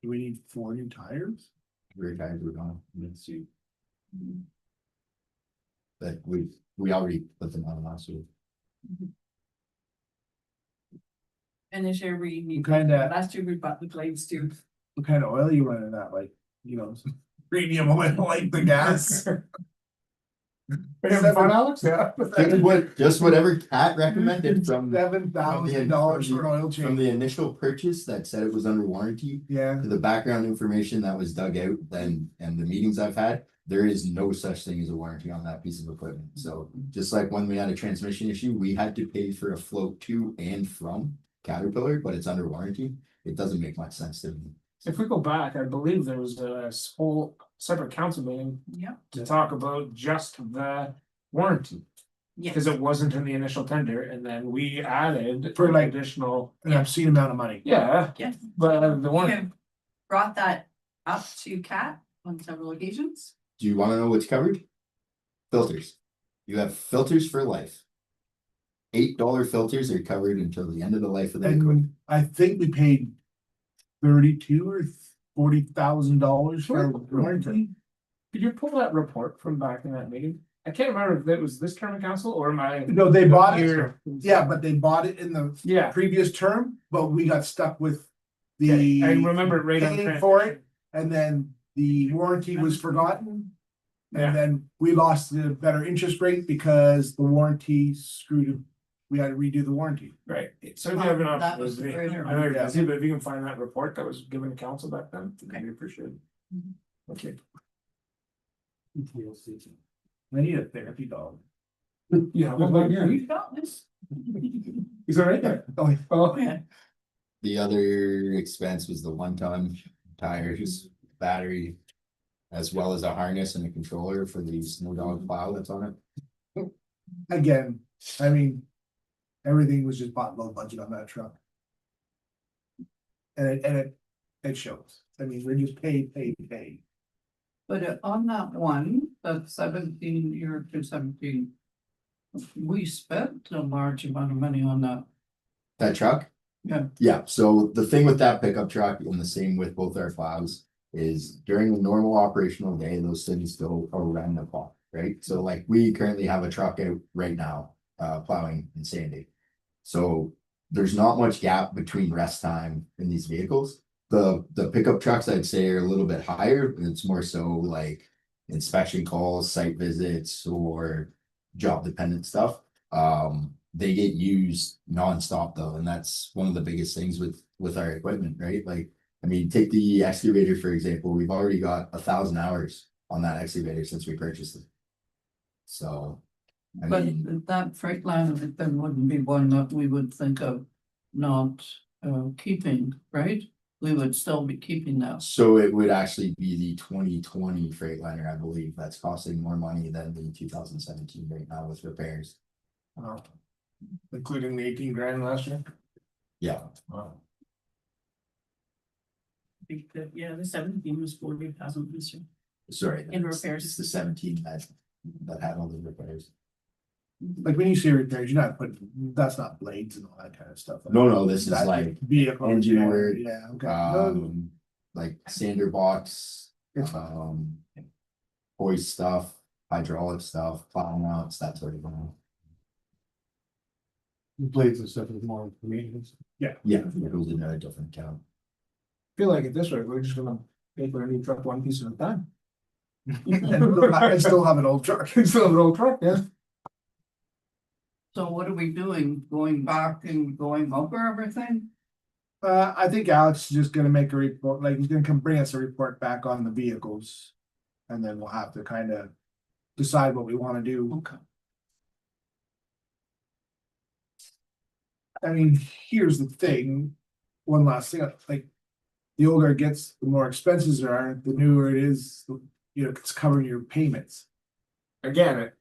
B: Do we need 4 new tires?
A: Rear tires were gone, let's see. But we already put them on last year.
C: And this year we need,
B: Kinda-
C: last year we bought the blades too.
B: What kind of oil you running that, like, premium oil like the gas?
F: Are you having fun, Alex? Yeah.
A: Just whatever Cat recommended from
B: $7,000 for an oil
A: from
B: change.
A: the initial purchase that said it was under warranty.
B: Yeah,
A: To the background information that was dug out then, and the meetings I've had, there is no such thing as a warranty on that piece of equipment. So just like when we had a transmission issue, we had to pay for a float to and from Caterpillar, but it's under warranty. It doesn't make much sense to me.
F: If we go back, I believe there was a whole separate council meeting
C: Yep.
F: to talk about just the warranty.
C: Yes.
F: Cause it wasn't in the initial tender, and then we added
B: For like-
F: additional,
B: an obscene amount of money.
F: yeah,
C: Yes.
F: but the
C: We
F: warranty.
C: have brought that up to Cat on several occasions.
A: Do you wanna know what's covered? Filters. You have filters for life. $8 filters are covered until the end of the life of the equipment.
B: And I think we paid $32,000 or $40,000 for a warranty.
F: Could you pull that report from back in that meeting? I can't remember if it was this term of council or my.
B: No, they bought it,
F: Here.
B: yeah, but they bought it in the
F: Yeah,
B: previous term, but we got stuck with the.
F: I remember it right on.
B: paying for it, and then the warranty was forgotten.
F: Yeah.
B: And then we lost the better interest rate because the warranty screwed it. We had to redo the warranty.
F: Right, so if you have an
E: That was the
F: opportunity,
E: greater
F: I know you're
B: one.
F: busy, but if you can find that report that was given to council back then,
C: Okay.
F: I'd appreciate it.
C: Mhm.
F: Okay.
B: I need a therapy dog.
F: Yeah,
G: Well,
F: well,
G: yeah.
C: You got this.
F: Is that right there?
B: Oh,
F: Oh,
C: Yeah.
A: The other expense was the one-ton tires, battery. As well as a harness and a controller for the snow dog plow that's on it.
B: again, I mean, everything was just bought low budget on that truck. And it shows. I mean, we're just pay.
E: But on that one, that 17 year to 17. We spent a large amount of money on that.
A: That truck?
E: Yeah.
A: Yeah, so the thing with that pickup truck and the same with both our plows is during the normal operational day, those things go around the clock, right? So like we currently have a truck out right now, plowing in Sandy. So there's not much gap between rest time in these vehicles. The pickup trucks, I'd say, are a little bit higher, but it's more so like inspection calls, site visits, or job dependent stuff. They get used nonstop though, and that's one of the biggest things with our equipment, right? Like, I mean, take the excavator, for example, we've already got 1,000 hours on that excavator since we purchased it. So, I
E: But
A: mean,
E: that freight line then wouldn't be one that we would think of not keeping, right? We would still be keeping that.
A: so it would actually be the 2020 Freightliner, I believe, that's costing more money than the 2017 right now with repairs.
B: Including the 18 grand last year.
A: Yeah,
B: Wow.
C: I think that, yeah, the 17 was 40,000 this year.
A: sorry.
C: In
A: that's-
C: repairs.
A: It's the 17 that had all the repairs.
B: Like when you say repairs, you're not putting, that's not blades and all that kind of stuff.
A: No, this is
B: That's
A: like
B: vehicle
A: engine
B: repair,
A: work,
B: yeah, okay. No,
A: like sander box,
B: It's
A: hoist stuff, hydraulic stuff, plow mounts, that sort of thing.
G: Blades and stuff is more maintenance.
A: Yeah, it goes in a different account.
B: feel like it this way, we're just gonna pay for a new truck one piece at a time. And still have an old truck.
F: It's still an old truck, yeah.
E: So what are we doing? Going back and going over everything?
B: I think Alex is just gonna make a report, like he's gonna come bring us a report back on the vehicles. And then we'll have to kind of decide what we wanna do.
E: Okay.
B: I mean, here's the thing, one last thing, like. The older it gets, the more expenses there are, the newer it is, you know, it's covering your payments.
F: Again,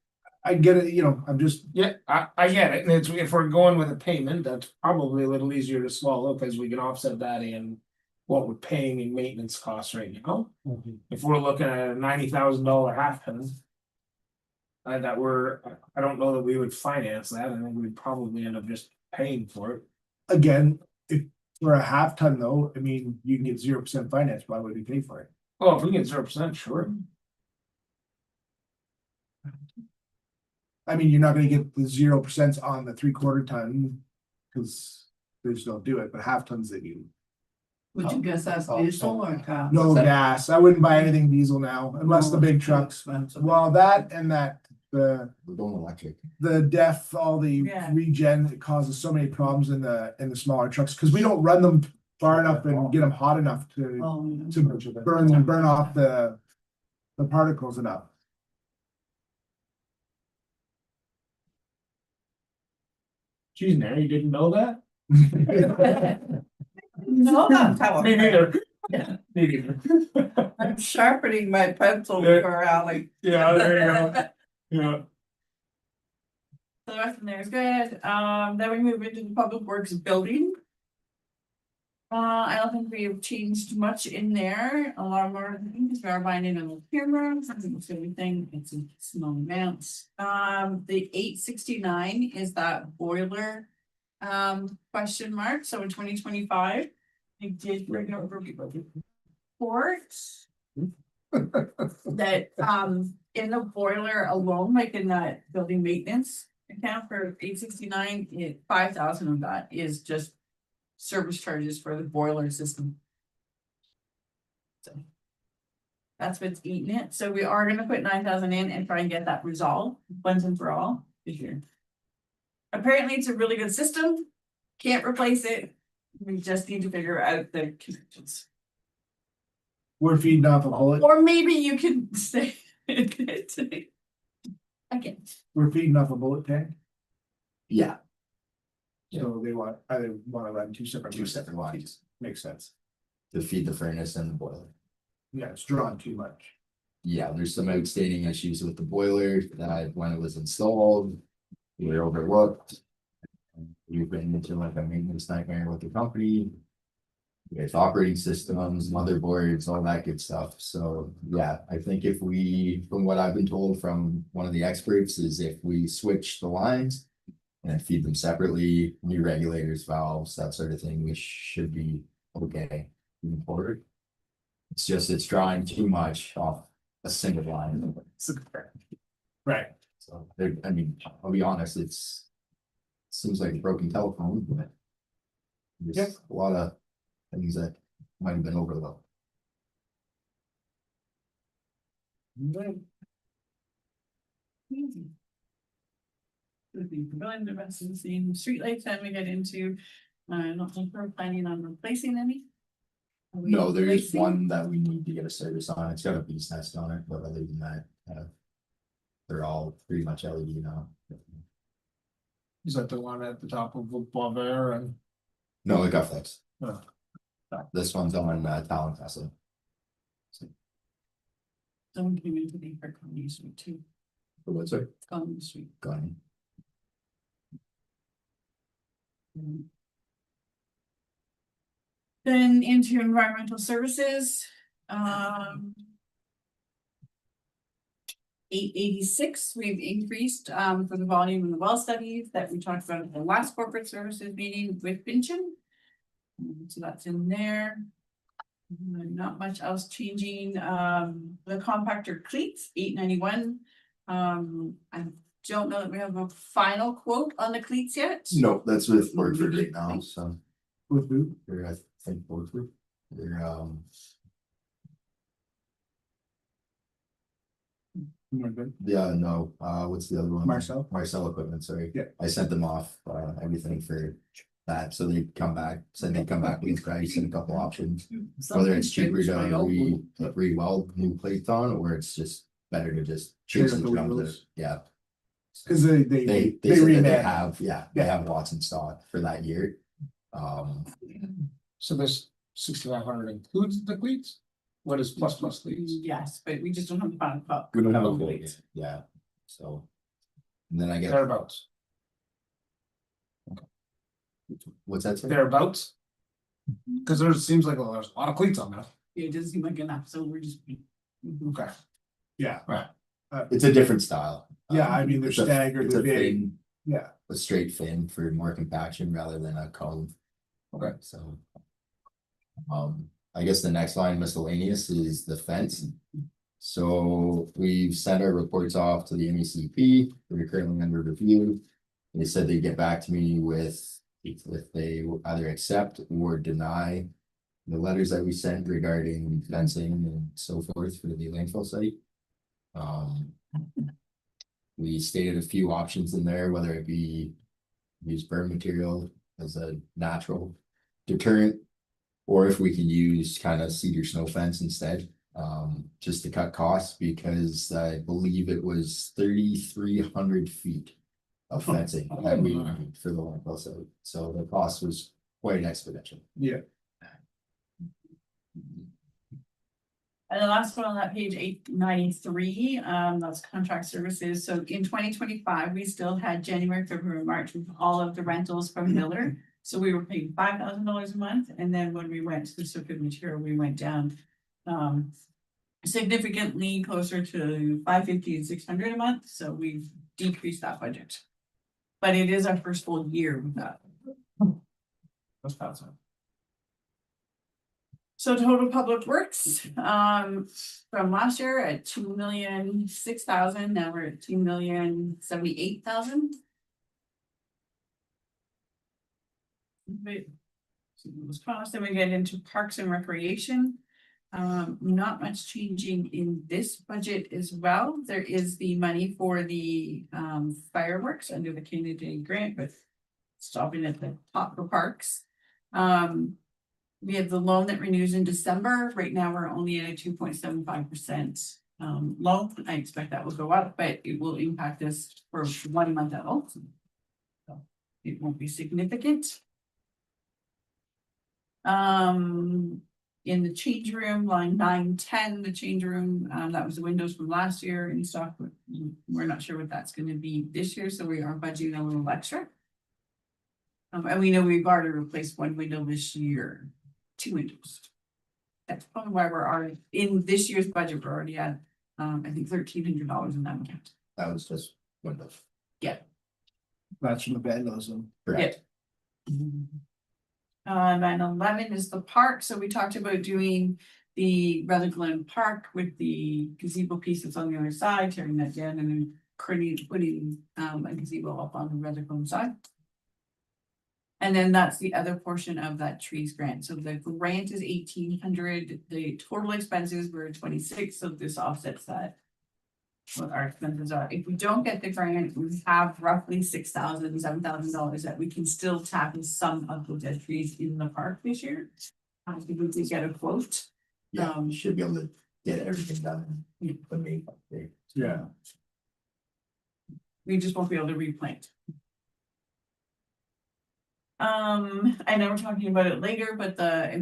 B: I get it, you know, I'm just,
F: yeah, I get it, and it's, if we're going with a payment, that's probably a little easier to swallow, because we can offset that in. What we're paying in maintenance costs right now, if we're looking at a $90,000 half ton. I don't know that we would finance that, I think we'd probably end up just paying for it.
B: again, if for a half ton though, I mean, you can get 0% finance, why would we pay for it?
F: Oh, if we get 0%, sure.
B: I mean, you're not gonna get the 0% on the 3/4 ton. Cause they just don't do it, but half tons they do.
E: Would you guess that's diesel or gas?
B: No gas, I wouldn't buy anything diesel now, unless the
E: No,
B: big
E: it's too
B: trucks,
E: expensive.
B: well, that and that,
A: We're going electric.
B: the def, all the
C: Yeah.
B: regen, it causes so many problems in the smaller trucks, cause we don't run them far enough and get them hot enough to.
E: Oh, yeah.
B: To burn off the particles enough.
F: Geez, Mary, you didn't know that?
E: No, that's how.
F: Me neither.
E: Yeah.
F: Me neither.
E: I'm sharpening my pencil
F: Yeah.
E: for Ally.
F: Yeah, there you go, yeah.
C: So the rest in there is good. Then we move into the public works building. I don't think we have changed much in there. A lot more things. We are buying in a little camera. It's everything. It's in small amounts. The 869 is that boiler. Question mark. So in 2025, I did bring over reports. That in the boiler alone, like in that building maintenance account for 869, 5,000 of that is just service charges for the boiler system. So that's what's eating it. So we are gonna put 9,000 in and try and get that resolved once and for all this year. Apparently, it's a really good system. Can't replace it. We just need to figure out the connections.
B: We're feeding off a bullet,
C: Or maybe you can say it today. Again,
B: we're feeding off a bullet tank,
A: Yeah,
B: so they either wanna run two separate.
A: two separate lines
B: Makes sense,
A: to feed the furnace and the boiler.
B: yeah, it's drawn too much.
A: Yeah, there's some outstanding issues with the boiler that when it was installed, we were overlooked. We've been into like a maintenance nightmare with the company. With operating systems, motherboards, all that good stuff. So, yeah, I think if we, from what I've been told from one of the experts, is if we switch the lines. And feed them separately, new regulators, valves, that sort of thing, we should be okay moving forward. It's just, it's drawing too much off a single line.
B: Right.
A: So, I mean, I'll be honest, seems like a broken telephone, but. There's a lot of things that might have been overlooked.
C: easy. Would be pavilion, the rest of the same streetlights that we get into. I don't think we're planning on replacing any.
A: No, there is
C: Replacing?
A: one that we need to get a service on. It's got a beast nest on it, but other than that, they're all pretty much LED now.
F: Is that the one at the top of Boisvert and?
A: No, it got fixed.
F: Oh.
A: This one's on Talon Castle.
C: Someone came into the Coney Street too,
A: What's it?
C: Coney Street.
A: Gone.
C: Then into environmental services, 886, we've increased for the volume of the well studies that we talked about at the last corporate services meeting with Pinchin. So that's in there. Not much else changing. The compactor cleats, 891. I don't know that we have a final quote on the cleats yet.
A: No, that's with Borgford right now, so
B: With who?
A: they're, I think Borgford. They're, yeah, no, what's the other one?
B: Marcel?
A: Marcel Equipment, sorry.
B: Yeah.
A: I sent them off, everything for that, so they come back, said they'd come back with price and a couple options. Whether it's cheaper to re-weld new plates on, or it's just better to just
B: Straight
A: choose
B: up
A: and
B: the
A: jump
B: wheels.
A: it, yeah.
B: Cause they
A: They said that they
B: reman.
A: have, they
B: Yeah.
A: have lots in stock for that year.
F: So this 6,500 includes the cleats? What is plus cleats?
C: Yes, but we just don't have the final quote.
A: We don't have a
C: on
A: quote
C: cleats.
A: yet, yeah, so. And then I get,
F: Thereabouts,
A: what's that? say?
F: thereabouts? Cause there seems like there's a lot of cleats on that.
C: It doesn't seem like enough, so we're just.
F: Okay.
B: Yeah,
A: It's a different style.
B: Yeah, I mean, they're
A: It's a-
B: staggered,
A: it's a
B: they're big.
A: fin,
B: yeah.
A: a straight fin for more compaction rather than a cone.
F: Okay.
A: So. I guess the next line miscellaneous is the fence. So we've sent our reports off to the MECP, they're currently under review. They said they'd get back to me with if they will either accept or deny. The letters that we sent regarding fencing and so forth for the landfill site. We stated a few options in there, whether it be use burn material as a natural deterrent. Or if we can use kind of cedar snow fence instead, just to cut costs, because I believe it was 3,300 feet. Of fencing that we need for the landfill site, so the cost was quite exponential.
B: Yeah.
C: And the last one on that page, 893, that's contract services. So in 2025, we still had January, February, March with all of the rentals from Miller. So we were paying $5,000 a month, and then when we went to the circuit material, we went down significantly closer to 550 and 600 a month, so we've decreased that budget. But it is our first full year with that.
F: That's awesome.
C: So total public works, from last year at 2,006,000, now we're at 2,078,000. Wait, so those costs, then we get into parks and recreation. Not much changing in this budget as well. There is the money for the fireworks under the Canadian grant, but stopping at the top for parks. We have the loan that renews in December. Right now, we're only at a 2.75% loan. I expect that will go up, but it will impact us for 1 month at all. So it won't be significant. In the change room, line 910, the change room, that was the windows from last year in stock. We're not sure what that's gonna be this year, so we are budgeting a little extra. And we know we've already replaced 1 window this year, 2 windows. That's probably why we're already, in this year's budget, we're already at, I think $1,300 in that account.
A: That was just windows.
B: That's from the vandalism.
A: Correct.
C: 911 is the park, so we talked about doing the Rutherglen Park with the gazebo piece that's on the other side, tearing that down and then putting a gazebo up on the Rutherglen side. And then that's the other portion of that trees grant, so the grant is 1,800, the total expenses were 26, so this offsets that. What our expenses are. If we don't get the grant, we have roughly $6,000, $7,000 that we can still tap in some of the dead trees in the park this year. I think we could get a quote.
A: Yeah, we should be able to get everything done. For me.
B: Yeah.
C: We just won't be able to replant. I know we're talking about it later, but the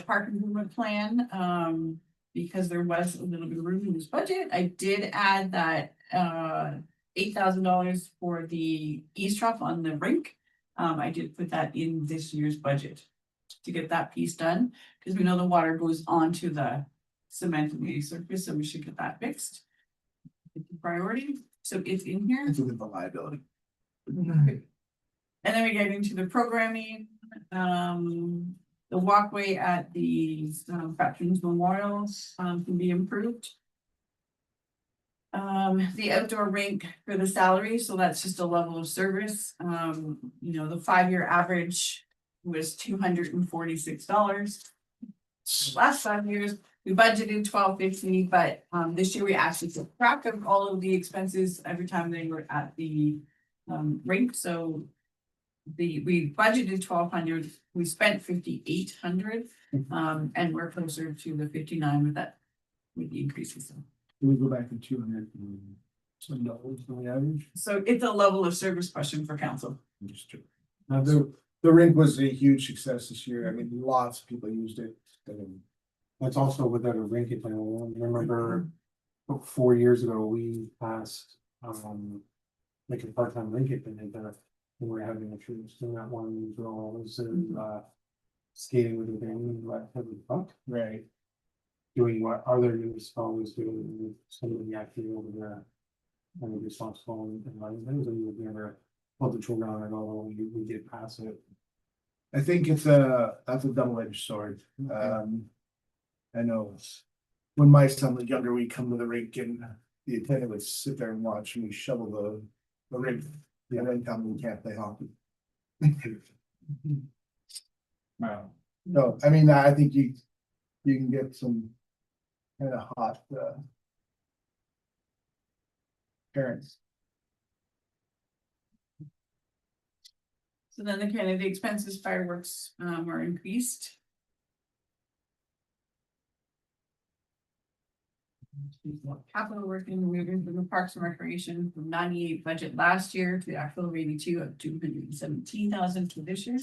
C: park improvement plan, because there was a little bit of room in this budget, I did add that, $8,000 for the eavesdrop on the rink. I did put that in this year's budget to get that piece done, because we know the water goes onto the cement and the surface, so we should get that fixed. It's a priority, so it's in here.
B: It's within the liability.
C: And then we get into the programming, the walkway at the Veterans Memorials can be improved. The outdoor rink for the salary, so that's just a level of service. You know, the 5-year average was $246. Last 5 years, we budgeted $1,250, but this year we actually took track of all of the expenses every time they were at the rink, so we budgeted 1,200, we spent 5,800, and we're closer to the 59 with that, with the increases.
B: Can we go back to $200 some dollars on the average?
C: So it's a level of service question for council.
B: Now, the rink was a huge success this year. I mean, lots of people used it.
G: That's also without a rink plan. I remember 4 years ago, we passed, like a part-time rink plan, and we were having a troops doing that one girl was skating with her family, like every buck,
B: Right.
G: doing what other municipalities do, with somebody actually over there. And responsible and running things, and we've never pulled the trigger on it, although we did pass it.
B: I think that's a double-edged sword. I know when my son was younger, we'd come to the rink and the attendant would sit there and watch me shovel the rink. And then tell me we can't play hockey.
F: Wow.
B: No, I mean, I think you can get some kind of hot parents.
C: So then the kind of the expenses, fireworks are increased. Capital working, moving from the Parks and Recreation from 98 budget last year to the actual of 82 of 217,000 for this year.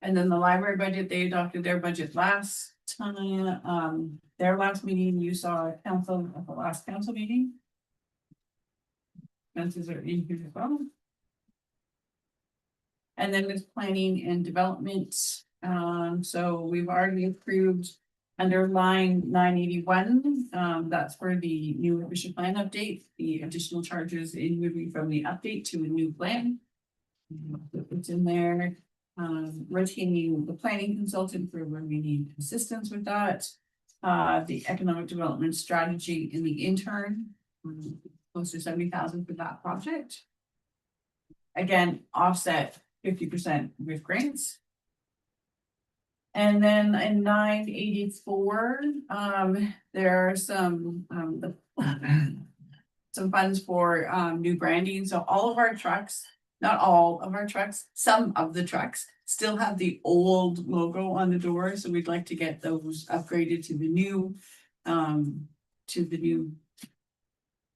C: And then the library budget, they adopted their budget last time, their last meeting, you saw council at the last council meeting. Expenses are in here as well. And then there's planning and development, so we've already approved under line 981, that's for the new mission plan update, the additional charges in moving from the update to a new plan. It's in there, retaining the planning consultant for when we need assistance with that. The economic development strategy in the intern, close to 70,000 for that project. Again, offset 50% with grants. And then in 984, there are some funds for new branding. So all of our trucks, not all of our trucks, some of the trucks still have the old logo on the door. So we'd like to get those upgraded to the new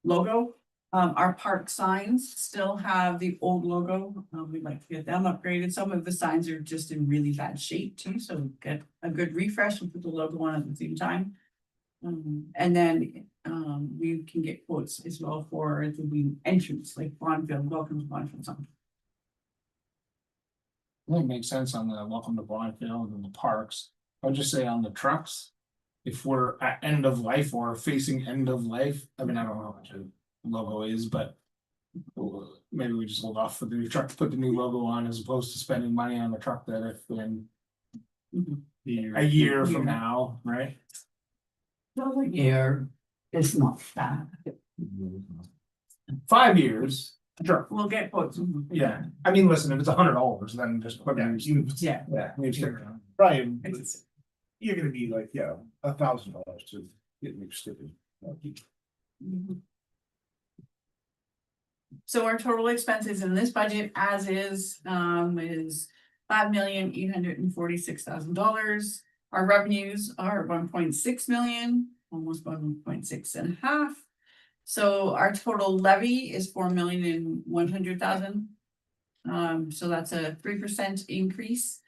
C: logo. Our park signs still have the old logo. We'd like to get them upgraded. Some of the signs are just in really bad shape too, so get a good refresh and put the logo on at the same time. And then we can get quotes as well for the entrance, like Bonfield, welcome to Bonfield something.
F: I think it makes sense on the welcome to Bonfield and the parks. I would just say on the trucks, if we're at end of life or facing end of life, I mean, I don't know how much a logo is, but maybe we just hold off for the new truck to put the new logo on as opposed to spending money on the truck that if in a year from now, right?
E: Year, it's not bad.
F: 5 years, sure,
C: We'll get quotes.
F: yeah, I mean, listen, if it's $100, then just put it.
C: Yeah.
F: Yeah, maybe stick around.
B: Brian, you're gonna be like, yeah, $1,000 to get me stupid. So
C: our total expenses in this budget as is $5,846,000. Our revenues are 1.6 million, almost 1.6 and a half. So our total levy is 4,100,000. So that's a 3% increase.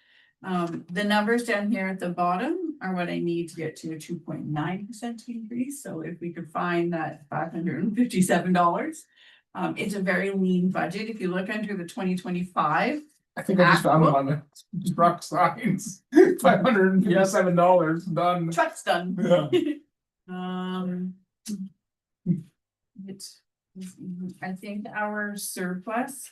C: The numbers down here at the bottom are what I need to get to a 2.9% increase. So if we could find that $557, it's a very lean budget. If you look under the 2025,
F: I think I just found them on the truck signs, $557, done.
C: truck's done.
F: Yeah.
C: It's, I think our surplus,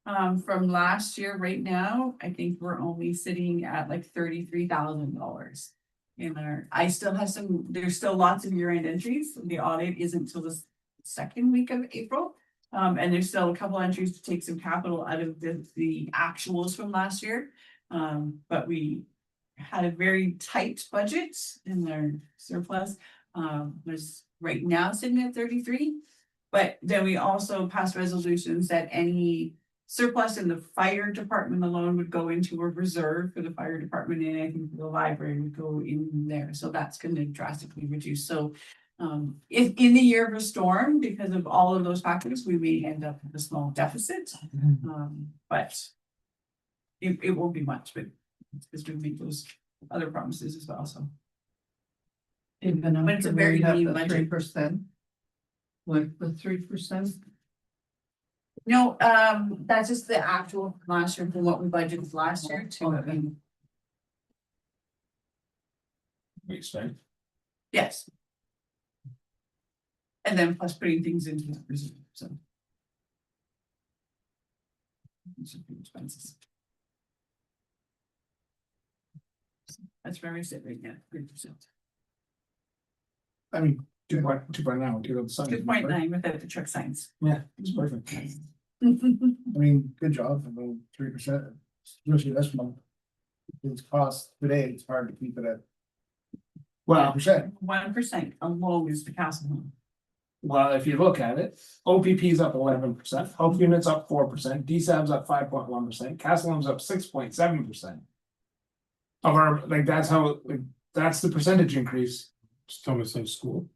C: from last year right now, I think we're only sitting at like $33,000. In our, I still have there's still lots of year-end entries. The audit isn't till the second week of April. And there's still a couple entries to take some capital out of the actuals from last year. But we had a very tight budget and their surplus, was right now sitting at 33. But then we also passed resolutions that any surplus in the fire department alone would go into a reserve for the fire department, and I think the library would go in there. So that's going to drastically reduce. So if in the year of a storm, because of all of those factors, we may end up with a small deficit. But it won't be much, but because we make those other promises as well. So
E: Even
C: But it's a
E: after
C: very
E: we have
C: lean
E: the
C: budget.
E: 3%. Like the 3%,
C: no, that's just the actual from last year from what we budgeted last year to, I mean,
F: We expect.
C: yes. And then plus putting things into the reserve, so. These are the expenses. That's where we sit right now, 3%.
B: I mean,
F: 2.9, to the sun.
C: 2.9 without the truck signs.
F: Yeah, it's perfect.
B: I mean, good job, I mean, 3%, especially this month. It's cost today, it's hard to keep it at
F: Well,
B: 1%.
C: 1% alone is the castle home.
F: well, if you look at it, OPP is up 11%, health units up 4%, DSAB's up 5.1%, Castleham's up 6.7%. Of our, like, that's how, like, that's the percentage increase.
G: Just tell me it's in school.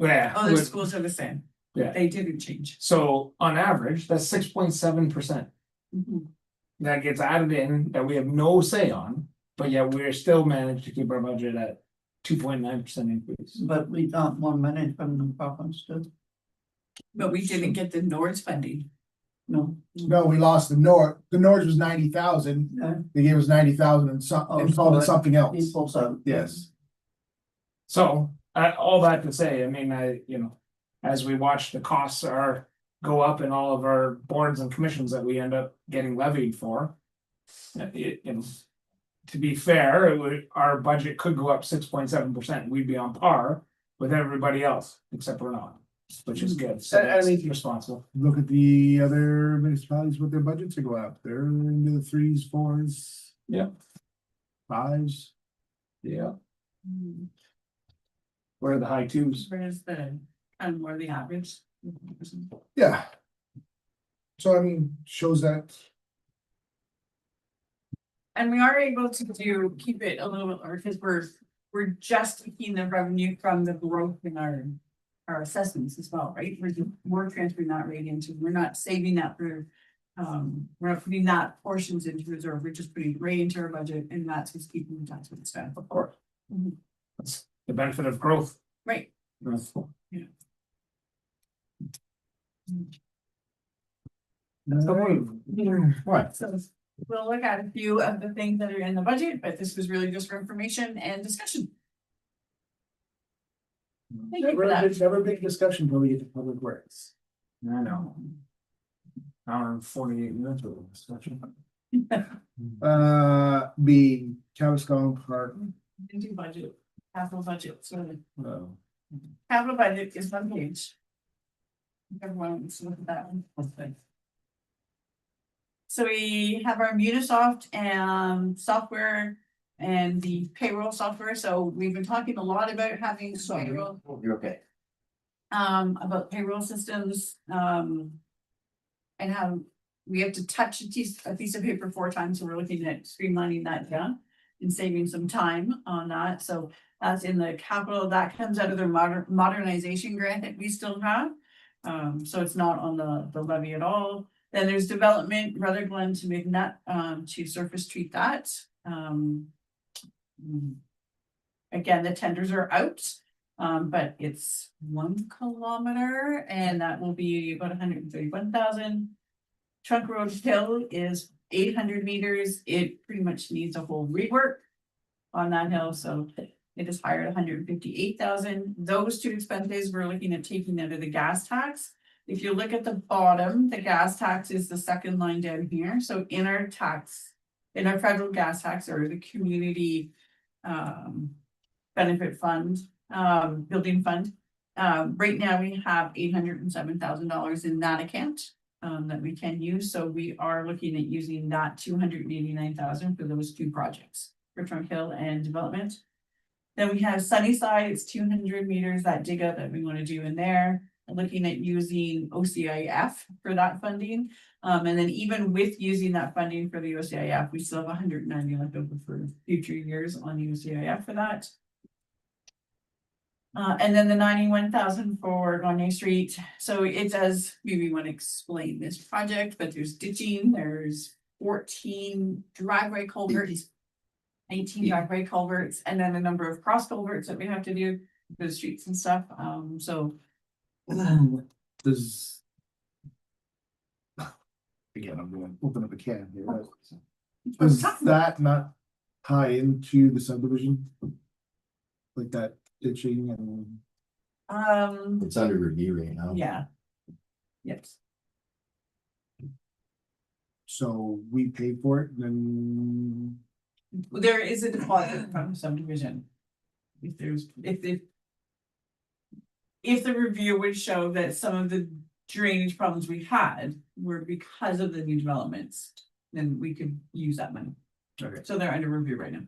F: Yeah.
C: Oh, the
F: with-
C: schools are the same.
F: Yeah.
C: They didn't change.
F: So on average, that's 6.7%. That gets added in that we have no say on, but yet we're still managed to keep our budget at 2.9% increase.
E: but we got more money from the province too.
C: But we didn't get the Nords funding.
E: No.
B: No, we lost the Nords was 90,000,
E: Yeah.
B: they gave us 90,000 and some,
E: Oh,
B: and called it
E: so
B: something else.
E: Equals out.
B: Yes.
F: So, all that to say, I mean, as we watch the costs go up in all of our boards and commissions that we end up getting levied for. To be fair, our budget could go up 6.7%, we'd be on par with everybody else, except we're not, which is good, so
B: I
F: that's
B: mean-
F: responsible.
B: Look at the other municipalities with their budgets are going up, they're into the 3s, 4s.
F: Yeah.
B: 5s.
F: Yeah. Where are the high twos?
C: Where's the, kind of more the average?
B: Yeah. So I mean, shows that,
C: And we are able to keep it a little bit lower because we're just taking the revenue from the growth in our assessments as well, right? We're transferring that right into, we're not saving that for, we're not putting that portions into reserve, we're just putting it right into our budget, and that's what's keeping the tax rate down.
F: Of course.
C: Mhm.
F: That's the benefit of growth.
C: Right.
B: what?
C: So we'll look at a few of the things that are in the budget, but this was really just for information and discussion. Thank you for that.
B: Never big discussion until we get to public works.
F: I know. Hour and 48 minutes of discussion.
B: Being Tavistock Park,
C: Into budget, capital budget, so the
F: Oh.
C: capital budget is one page. Everyone wants to look at that one. That's good. So we have our Munisoft and software and the payroll software. So we've been talking a lot about having payroll,
A: You're okay.
C: about payroll systems, and how we have to touch a piece of paper 4 times, so we're looking at streamlining that down and saving some time on that, so that's in the capital, that comes out of the modernization grant that we still have. So it's not on the levy at all. Then there's development, Ruther Glen to McNutt, to surface treat that. Again, the tenders are out, but it's 1 kilometer and that will be about 131,000. Trunk Road Hill is 800 meters. It pretty much needs a whole rework on that hill, so it is hired 158,000. Those 2 expenses, we're looking at taking out of the gas tax. If you look at the bottom, the gas tax is the second line down here. So in our federal gas tax or the community benefit fund, building fund. Right now we have $807,000 in that account that we can use. So we are looking at using that 289,000 for those 2 projects for Trunk Hill and development. Then we have Sunnyside, it's 200 meters, that dig out that we want to do in there. Looking at using OCIF for that funding. And then even with using that funding for the OCIF, we still have 190 left over for future years on the OCIF for that. And then the 91,000 for Gagne Street. So it does, maybe want to explain this project, but there's ditching, there's 14 driveway culverts, 18 driveway culverts, and then a number of cross culverts that we have to do for the streets and stuff. So
B: Does. Again, I'm gonna open up a can here. but Does that not tie into the subdivision? Like that ditching and,
A: It's under review right now.
C: yeah. Yes.
B: so we pay for it, then.
C: There is a deposit from subdivision. If the review would show that some of the drainage problems we had were because of the new developments, then we could use that money.
B: Okay.
C: So they're under review right now.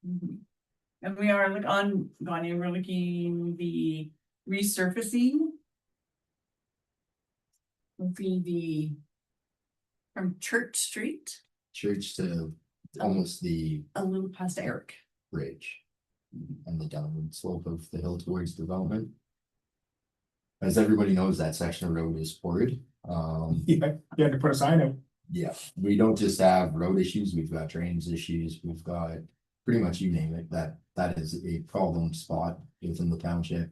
C: Mhm. And we are like on Gagne, we're looking the resurfacing. Would be from Church Street,
A: Church to almost the
C: a little past Eric.
A: bridge. And the downward slope of the hill towards development. As everybody knows, that section of road is poured.
F: Yeah, you had to put a sign in.
A: Yeah, we don't just have road issues, we've got drainage issues, we've got pretty much you name it, that is a problem spot within the township.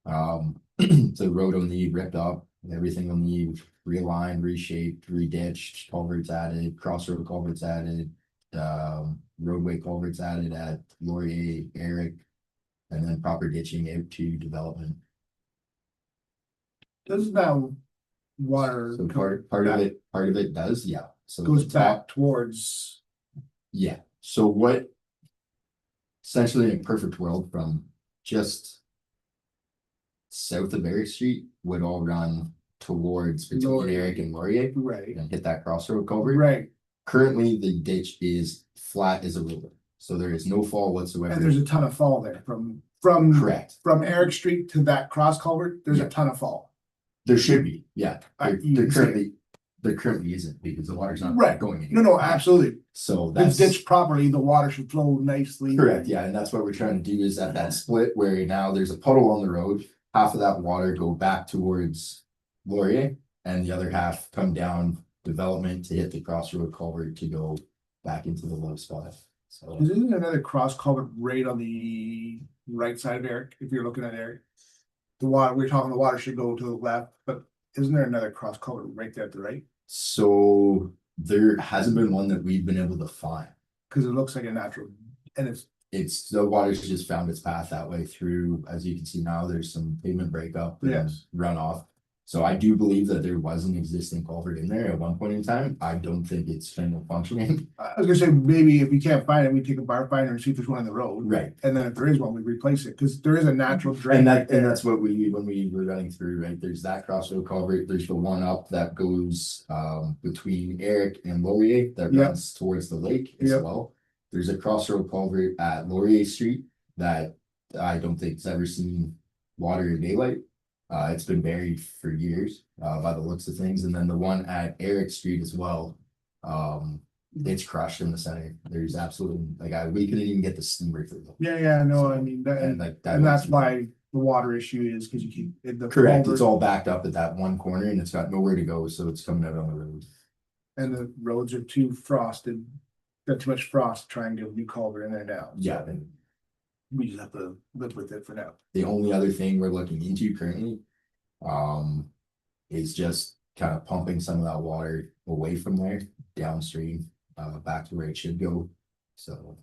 A: The road will need ripped up, everything will need realigned, reshaped, reditched, culverts added, crossroad culverts added. Roadway culverts added at Laurier, Eric, and then proper ditching out to development.
B: Does that water
A: So part of it does, yeah. So
B: goes
A: the top-
B: back towards,
A: Yeah, so what? Essentially in a perfect world from just. South of Eric Street would all run towards between
B: Laurier.
A: Eric and Laurier
B: right,
A: and hit that crossroad culvert.
B: right,
A: Currently, the ditch is flat as a river, so there is no fall whatsoever.
B: and there's a ton of fall there from
A: Correct,
B: Eric Street to that cross culvert, there's a ton of fall.
A: there should be, yeah,
B: You
A: there
B: can see it.
A: there currently isn't because the water's not
B: Right.
A: going
B: No,
A: anywhere.
B: no, absolutely,
A: So
B: if
A: that's
B: ditched properly, the water should flow nicely.
A: correct, yeah, and that's what we're trying to do is at that split where now there's a puddle on the road. Half of that water go back towards Laurier and the other half come down development to hit the crossroad culvert to go back into the low spot. So
B: Isn't there another cross culvert right on the right side of Eric, if you're looking at Eric? The water, we're talking the water should go to the left, but isn't there another cross culvert right there at the right?
A: so there hasn't been one that we've been able to find.
B: Cause it looks like a natural, and
A: It's the water's just found its path that way through, as you can see now, there's some pavement breakup and
B: Yes.
A: runoff. So I do believe that there was an existing culvert in there at one point in time. I don't think it's kind of functioning.
B: I was gonna say, maybe if we can't find it, we take a bar finder and see if there's one in the road.
A: Right.
B: And then if there is one, we replace it, cause there is a natural drain.
A: And that's what when we were running through, right, there's that crossroad culvert, there's the one up that goes between Eric and Laurier that
B: Yep.
A: runs towards the lake as
B: Yep.
A: well. There's a crossroad culvert at Laurier Street that I don't think has ever seen water in daylight. It's been buried for years, by the looks of things, and then the one at Eric Street as well. It's crushed in the center. There's absolutely, like, we couldn't even get the steamer through.
B: Yeah, no, I mean, that,
A: And like that.
B: and that's
A: was-
B: why the water issue is, because you keep. the
A: Correct,
B: culvert
A: it's all backed up at that one corner and it's got nowhere to go, so it's coming out on the road.
B: And the roads are too frosted, got too much frost to try and get a new culvert in there now. So
A: Yeah, and
B: we just have to live with it for now.
A: the only other thing we're looking into currently, is just kind of pumping some of that water away from there downstream, back to where it should go. So,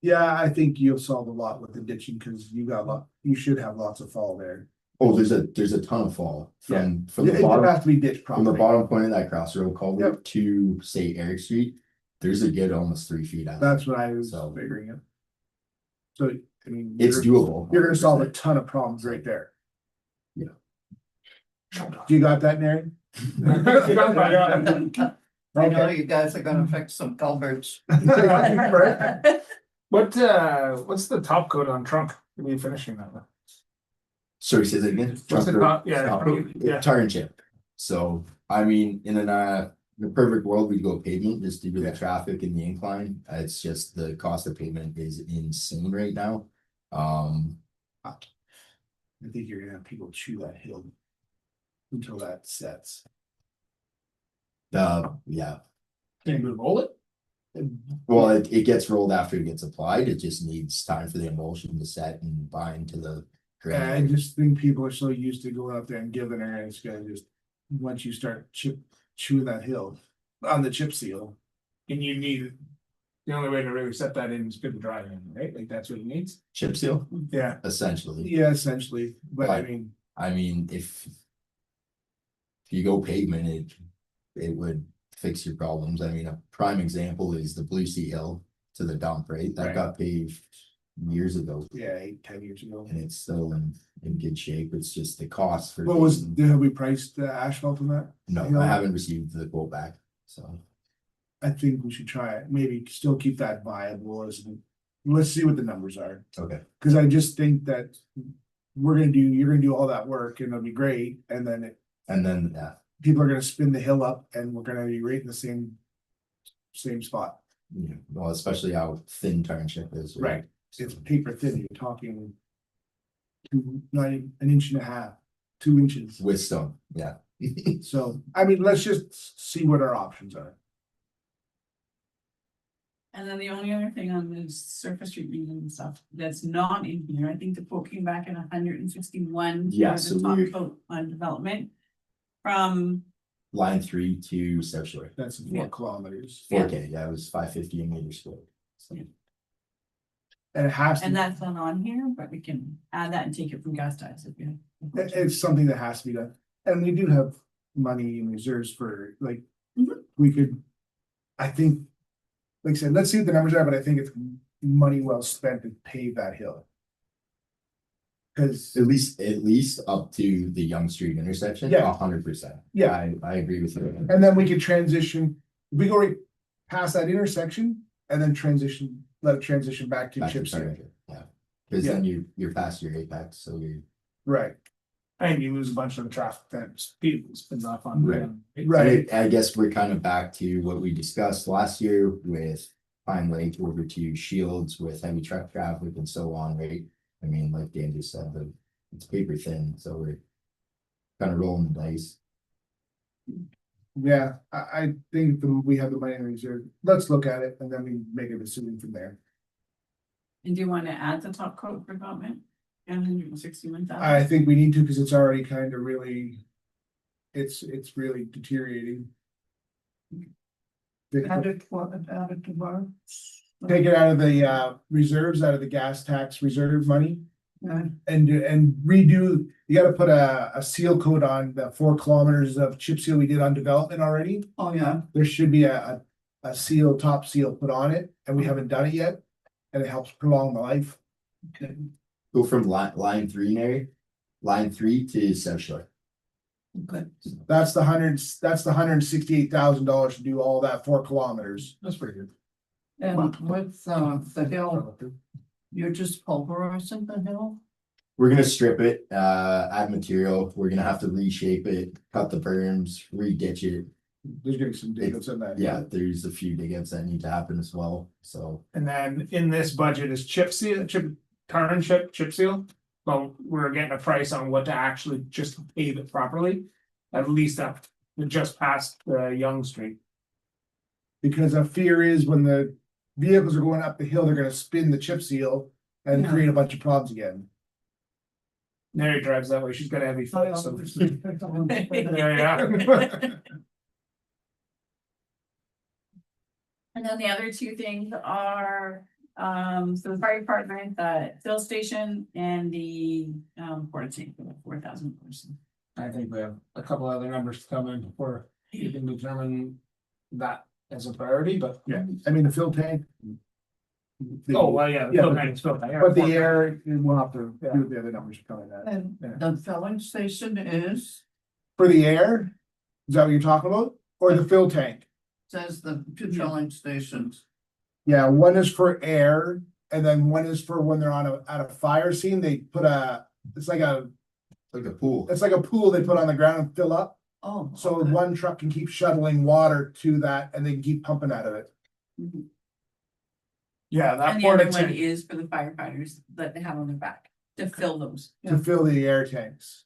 B: Yeah, I think you'll solve a lot with the ditching, because you should have lots of fall there.
A: oh, there's a ton of fall from
B: It
A: the bottom,
B: has to be ditched
A: from the
B: properly.
A: bottom point of that crossroad culvert to say Eric Street. There's a good almost 3 feet out.
B: That's what I was
A: So-
B: figuring it. So, I mean.
A: It's doable.
B: You're gonna solve a ton of problems right there.
A: Yeah.
B: You got that, Nary?
E: I know you guys are gonna fix some culverts.
B: Right.
F: What's the top coat on trunk? Are we finishing that one?
A: Sorry, say that again.
F: What's the top? Yeah,
A: Top-
F: yeah.
A: Tar and chip. So, I mean, in the perfect world, we'd go pavement just due to the traffic and the incline. It's just the cost of pavement is insane right now.
B: I think you're gonna have people chew that hill until that sets.
A: Yeah,
F: Can you roll it?
A: well, it gets rolled after it gets applied. It just needs time for the emulsion to set and bind to the
B: I
A: ground.
B: just think people are so used to going out there and giving her, and it's gonna just, once you start chewing that hill on the chip seal.
F: And you need, the only way to really set that in is good driving, right? Like that's what it needs.
A: Chip seal,
B: Yeah.
A: essentially.
B: Yeah, essentially, but I
A: Right.
B: mean,
A: I mean, if you go pavement, it would fix your problems. I mean, a prime example is the Blue Sea Hill to the dump, right? That
B: Right.
A: got paved years ago
B: yeah, 8-10 years ago.
A: and it's still in good shape. It's just the cost for.
B: What was,
A: paving.
B: have we priced the asphalt on that?
A: No,
B: hill?
A: I haven't received the quote back, so.
B: I think we should try it, maybe still keep that viable as, let's see what the numbers are.
A: Okay,
B: Cause I just think that you're gonna do all that work and it'll be great, and then
A: and then, yeah,
B: people are gonna spin the hill up and we're gonna be right in the same spot.
A: yeah, well, especially how thin turn chip is.
B: Right.
A: So,
B: It's paper thin, you're talking not even an inch and a half, 2 inches.
A: With stone, yeah.
B: So, I mean, let's just see what our options are.
C: And then the only other thing on this surface treatment and stuff that's not in here, I think the quote came back at 161.
A: Yeah,
C: for
A: so
C: the top
A: we're-
C: coat on development. From,
A: Line 3 to South Shore.
B: That's
C: Yeah.
B: 4 kilometers.
A: 4K, yeah, it was 550 a meter square. So,
B: And it has
C: and
B: to,
C: that's not on here, but we can add that and take it from gas tax if you.
B: it's something that has to be done. And we do have money in reserves for, like,
C: Mhm.
B: we could, I think, like I said, let's see what the numbers are, but I think it's money well spent to pave that hill. Cause,
A: At least up to the Young Street intersection.
B: Yeah.
A: 100%.
B: Yeah.
A: I agree with you.
B: and then we could transition, we go right past that intersection and then let it transition back to
A: Back to
B: chip seal.
A: Target, yeah. Cause then you're past your apex, so you're.
B: Right,
F: And you lose a bunch of the traffic that speed spins off on.
A: Right.
B: right.
A: I guess we're kind of back to what we discussed last year with Pine Lake over to Shields with heavy truck traffic and so on, right? I mean, like Dan just said, it's paper thin, so we're kind of rolling the dice.
B: Yeah, I think we have the money in reserve. Let's look at it and then we make a decision from there.
C: And do you want to add the top coat for development? 161,000.
B: I think we need to, because it's already kind of really, it's really deteriorating.
E: Add it to bar.
B: Take it out of the reserves, out of the gas tax reserve money
E: Yeah.
B: and redo, you gotta put a seal coat on the 4 kilometers of chip seal we did on development already.
E: Oh, yeah,
B: There should be a seal, top seal put on it, and we haven't done it yet. And it helps prolong the life.
E: okay,
A: Go from line 3, Mary, line 3 to South Shore.
E: good.
B: That's the $168,000 to do all that 4 kilometers.
A: That's pretty good.
E: And with the hill, you're just pulverizing the hill?
A: We're gonna strip it, add material, we're gonna have to reshape it, cut the berms, re-ditch it.
B: There's gonna be some difference in that.
A: Yeah, there's a few dig outs that need to happen as well, so.
F: And then in this budget is chip seal, chip seal. Well, we're getting a price on what to actually just pave it properly, at least up just past Young Street.
B: Because a fear is when the vehicles are going up the hill, they're gonna spin the chip seal and
E: Yeah.
B: create a bunch of problems again.
F: Mary drives that way, she's got a heavy foot, so.
E: Yeah.
C: And then the other two things are, so the fire department, the fill station and the, porta tank for the 4,000 person.
F: I think we have a couple other numbers to come in before you can determine that as a priority, but.
B: Yeah, I mean, the fill tank.
F: Oh, well, yeah.
B: Yeah,
F: fill
B: but-
F: tank's fill tank, yeah,
B: But the
F: 4,000.
B: air, we'll have to do what the other numbers are coming at.
E: And
B: Yeah.
E: the filling station is,
B: For the air, is that what you're talking about? Or the fill tank?
E: says the two filling stations.
B: Yeah, one is for air and then one is for when they're at a fire scene, they put it's like a
A: Like a pool,
B: they put on the ground and fill up.
E: Oh.
B: So
E: okay.
B: one truck can keep shuttling water to that and they can keep pumping out of it.
C: Mhm.
F: Yeah, that
C: And the other
F: porta
C: one
F: tank,
C: is for the firefighters that they have on their back to fill those.
B: To fill the air tanks.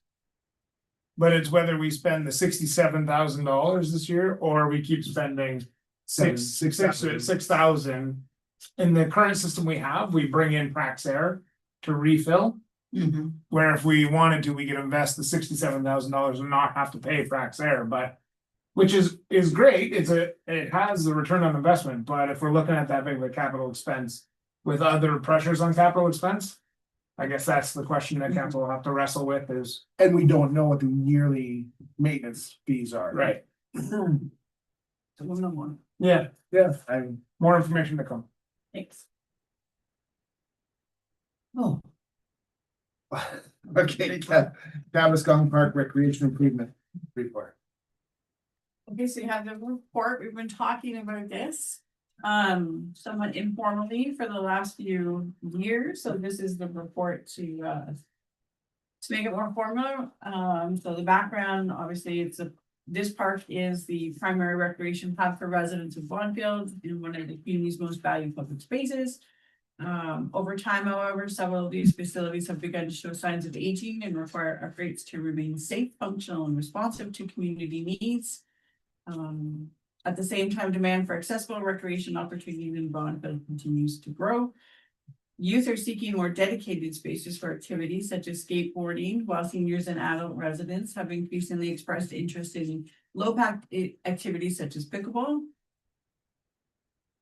F: but it's whether we spend the $67,000 this year, or we keep spending six thousand. In the current system we have, we bring in Praxair to refill.
E: Mhm.
F: Where if we wanted to, we could invest the $67,000 and not have to pay Praxair, but. Which is great, it has the return on investment, but if we're looking at that big of a capital expense. With other pressures on capital expense. I guess that's the question that council will have to wrestle with is,
B: And we don't know what the yearly maintenance fees are.
F: right,
E: So we'll know more.
F: yeah,
B: Yeah,
F: more information to come.
C: Thanks.
D: Oh,
B: okay, Tabascong Park Recreation Improvement Report.
C: Okay, so you have the report, we've been talking about this, somewhat informally for the last few years, so this is the report to make it more formal, so the background, obviously, this park is the primary recreation hub for residents of Bonfield in one of the community's most valued public spaces. Over time, however, several of these facilities have begun to show signs of aging and require upgrades to remain safe, functional, and responsive to community needs. At the same time, demand for accessible recreation opportunities in Bonfield continues to grow. Youth are seeking more dedicated spaces for activities such as skateboarding, while seniors and adult residents have increasingly expressed interest in low-impact activities such as pickleball.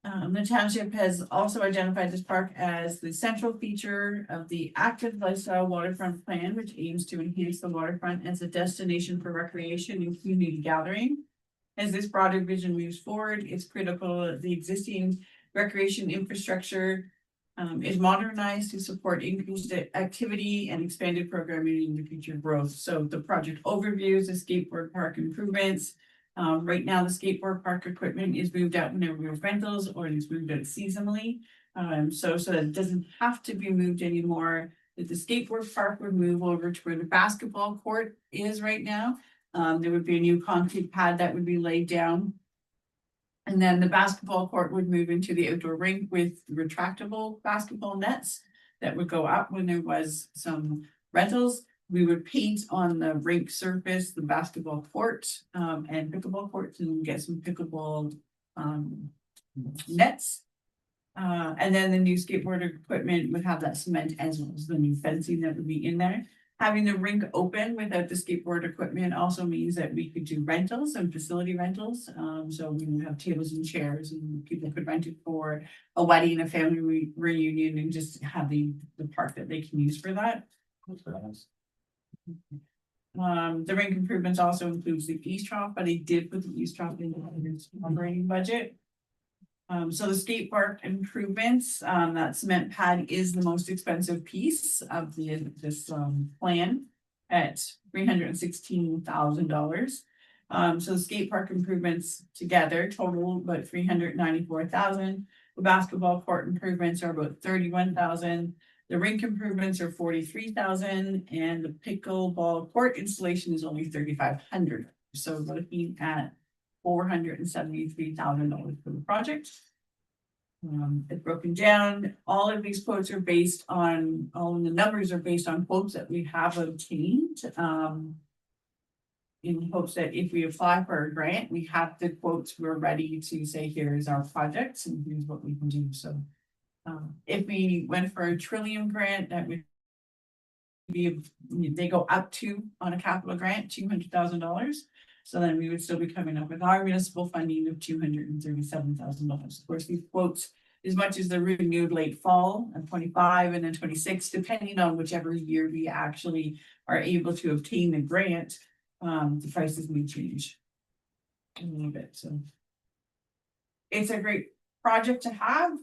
C: The township has also identified this park as the central feature of the active lifestyle waterfront plan, which aims to enhance the waterfront as a destination for recreation and community gathering. As this broader vision moves forward, it's critical that the existing recreation infrastructure is modernized to support increased activity and expanded programming in the future growth. So the project overviews the skateboard park improvements. Right now, the skateboard park equipment is moved out whenever we have rentals or it's moved out seasonally. So that it doesn't have to be moved anymore. That the skateboard park would move over to where the basketball court is right now. There would be a new concrete pad that would be laid down. And then the basketball court would move into the outdoor rink with retractable basketball nets that would go up when there was some rentals. We would paint on the rink surface, the basketball court, and pickleball courts and get some pickleball nets. And then the new skateboard equipment would have that cement as well as the new fencing that would be in there. Having the rink open without the skateboard equipment also means that we could do rentals and facility rentals. So we would have tables and chairs and people could rent it for a wedding, a family reunion, and just have the park that they can use for that. The rink improvements also includes the east trough, but I did put the east trough in the operating budget. So the skate park improvements, that cement pad is the most expensive piece of this plan at $316,000. So the skate park improvements together total about $394,000. The basketball court improvements are about $31,000. The rink improvements are 43,000 and the pickleball court installation is only 3,500. So we're looking at $473,000 for the project. It's broken down. All of these quotes are based on, all of the numbers are based on quotes that we have obtained. In hopes that if we apply for a grant, we have the quotes, we're ready to say, here's our projects and here's what we can do. So if we went for a Trillium grant, that would be, they go up to, on a capital grant, $200,000. So then we would still be coming up with our municipal funding of $237,000. Of course, these quotes, as much as they're renewed late fall of 25 and then 26, depending on whichever year we actually are able to obtain the grant, the prices may change a little bit. So it's a great project to have.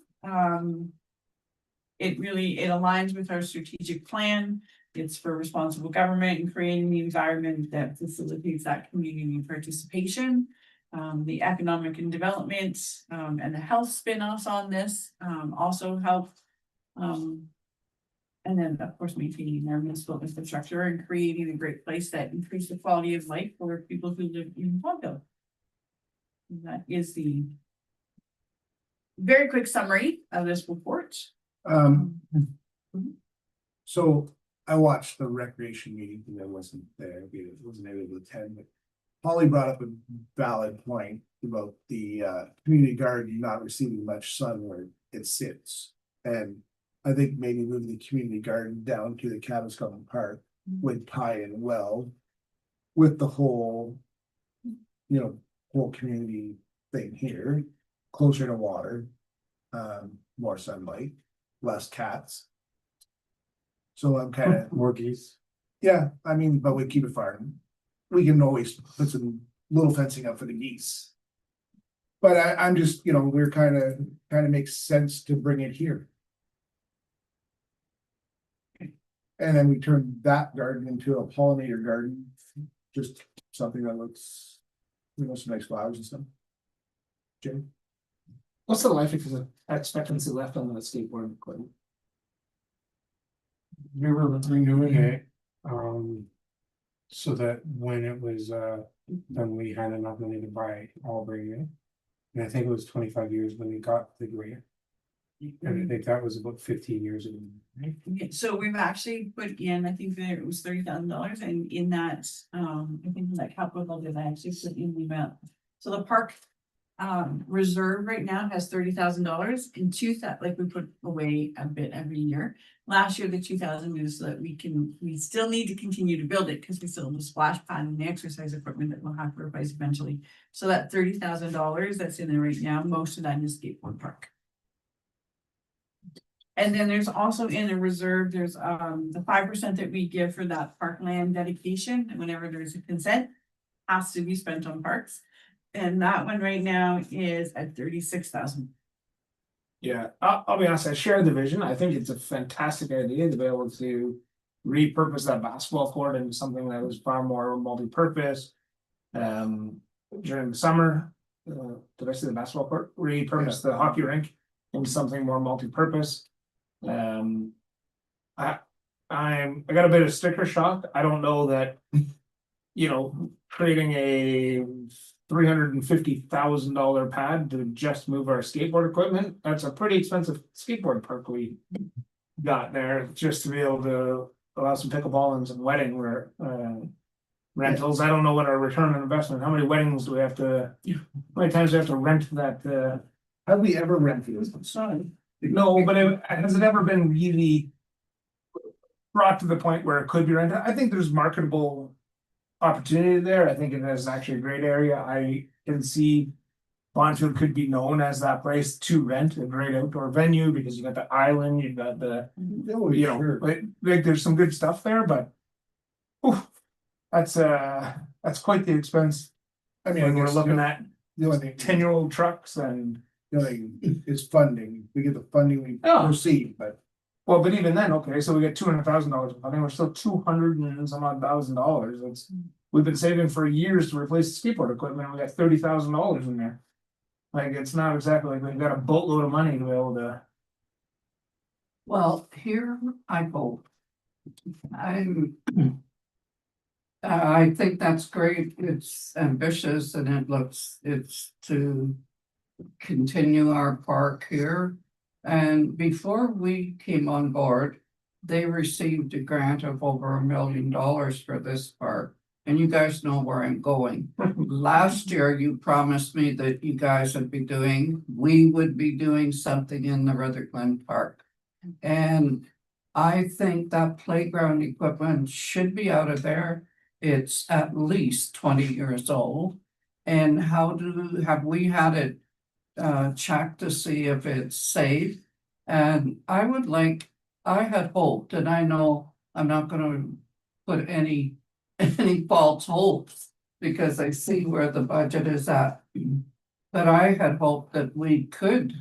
C: It aligns with our strategic plan. It's for responsible government and creating the environment that facilitates that community participation. The economic and development and the health spin-offs on this also help. And then, of course, maintaining their municipal infrastructure and creating a great place that increases the quality of life for people who live in Ponto. That is the very quick summary of this report.
B: So I watched the recreation meeting and I wasn't there, wasn't able to attend, but Holly brought up a valid point about the community garden not receiving much sun where it sits. And I think maybe moving the community garden down to the Cabascon Park would tie in well with the whole, whole community thing here, closer to water, more sunlight, less cats. So I'm kind of
G: More geese.
B: yeah, I mean, but we keep it farming. We can always put some little fencing up for the geese. But I'm just, we're kind of makes sense to bring it here. And then we turn that garden into a pollinator garden, just something that looks, some nice flowers and stuff. Jim?
F: What's the life expectancy left on the skateboard equipment?
G: We were renewing it, so that when it was, then we had enough money to buy all brand new. And I think it was 25 years when we got the grant. And I think that was about 15 years ago. Right?
C: Okay, so we've actually put in, I think that it was $30,000, and in that, I think in that capital budget, I actually put in the amount. So the park reserve right now has $30,000 and like we put away a bit every year. Last year, the 2,000 is so that we still need to continue to build it because we still have the splash pad and the exercise equipment that we'll have to replace eventually. So that $30,000 that's in there right now, most of that is skateboard park. And then there's also in a reserve, there's the 5% that we give for that parkland dedication, and whenever there's a consent, has to be spent on parks. And that one right now is at 36,000.
F: Yeah, I'll be honest, I share the vision. I think it's a fantastic idea to be able to repurpose that basketball court into something that was far more multi-purpose. During the summer, did I say the basketball court? Repurpose the hockey rink into something more multi-purpose. I got a bit of sticker shock. I don't know that, creating a $350,000 pad to just move our skateboard equipment. That's a pretty expensive skateboard park we got there just to be able to allow some pickleball and some wedding rentals. I don't know what our return on investment. How many weddings do we have to? How many times do we have to rent that?
B: Have we ever rented this?
F: No, but has it ever been really brought to the point where it could be rented? I think there's marketable opportunity there. I think it is actually a great area. I can see Bonfield could be known as that place to rent a great outdoor venue because you got the island, you've got the, like there's some good stuff there, but that's quite the expense.
B: I mean,
F: When we're looking at
B: the only thing,
F: 10-year-old trucks and
B: is funding. We get the funding, we
F: Oh.
B: proceed, but
F: well, but even then, okay, so we get $200,000. I think we're still $200 and some odd $1,000. We've been saving for years to replace the skateboard equipment. We got $30,000 in there. Like it's not exactly like we've got a boatload of money to be able to
E: Well, here I go. I'm. I think that's great. It's ambitious and it's to continue our park here. And before we came on board, they received a grant of over $1 million for this park. And you guys know where I'm going. Last year, you promised me that you guys we would be doing something in the Rutherglen Park. And I think that playground equipment should be out of there. It's at least 20 years old. And have we had it checked to see if it's safe? And I had hoped, and I know I'm not gonna put any false hopes because I see where the budget is at. But I had hoped that we could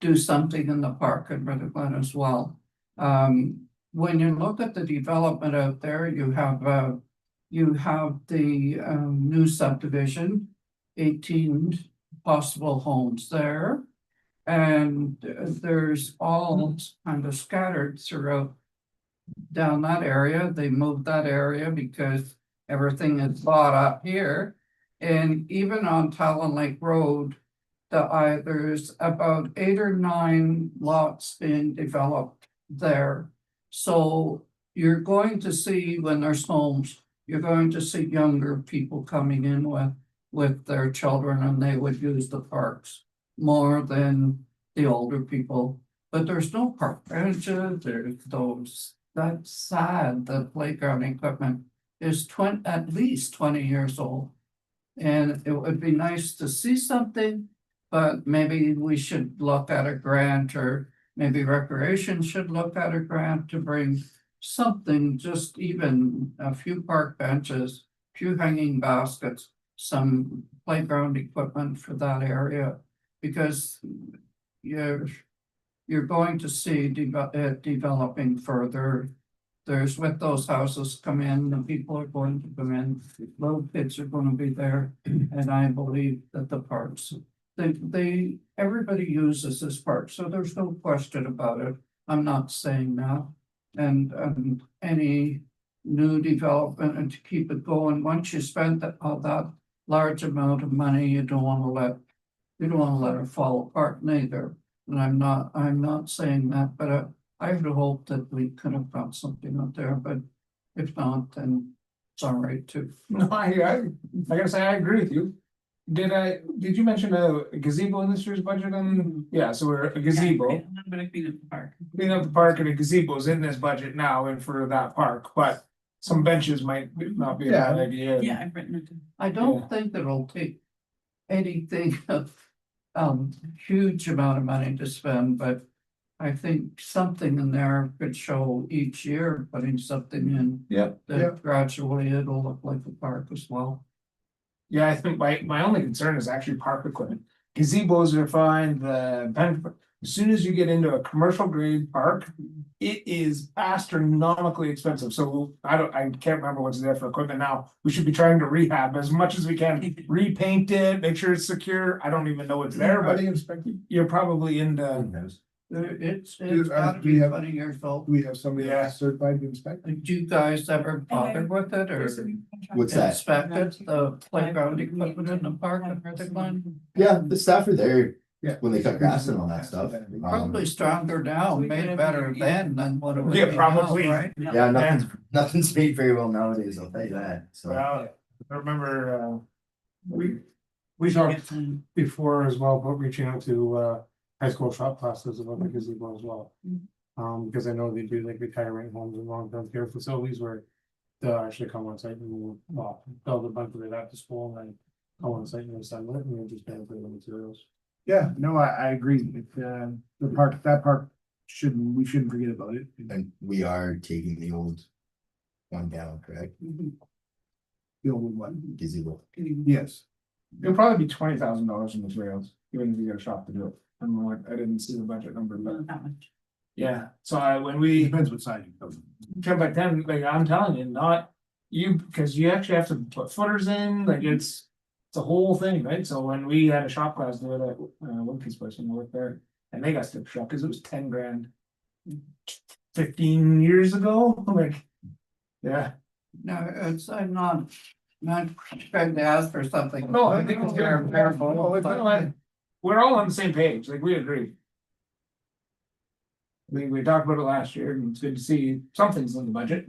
E: do something in the park in Rutherglen as well. When you look at the development out there, you have the new subdivision, 18 possible homes there. And there's all kind of scattered throughout down that area. They moved that area because everything is bought up here. And even on Talon Lake Road, there's about 8 or 9 lots being developed there. So you're going to see when there's homes, you're going to see younger people coming in with their children, and they would use the parks more than the older people. But there's no park benches, there's those, that's sad, the playground equipment is at least 20 years old. And it would be nice to see something, but maybe we should look at a grant, or maybe Recreation should look at a grant to bring something, just even a few park benches, few hanging baskets, some playground equipment for that area. Because you're going to see it developing further. There's with those houses come in, the people are going to come in, little kids are going to be there, and I believe that the parks, everybody uses this park, so there's no question about it. I'm not saying that. And any new development, and to keep it going, once you spend that large amount of money, you don't want to let it fall apart neither. And I'm not saying that, but I would hope that we could have got something out there, but if not, then it's all right too.
F: No, I gotta say, I agree with you. Did you mention a gazebo in this year's budget? Yeah, so we're a gazebo.
C: A little bit of clean up the park.
F: Clean up the park, and a gazebo's in this budget now and for that park, but some benches might not be a bad idea.
C: Yeah, I've written it.
E: I don't think it'll take anything of huge amount of money to spend, but I think something in there could show each year, putting something in.
A: Yep.
E: That gradually it'll look like a park as well.
F: Yeah, I think my only concern is actually park equipment. Gazebos are fine, as soon as you get into a commercial grade park, it is astronomically expensive, so I can't remember what's there for equipment now. We should be trying to rehab as much as we can, repaint it, make sure it's secure. I don't even know what's there,
B: Are
F: but
B: they inspected?
F: you're probably into.
E: It's
B: Do-
E: gotta
B: do we
E: be
B: have-
E: 20 years old.
B: Do we have somebody that's certified to inspect?
E: Do you guys ever bother with it or
A: What's that?
E: inspected the playground equipment in the park in Rutherglen?
A: Yeah, the staff are there.
B: Yeah.
A: When they cut grass and all that stuff.
E: Probably stronger now, made better then than what it would
F: Yeah,
E: be now,
F: probably.
E: right?
A: Yeah, nothing's made very well nowadays, I'll tell you that, so.
F: Well, I remember, we talked before as well about reaching out to high school shop classes about the gazebo as well. Because I know they do like retirement homes and long-term care facilities where they'll actually come on site and build a bunch of it at the school and then come on site and assemble it, and we'll just pay for the materials.
B: Yeah, no, I agree. That park we shouldn't forget about it.
A: And we are taking the old one down, correct?
B: The old one.
A: Gazebo.
B: Yes.
F: It'll probably be $20,000 in materials, even if you get a shop to do it. I don't know what, I didn't see the budget number, but
C: Not much.
F: yeah, so when we.
B: Depends what side you go.
F: 10 by 10, like I'm telling you, not you, because you actually have to put footers in, like it's a whole thing, right? So when we had a shop class do it at Winky's place when we worked there, and they got stick shop because it was 10 grand 15 years ago, like. Yeah,
E: No, it's, I'm not trying to ask for something.
F: no, I think it's fair, no, it's not like, we're all on the same page, like, we agree. We talked about it last year, and it's good to see something's in the budget.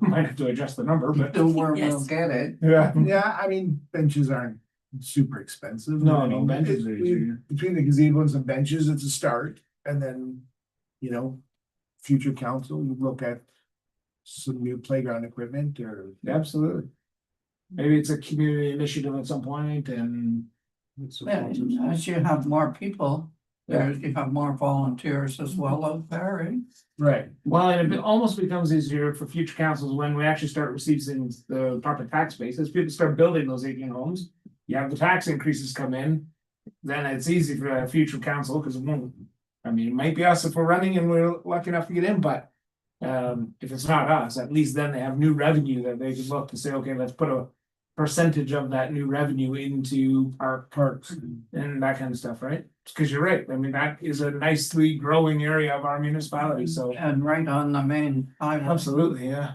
F: Might have to adjust the number, but.
E: Don't worry, we'll
C: Yes.
E: get it.
F: Yeah.
B: Yeah, I mean, benches aren't super expensive.
F: No,
B: I
F: no,
B: mean,
F: benches
B: it-
F: are
B: we-
F: easier.
B: Between the gazebo and some benches, it's a start, and then, you know, future council, you look at some new playground equipment or.
F: Absolutely. Maybe it's a community initiative at some point and.
E: And as you have more people, there, you have more volunteers as well out there, eh?
B: Right.
F: Well, and it almost becomes easier for future councils when we actually start receiving the proper tax bases, people start building those 18 homes. You have the tax increases come in, then it's easy for a future council, because it won't. I mean, it might be us if we're running and we're lucky enough to get in, but. If it's not us, at least then they have new revenue that they can look to say, okay, let's put a percentage of that new revenue into our parks and that kind of stuff, right? Because you're right, I mean, that is a nicely growing area of our municipality, so.
E: And right on the main highway.
F: Absolutely, yeah.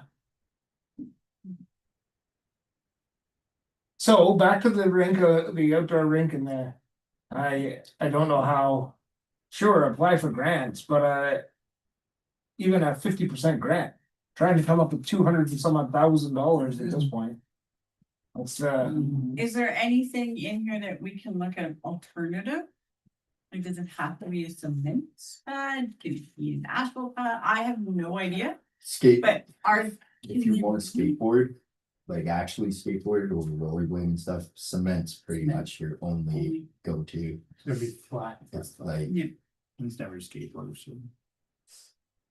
F: So back to the rink, the outdoor rink in there. I don't know how, sure, apply for grants, but even a 50% grant, trying to come up with $200 and some odd $1,000 at this point. That's
C: Is there anything in here that we can look at alternative? Like, does it have to be a cement pad? Can it be an asphalt pad? I have no idea,
A: Skate,
C: but are.
A: if you want to skateboard, like actually skateboard or rollerblade and stuff, cement's pretty much your only go-to.
G: It's gonna be flat.
A: It's like,
B: It's never skateboard, so.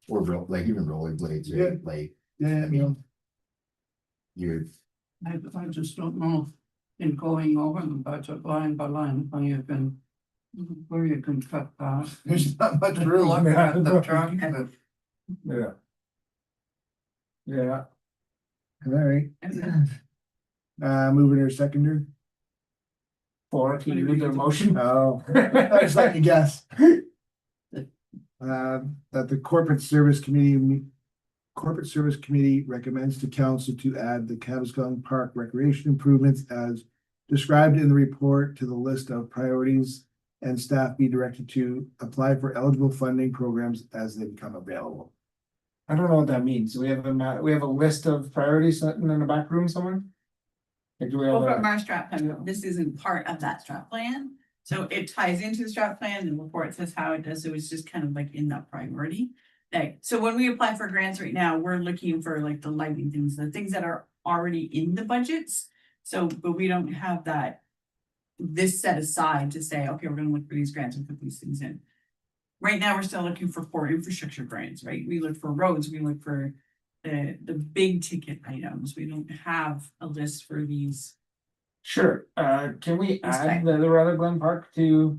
A: or like even rollerblades,
B: Yeah.
A: right? Like,
B: Yeah, you know,
A: you're,
E: I just don't know, in going over the budget line by line, how you can, where you can cut that.
B: there's not much room.
E: Look at the truck, but
F: yeah. Yeah,
B: All right. Moving to seconder.
F: or can you read their motion?
B: Oh, I just let you guess. That the Corporate Service Committee recommends to council to add the Cabascon Park recreation improvements as described in the report to the list of priorities, and staff be directed to apply for eligible funding programs as they become available.
F: I don't know what that means. We have a list of priorities sitting in the back room somewhere? Like, do we have
C: Well, from
F: a,
C: our strat plan, this isn't part of that strat plan, so it ties into the strat plan, the report says how it does, so it's just kind of like in that priority. Like, so when we apply for grants right now, we're looking for like the lighting things, the things that are already in the budgets. So, but we don't have that. This set aside to say, okay, we're gonna look for these grants and put these things in. Right now, we're still looking for core infrastructure grants, right? We look for roads, we look for the big ticket items. We don't have a list for these.
F: sure, can we
C: It's
F: add
C: fine.
F: the Rather Glen Park to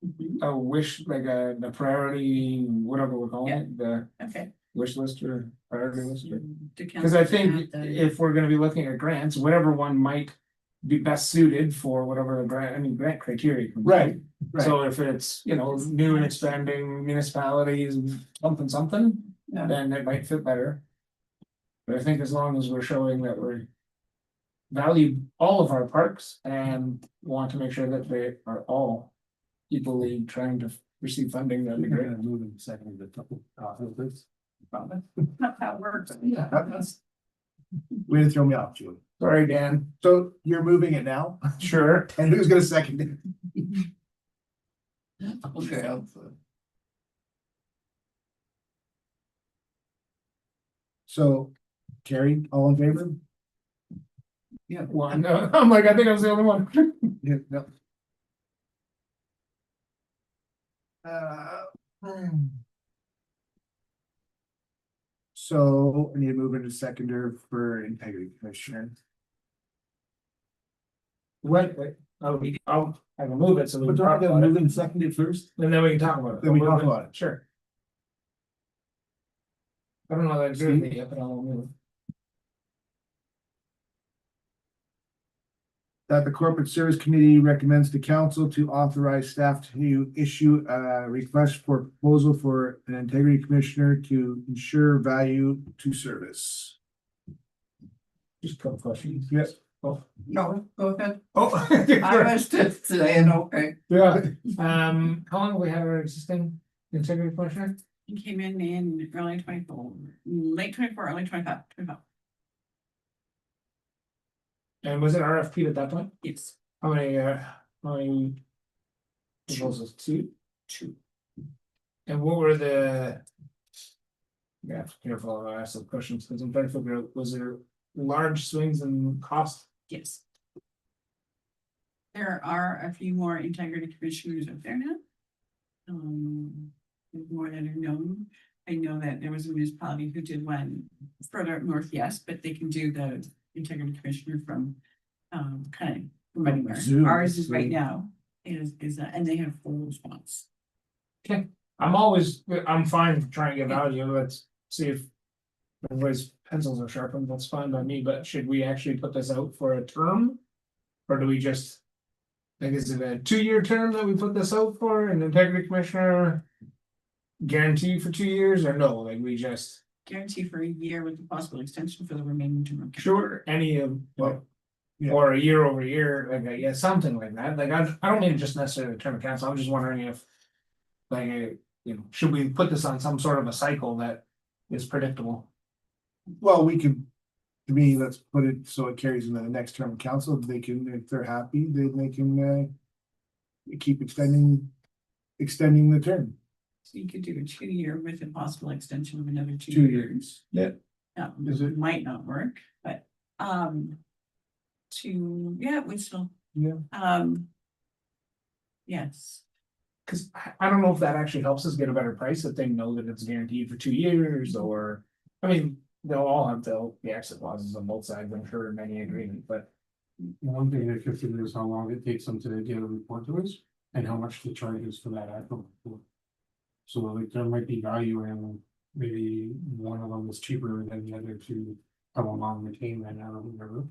C: Mhm.
F: a wish, like the priority, whatever we're calling
C: Yeah.
F: it, the
C: Okay.
F: wish list or priority list? Or-
C: To
F: Cause I
C: council
F: think
C: add the-
F: if we're gonna be looking at grants, whatever one might be best suited for whatever the grant criteria. comes
B: Right,
F: out.
B: right.
F: So if it's, new and expanding municipalities, something,
E: yeah,
F: then it might fit better. But I think as long as we're showing that we value all of our parks and want to make sure that they are all equally trying to receive funding, that'd be great.
B: Moving second to double.
C: That's how it works.
B: Yeah, that's. Way to throw me off, Julie.
F: Sorry, Dan.
B: So you're moving it now?
F: Sure.
B: And who's gonna second it?
E: okay,
B: So, Carrie, all in favor?
E: yeah.
F: One, I'm like, I think I was the only one.
B: Yeah, no. Hmm. So I need to move into seconder for integrity commissioner.
F: Wait, I'll move it so we
B: But
F: can
B: don't
F: talk
B: I
F: about
B: gotta
F: it,
B: move in seconded first?
F: and then we can talk about it.
B: Then we talk about it.
F: Sure. I don't know that it's good yet, but I'll move.
B: That the Corporate Service Committee recommends to council to authorize staff to issue a request for proposal for an integrity commissioner to ensure value to service.
F: Just a couple questions.
B: Yes.
F: Oh,
E: No, go ahead.
F: oh.
E: I was just saying, okay.
F: Yeah, how long have we had our existing integrity commissioner?
C: He came in early 24, late 24, early 25.
F: And was it RFP at that point?
C: Yes.
F: How many? Proposals, two? Two. And what were the? Yeah, careful, I ask the questions, because I'm trying to figure out, was there large swings in cost?
C: Yes. There are a few more integrity commissioners out there now. More that are known. I know that there was a municipality who did one further up north, yes, but they can do the integrity commissioner from kind of from anywhere.
B: Zoom,
C: Ours is right
B: Zoom.
C: now and they have full response.
F: I'm fine trying to get value, let's see if. Everybody's pencils are sharpened, that's fine by me, but should we actually put this out for a term? Or do we just? Like, is it a 2-year term that we put this out for, an integrity commissioner? Guarantee for 2 years, or no, like we just,
C: Guarantee for a year with the possible extension for the remaining term.
F: sure, any of, well.
B: Yeah.
F: Or a year over year, like, yeah, something like that, like, I don't mean just necessarily term of council, I'm just wondering if. Like, should we put this on some sort of a cycle that is predictable?
B: Well, we can, to me, let's put it so it carries into the next term of council. They can, if they're happy, then they can keep extending the term.
C: So you could do a 2-year with a possible extension of another 2
B: 2
C: years.
B: years. Yeah. Is it-
C: Might not work, but we still.
B: Yeah.
C: Yes.
F: Cause I don't know if that actually helps us get a better price, if they know that it's guaranteed for 2 years, or, I mean, they'll all have the exit clauses on both sides, I'm sure, in any agreement, but.
G: One thing that consider is how long it takes them to get a report to us and how much the charge is for that actual report. So like there might be value in maybe one of them is cheaper than the other to come along and retain that out of whatever.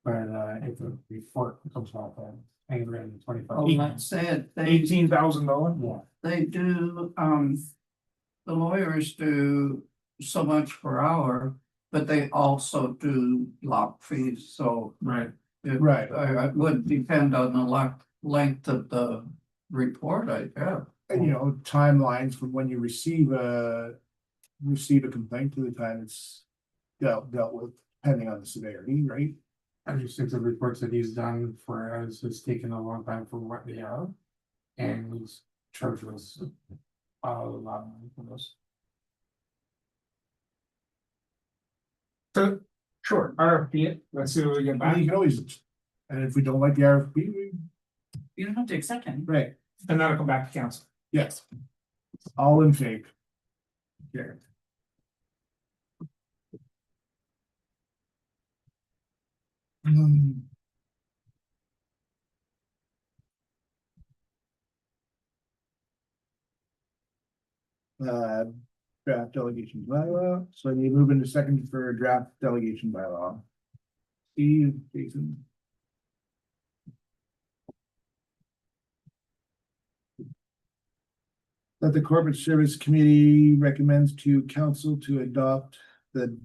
G: But if the report comes off at $25.
E: Oh, let's say it,
F: $18,000.
G: Yeah.
E: they do, the lawyers do so much per hour, but they also do lock fees, so.
F: Right.
E: It
B: Right.
E: It would depend on the length of the report, I guess.
B: And timelines from when you receive a complaint to the time it's dealt with, depending on the severity, right?
G: I just think the reports that he's done for us has taken a long time for what they are. And he's charged us a lot of money for this.
F: So, sure, RFP it, let's see what we get
B: I
F: back,
B: mean, you can always, and if we don't like the RFP,
C: You don't have to accept any.
B: right,
F: and that'll come back to council.
B: yes. All in favor. Yeah. Draft delegation bylaw, so you move into second for draft delegation bylaw. Steve, Jason. That the Corporate Service Committee recommends to council to adopt the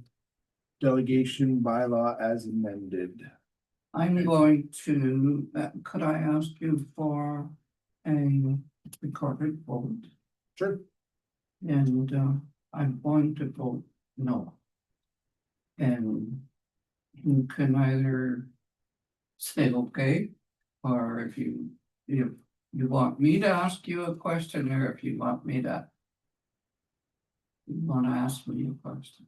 B: delegation bylaw as amended.
E: I'm going to, could I ask you for a recorded vote?
B: Sure.
E: And I'm going to vote no. And you can either say okay, or if you want me to ask you a question, or if you want me to. You wanna ask me a question?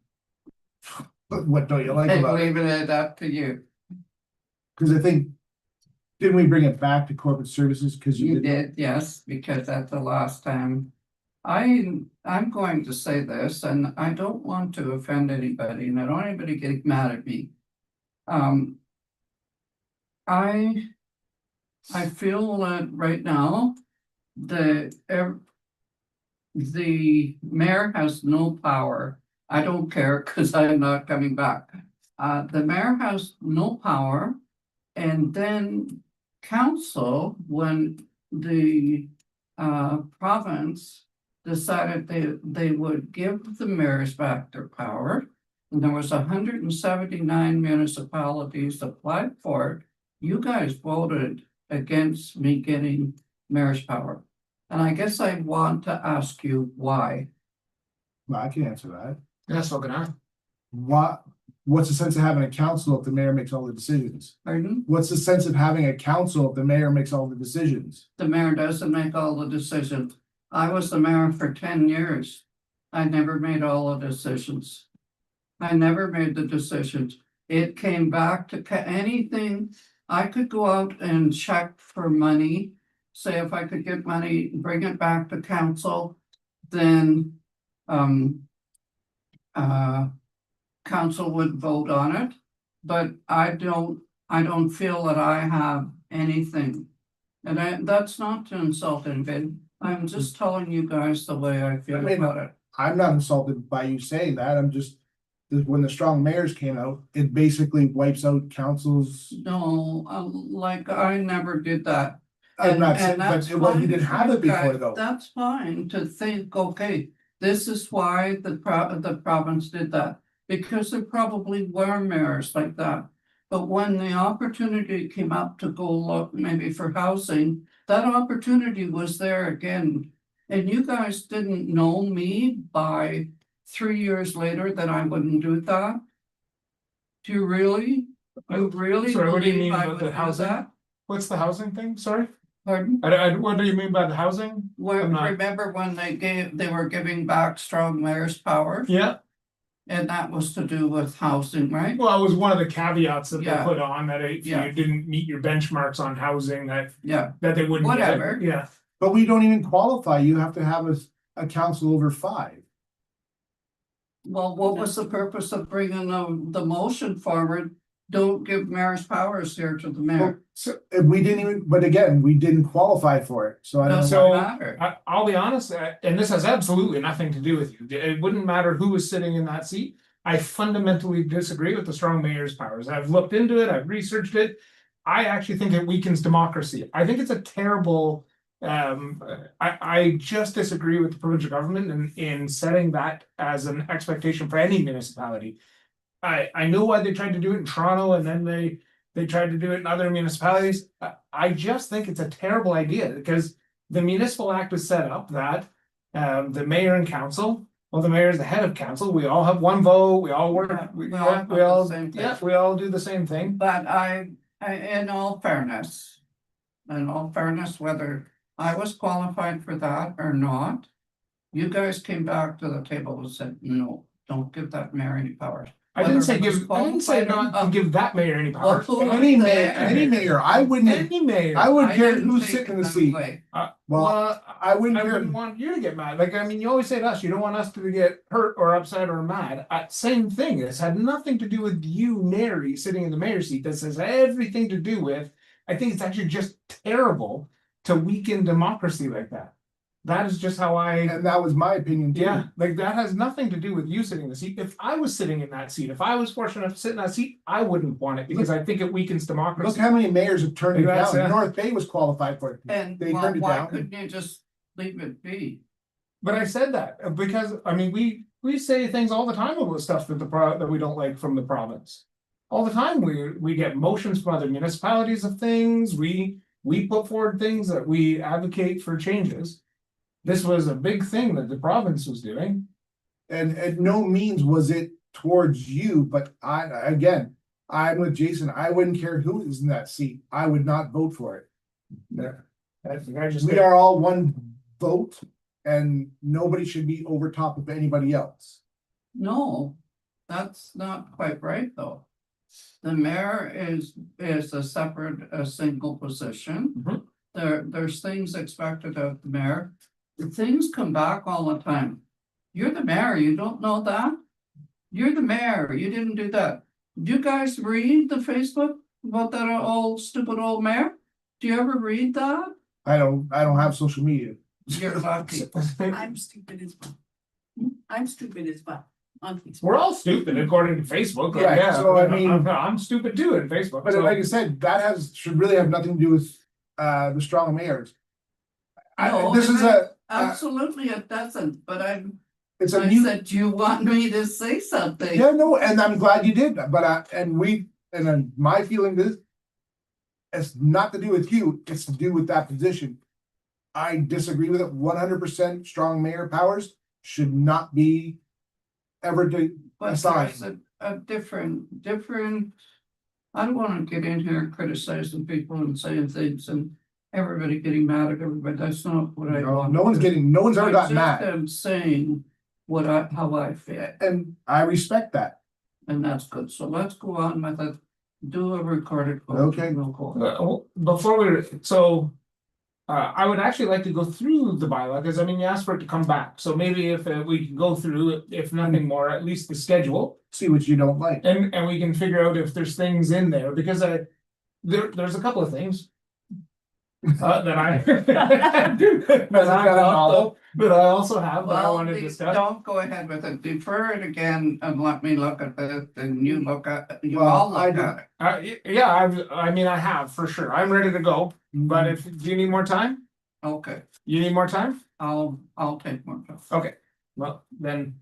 B: But what don't you like
E: I'm
B: about it?
E: leaving it up to you.
B: Cause I think, didn't we bring it back to corporate services? Cause
E: You
B: you did,
E: did, yes, because that's the last time. I'm going to say this, and I don't want to offend anybody, and I don't want anybody getting mad at me. I feel that right now, the mayor has no power. I don't care, cause I'm not coming back. The mayor has no power And then council, when the province decided they would give the mayors back their power. And there was 179 municipalities applied for it. You guys voted against me getting mayor's power. And I guess I want to ask you why.
B: Well, I can answer that.
F: That's what I.
B: What's the sense of having a council if the mayor makes all the decisions?
E: Pardon?
B: What's the sense of having a council if the mayor makes all the decisions?
E: The mayor doesn't make all the decisions. I was the mayor for 10 years. I never made all the decisions. I never made the decisions. It came back to anything. I could go out and check for money. Say if I could get money, bring it back to council, then council would vote on it. But I don't feel that I have anything. And that's not to insult anybody. I'm just telling you guys the way I feel about it.
B: I'm not insulted by you saying that. I'm just, when the strong mayors came out, it basically wipes out councils.
E: No, like I never did that.
B: I'm not saying,
E: And that's
B: but well, you
E: fine
B: didn't
E: for
B: have
E: you
B: it before
E: guys.
B: though.
E: That's fine to think, okay, this is why the province did that. Because there probably were mayors like that. But when the opportunity came up to go look maybe for housing, that opportunity was there again. And you guys didn't know me by 3 years later that I wouldn't do that? Do you really? You really
F: Sorry, what do you
E: believe
F: mean
E: I
F: about
E: would
F: the
E: do
F: housing?
E: that?
F: What's the housing thing? Sorry?
E: Pardon?
F: What do you mean by the housing?
E: Well,
F: I'm not-
E: remember when they were giving back strong mayor's power?
F: Yeah,
E: And that was to do with housing, right?
F: well, it was one of the caveats that they
E: Yeah.
F: put on that if
E: Yeah.
F: you didn't meet your benchmarks on housing,
E: Yeah,
F: that they wouldn't. get it.
E: Whatever.
F: Yeah,
B: But we don't even qualify. You have to have a council over 5.
E: well, what was the purpose of bringing the motion forward? Don't give mayor's powers here to the mayor.
B: So we didn't even, but again, we didn't qualify for it. So I don't know.
E: Doesn't matter.
F: I'll be honest, and this has absolutely nothing to do with you. It wouldn't matter who was sitting in that seat. I fundamentally disagree with the strong mayor's powers. I've looked into it, I've researched it. I actually think it weakens democracy. I think it's a terrible. I just disagree with the provincial government in setting that as an expectation for any municipality. I know why they tried to do it in Toronto and then they tried to do it in other municipalities. I just think it's a terrible idea because the municipal act was set up that the mayor and council, well, the mayor is the head of council, we all have one vote, we all work,
E: Yeah,
F: we
E: we all
F: all,
E: vote the same thing.
F: yeah, we all do the same thing.
E: But I, in all fairness, whether I was qualified for that or not, you guys came back to the table and said, no, don't give that mayor any powers.
F: I didn't say
E: Whether it was
F: give, I didn't say
E: qualified or
F: not to give that mayor any
E: Well,
F: power.
E: who-
B: Any mayor, I wouldn't,
F: Any mayor.
B: I wouldn't care
E: didn't
B: who's
E: think
B: sitting in
E: it
B: the
E: that
B: seat.
E: way.
B: Well,
F: Well,
B: I wouldn't
F: I
B: care.
F: wouldn't want you to get mad. Like, I mean, you always say to us, you don't want us to get hurt or upset or mad. Same thing. This had nothing to do with you, Nary, sitting in the mayor's seat. This has everything to do with, I think it's actually just terrible to weaken democracy like that. That is just how I,
B: And that was my opinion too.
F: yeah, like that has nothing to do with you sitting in the seat. If I was sitting in that seat, if I was fortunate enough to sit in that seat, I wouldn't want it because I think it weakens
B: Look
F: democracy.
B: how many mayors have turned it
F: That's,
B: down. North Bay was qualified for it.
E: And
B: They turned it
E: why
B: down.
E: couldn't you just leave it be?
F: But I said that because, I mean, we say things all the time about stuff that that we don't like from the province. All the time, we get motions from other municipalities of things, we put forward things that we advocate for changes. This was a big thing that the province was doing.
B: And at no means was it towards you, but I'm with Jason. I wouldn't care who is in that seat. I would not vote for it.
F: I just.
B: We are all one vote and nobody should be over top of anybody else.
E: No, that's not quite right, though. The mayor is a separate, a single position.
F: Mhm.
E: There's things expected of the mayor. The things come back all the time. You're the mayor, you don't know that? You're the mayor, you didn't do that. Do you guys read the Facebook about that old stupid old mayor? Do you ever read that?
B: I don't have social media.
E: You're lucky.
C: I'm stupid as well. I'm stupid as well. on Facebook.
F: We're all stupid according to Facebook.
B: Right,
F: Yeah,
B: so I mean-
F: I'm stupid too in Facebook.
B: But
F: so-
B: like I said, should really have nothing to do with the strong mayors.
E: No,
B: This is
E: Absolutely, it doesn't, but
B: it's a
E: I
B: new,
E: said, you want me to say something?
B: yeah, no, and I'm glad you did, but then my feeling is. It's not to do with you, it's to do with that position. I disagree with it 100%. Strong mayor powers should not be ever
E: But
B: assigned.
E: there's a different. I don't wanna get in here criticizing people and saying things and everybody getting mad at everybody, that's not what I want.
B: No one's ever gotten mad,
E: I'm saying how I feel,
B: and I respect that.
E: and that's good, so let's go on with it, do a recorded. vote.
B: Okay.
E: We'll go.
F: Well, before I would actually like to go through the bylaw, because I mean, you asked for it to come back, so maybe if we can go through it, if nothing more, at least the schedule.
B: See what you don't like.
F: And we can figure out if there's things in there, because there's a couple of things. That I also have that I
E: Well,
F: want to
E: please
F: discuss.
E: don't go ahead with it, defer it again and let me look at it, and you look at, you
B: Well,
E: all
B: I
E: look at it.
F: Yeah, I mean, I have for sure, I'm ready to go, but do you need more time?
E: Okay,
F: You need more time?
E: I'll take more time.
F: Okay, well, then.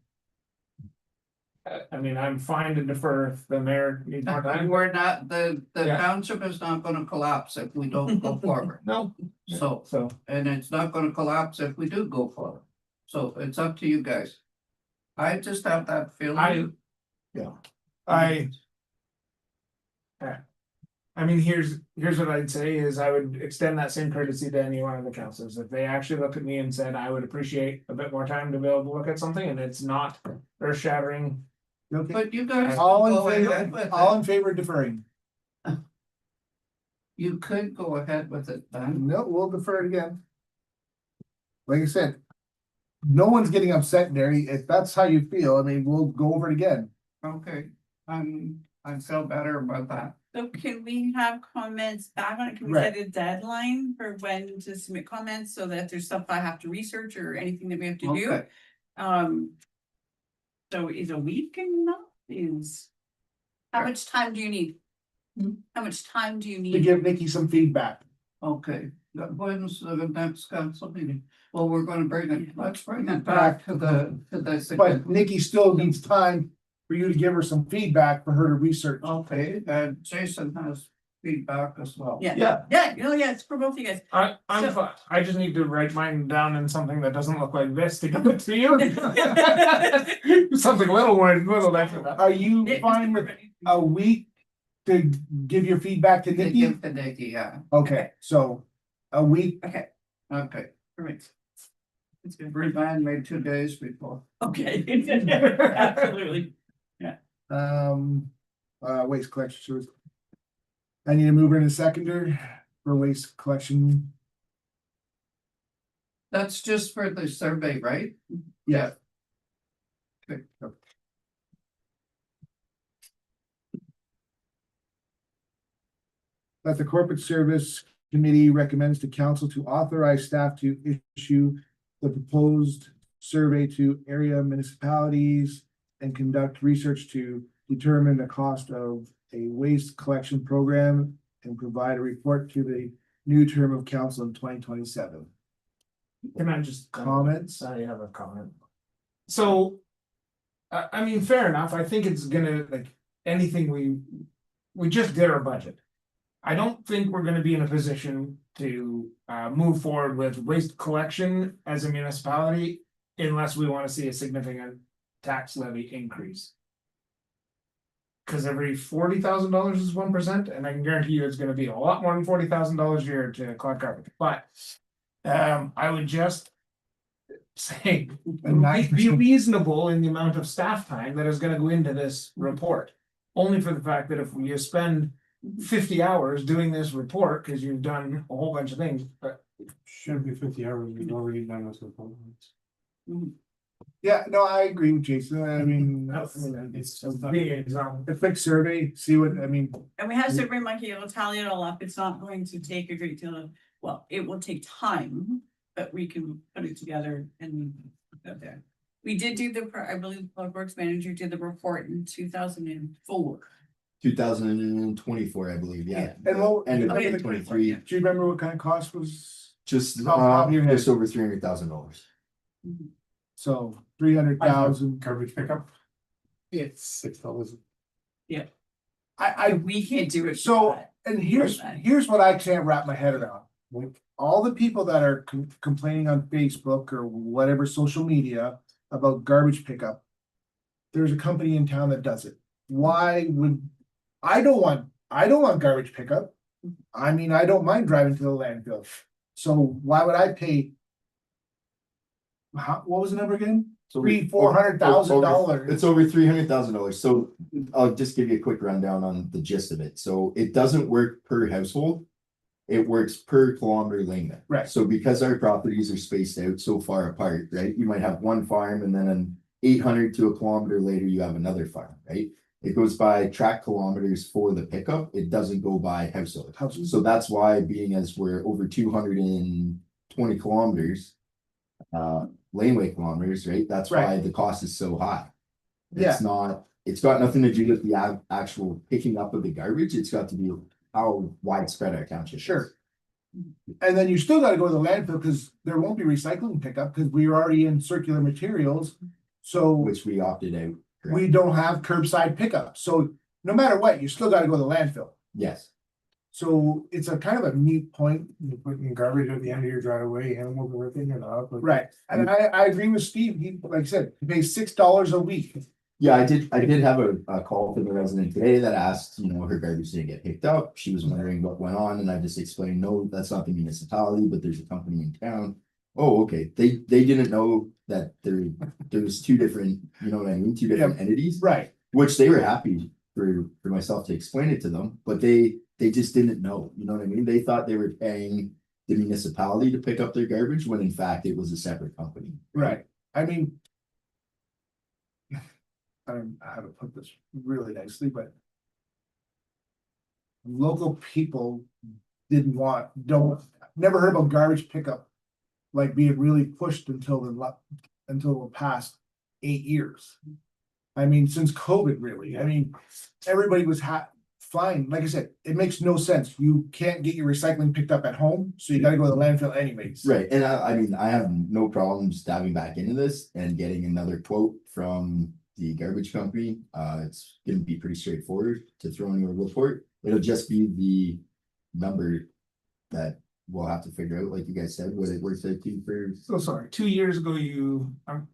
F: I mean, I'm fine to defer if the mayor needs more time.
E: We're not, the
F: Yeah.
E: township is not gonna collapse if we don't go forward,
F: No,
E: so, and it's not gonna collapse if we do go forward. So it's up to you guys. I just have that feeling.
F: I mean, here's what I'd say is I would extend that same courtesy to any one of the councilors. If they actually looked at me and said, I would appreciate a bit more time to be able to look at something and it's not earth shattering.
B: Okay,
E: But you guys
B: all
E: can go
B: in
E: ahead
B: favor,
E: with
B: all
E: it,
B: in favor of deferring.
E: you could go ahead with it then.
B: No, we'll defer it again. Like I said. No one's getting upset, Derry. If that's how you feel, I mean, we'll go over it again.
E: Okay, I feel better about that.
C: So can we have comments back on it? Can we set a deadline for when to submit comments so that there's stuff I have to research or anything that we have to do?
E: Okay.
C: So is a week enough? How much time do you need? How much time do you
B: To
C: need?
B: give Nikki some feedback.
E: Okay, when's the next council meeting? Well, we're gonna let's bring it back to the.
B: But Nikki still needs time for you to give her some feedback for her to research.
E: Okay, and Jason has feedback as well.
C: Yeah, it's for both of you guys.
F: I'm
C: So-
F: fine. I just need to write mine down in something that doesn't look like this to give it to you. Something little different.
B: Are you fine with a week to give your feedback to
E: To
B: Nikki?
E: give to Nikki, yeah,
B: Okay, so a week,
E: okay,
C: Perfect. That's good.
E: remind me 2 days before.
C: Okay. Absolutely.
B: Waste collection service. I need a mover and a seconder for waste collection.
E: That's just for the survey, right?
B: Yeah.
E: Okay.
B: That the corporate service committee recommends to council to authorize staff to issue the proposed survey to area municipalities and conduct research to determine the cost of a waste collection program and provide a report to the new term of council in 2027.
F: Can I just?
B: Comments?
F: I have a comment. So. I mean, fair enough. I think it's gonna, like, anything we just did our budget. I don't think we're gonna be in a position to move forward with waste collection as a municipality. Unless we wanna see a significant tax levy increase. Cause every $40,000 is 1%, and I can guarantee you it's gonna be a lot more than $40,000 a year to collect garbage, but. I would just. Say, be reasonable in the amount of staff time that is gonna go into this report. Only for the fact that if you spend 50 hours doing this report, cause you've done a whole bunch of things, but.
G: Shouldn't be 50 hours, we've already done this before.
B: Yeah, no, I agree with Jason. I mean,
G: It's
F: Being an example.
B: a quick survey, see what, I mean,
C: And we have SurveyMonkey, it'll tally it all up. It's not going to take a great deal of, well, it will take time, but we can put it together and put it there. We did do I believe Public Works Manager did the report in 2004.
A: 2024, I believe, yeah.
B: And what,
A: End of
C: Oh, yeah,
A: 2023,
B: do you remember what kind of cost was?
A: just
B: Top of your head.
A: just over $300,000.
B: So 300,000.
G: Garbage pickup. It's $6.
B: I,
C: We can't do it.
B: so, and here's what I can't wrap my head around. Like, all the people that are complaining on Facebook or whatever social media about garbage pickup. There's a company in town that does it. Why would, I don't want garbage pickup. I mean, I don't mind driving to the landfill. So why would I pay? What was the number again? $400,000.
A: It's over $300,000. So I'll just give you a quick rundown on the gist of it. So it doesn't work per household. It works per kilometer lane.
B: Right.
A: So because our properties are spaced out so far apart, right? You might have one farm and then an 800 to a kilometer later, you have another farm, right? It goes by track kilometers for the pickup. It doesn't go by household. So that's why, being as we're over 220 kilometers, laneway kilometers, right? That's why
B: Right.
A: the cost is so high.
B: Yeah.
A: It's got nothing to do with the actual picking up of the garbage. It's got to do how widespread our township is.
B: Sure. And then you still gotta go to the landfill, because there won't be recycling pickup, because we are already in circular materials. So
A: Which we opted out. correct?
B: we don't have curbside pickup, so no matter what, you still gotta go to the landfill.
A: Yes,
B: So it's a kind of a neat point.
G: You're putting garbage at the end of your driveway, animals are picking it up.
B: Right, and I agree with Steve, he, like I said, he pays $6 a week.
A: yeah, I did have a call from the resident today that asked, her garbage didn't get picked up. She was wondering what went on, and I just explained, no, that's not the municipality, but there's a company in town. Oh, okay, they didn't know that there was two different, you know what I mean, two different entities.
B: Right,
A: Which they were happy for myself to explain it to them, but they just didn't know, you know what I mean? They thought they were paying the municipality to pick up their garbage, when in fact it was a separate company.
B: right, I mean. I don't know how to put this really nicely, but. Local people never heard about garbage pickup. Like being really pushed until the past 8 years. I mean, since COVID, really, I mean, everybody was fine, like I said, it makes no sense, you can't get your recycling picked up at home, so you gotta go to the landfill anyways.
A: Right, and I mean, I have no problems diving back into this and getting another quote from the garbage company. It's gonna be pretty straightforward to throw into a report. It'll just be the number that we'll have to figure out, like you guys said, what it works out to for.
F: So sorry, 2 years ago,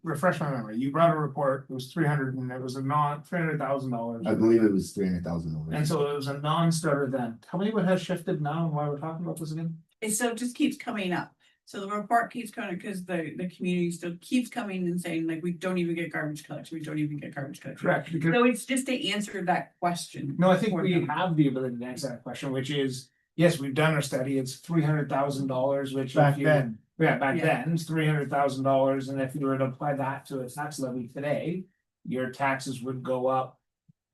F: refresh my memory, you brought a report, it was 300 and it was a $300,000.
A: I believe it was $300,000.
F: And so it was a non-starter then. Tell me what has shifted now and why we're talking about this again?
C: It still just keeps coming up. So the report keeps coming because the community still keeps coming and saying like, we don't even get garbage collection, we don't even get garbage collection.
F: Correct, because,
C: So it's just to answer that question.
F: no, I think we have the ability to answer that question, which is, yes, we've done a study, it's $300,000, which.
B: Back
F: if you-
B: then,
F: Yeah, back
C: Yeah.
F: then, it's $300,000, and if you were to apply that to a tax levy today, your taxes would go up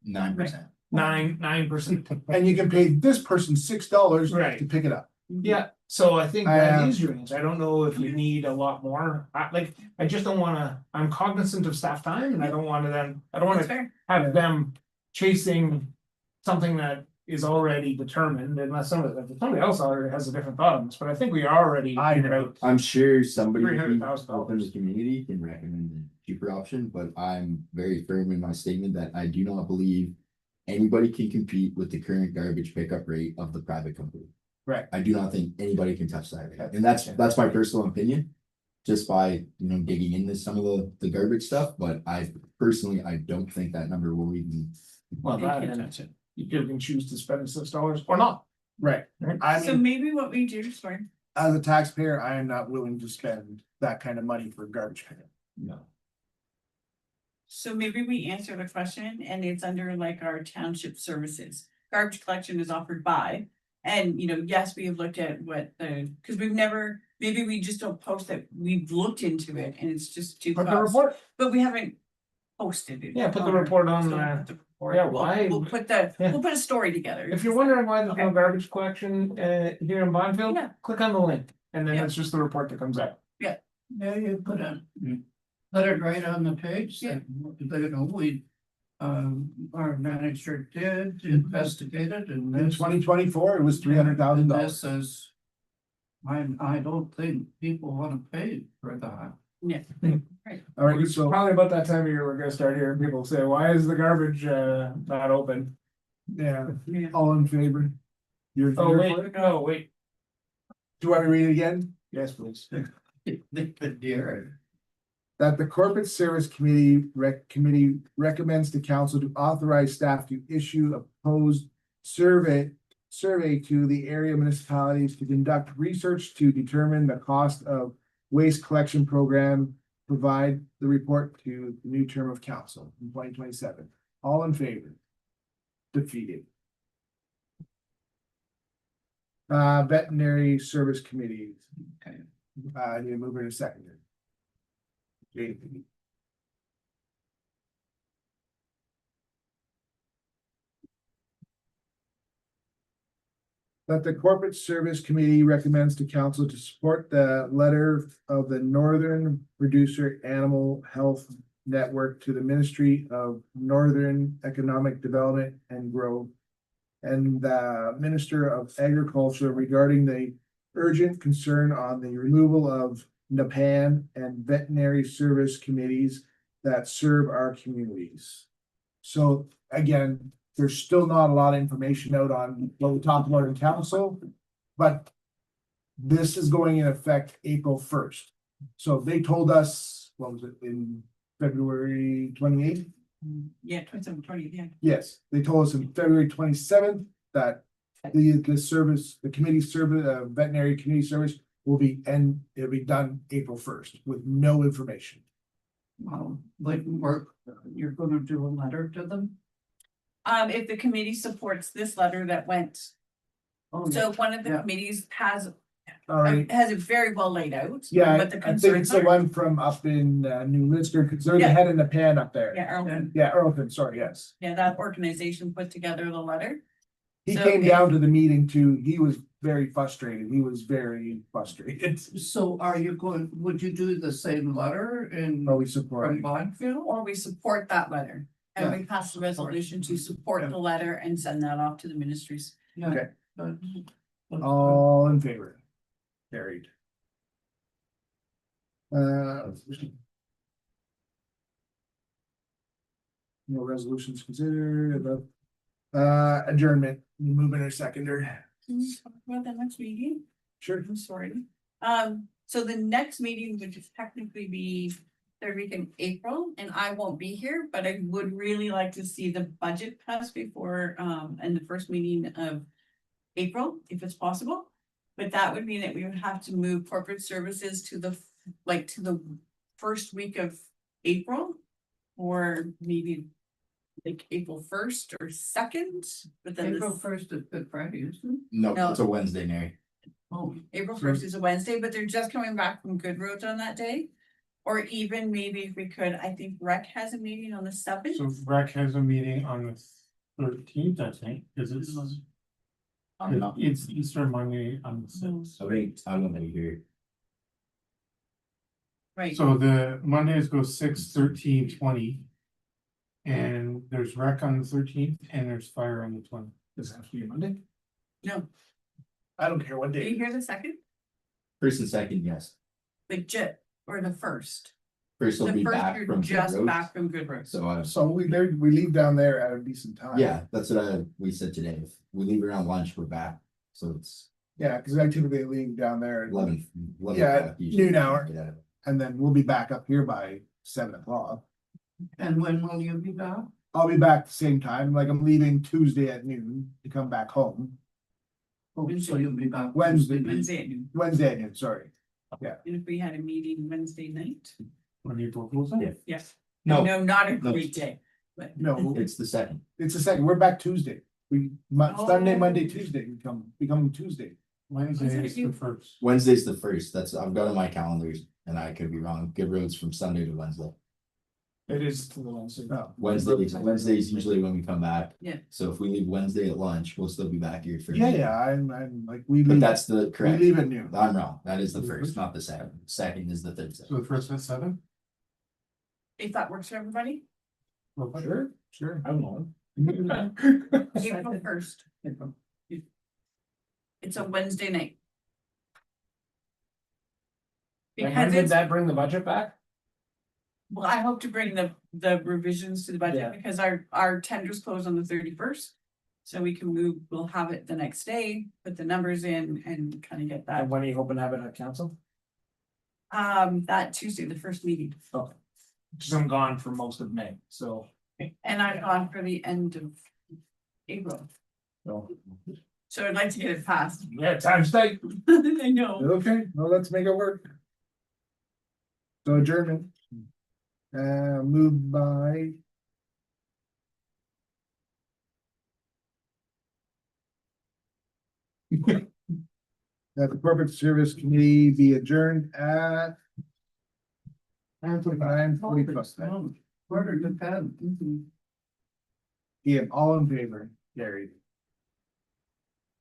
A: 9%.
F: 9%.
B: and you can pay this person $6
F: Right.
B: to pick it up.
F: Yeah, so I think that
B: I,
F: is your answer. I don't know if you need a lot more. I just don't wanna, I'm cognizant of staff time and I don't wanna I don't
C: That's
F: wanna
C: fair.
F: have them chasing something that is already determined unless somebody else already has a different thought on this, but I think we are already.
B: I know.
A: I'm sure somebody
F: $300,000.
A: out in the community can recommend a cheaper option, but I'm very firm in my statement that I do not believe anybody can compete with the current garbage pickup rate of the private company.
B: Right.
A: I do not think anybody can touch that, and that's my personal opinion. Just by, digging into some of the garbage stuff, but I don't think that number will even.
F: Well,
C: You
F: that
C: can't
F: and
C: touch it.
F: you can choose to spend $6 or not.
B: Right, I
C: So
B: mean,
C: maybe what we do, sorry,
B: as a taxpayer, I am not willing to spend that kind of money for garbage pickup.
F: No.
C: so maybe we answer the question and it's under like our township services. Garbage collection is offered by, and yes, we have looked at because maybe we just don't post that we've looked into it and it's just too
F: Put the
C: cost,
F: report,
C: but we haven't posted it.
F: yeah, put the report on
C: So
F: there.
C: put the report.
F: Yeah,
C: We'll-
F: why-
C: We'll put a story together.
F: If you're wondering why there's no
C: Okay.
F: garbage collection here in Bonfield,
C: Yeah.
F: click on the link, and then
C: Yeah.
F: it's just the report that comes out.
E: Yeah, you put a Let it right on the page,
C: Yeah.
E: that, you know, we, our manager did investigated and
B: In
E: this.
B: 2024, it was $300,000.
E: And this is. I don't think people wanna pay for that.
C: Yeah.
B: All right, so
F: Probably about that time of year, we're gonna start hearing people say, why is the garbage not open?
B: yeah,
C: Yeah.
B: all in favor? You're
F: Oh,
B: you're
F: wait,
B: for it?
F: no, wait,
B: Do you want me to read it again?
F: yes, please.
E: They could hear it.
B: That the Corporate Service Committee recommends to council to authorize staff to issue a proposed survey to the area municipalities to conduct research to determine the cost of waste collection program, provide the report to the new term of council in 2027. All in favor? Defeated. Veterinary Service Committee.
E: Okay.
B: I need to move in a second. That the Corporate Service Committee recommends to council to support the letter of the Northern Producer Animal Health Network to the Ministry of Northern Economic Development and Growth and the Minister of Agriculture regarding the urgent concern on the removal of NAPAN and veterinary service committees that serve our communities. So again, there's still not a lot of information out on what we talked about in council, but this is going in effect April 1st. So they told us, what was it, in February 28th?
C: Yeah, 27, yeah.
B: Yes, they told us in February 27th that the committee service, veterinary community service will be, and it'll be done April 1st with no information.
E: Like work, you're gonna do a letter to them?
C: If the committee supports this letter that went,
E: Oh,
C: so one of the
E: Yeah.
C: committees has
B: All right,
C: it very well laid out.
B: yeah,
C: What the
B: I think it's
C: concerns
B: the
C: are.
B: one from up in New Minster, because they're the
C: Yeah.
B: head in the pan up there.
C: Yeah, Earlton.
B: Yeah, Earlton, sorry, yes.
C: Yeah, that organization put together the letter.
B: He
C: So
B: came
C: if-
B: down to the meeting too. He was very frustrated. He was very frustrated.
E: So are you going, would you do the same letter in
B: But we support
E: from
B: it.
E: Bonneville?
C: Or we support that letter. And we pass the resolution to support the letter and send that off to the ministries.
E: Yeah.
B: Okay.
E: But-
B: All in favor? Carried. No resolutions considered, adjournment, moving or seconder.
C: Can we talk about that next meeting?
B: Sure.
C: I'm sorry. So the next meeting would just technically be third week in April, and I won't be here, but I would really like to see the budget passed before, and the first meeting of April, if it's possible. But that would mean that we would have to move corporate services to the, to the first week of April. Or maybe like April 1st or 2nd, but then
E: April
C: this,
E: 1st is Good Friday, isn't it?
A: No,
C: No.
A: it's a Wednesday, Mary.
E: Oh,
C: April 1st is a Wednesday, but they're just coming back from Good Roads on that day. Or even maybe if we could, I think Rec has a meeting on the 7th.
G: So rec has a meeting on the 13th, I think, because it's Easter Monday on the 6th.
A: I think I'm gonna be here.
C: Right,
G: So the Mondays go 6, 13, 20. And there's rec on the 13th and there's fire on the 20th.
B: Does it have to be Monday?
C: no,
B: I don't care what
C: are you
B: day.
C: here the 2nd?
A: First and second, yes.
C: Like jet, or the 1st?
A: First will
C: The
A: be
C: 1st,
A: back
C: you're
A: from Good
C: just
A: Roads.
C: back from Good Roads.
A: So
B: So we leave down there at a decent time.
A: yeah, that's what we said today. If we leave around lunch, we're back. So it's
B: Yeah, because I typically leave down there at
A: 11.
B: Yeah,
A: o'clock usually.
B: noon hour.
A: Yeah.
B: and then we'll be back up here by 7 o'clock.
E: and when will you be back?
B: I'll be back the same time, like I'm leaving Tuesday at noon to come back home.
E: Oh, so you'll be back.
B: Wednesday.
C: Wednesday at noon.
B: Wednesday at noon, sorry.
C: And if we had a meeting Wednesday night?
G: When April Fool's Day.
A: Yeah.
C: Yes.
A: No,
C: No, not a
A: No.
C: weekday, but
B: No,
A: it's the second.
B: it's the second, we're back Tuesday. Sunday,
C: Oh.
B: Monday, Tuesday, we come Tuesday.
G: Wednesday is the
C: you-
G: 1st.
A: Wednesday's the first. That's, I've got on my calendars and I could be wrong. Good Roads from Sunday to Wednesday.
F: It is to the Wednesday.
B: Oh,
A: Wednesday's usually when we come back.
C: Yeah.
A: So if we leave Wednesday at lunch, we'll still be back here for.
B: yeah, I'm like, we
A: But
B: leave,
A: that's the
B: we
A: correct.
B: leave at noon.
A: I'm wrong. That is the first, not the second. Second is the Thursday.
G: So the first at 7?
C: if that works for everybody,
F: Sure, I don't know.
C: April 1st. It's a Wednesday night.
F: And when
C: Because
F: did
C: it's,
F: that bring the budget back?
C: well, I hope to bring the revisions to the budget
F: Yeah.
C: because our tenders close on the 31st. So we can move, we'll have it the next day, put the numbers in and kind of get that,
F: And when are you hoping to have it at council?
C: that Tuesday, the first meeting.
F: Oh. Cause I'm gone for most of May, so.
C: And I'm gone for the end of April,
F: So,
C: so I'd like to get it passed.
F: yeah, time's tight.
C: I know.
B: Okay, well, let's make it work. So adjournment. Moved by. That the corporate service committee be adjourned at 9:45.
E: Quarter to 10.
B: Yeah, all in favor, carried.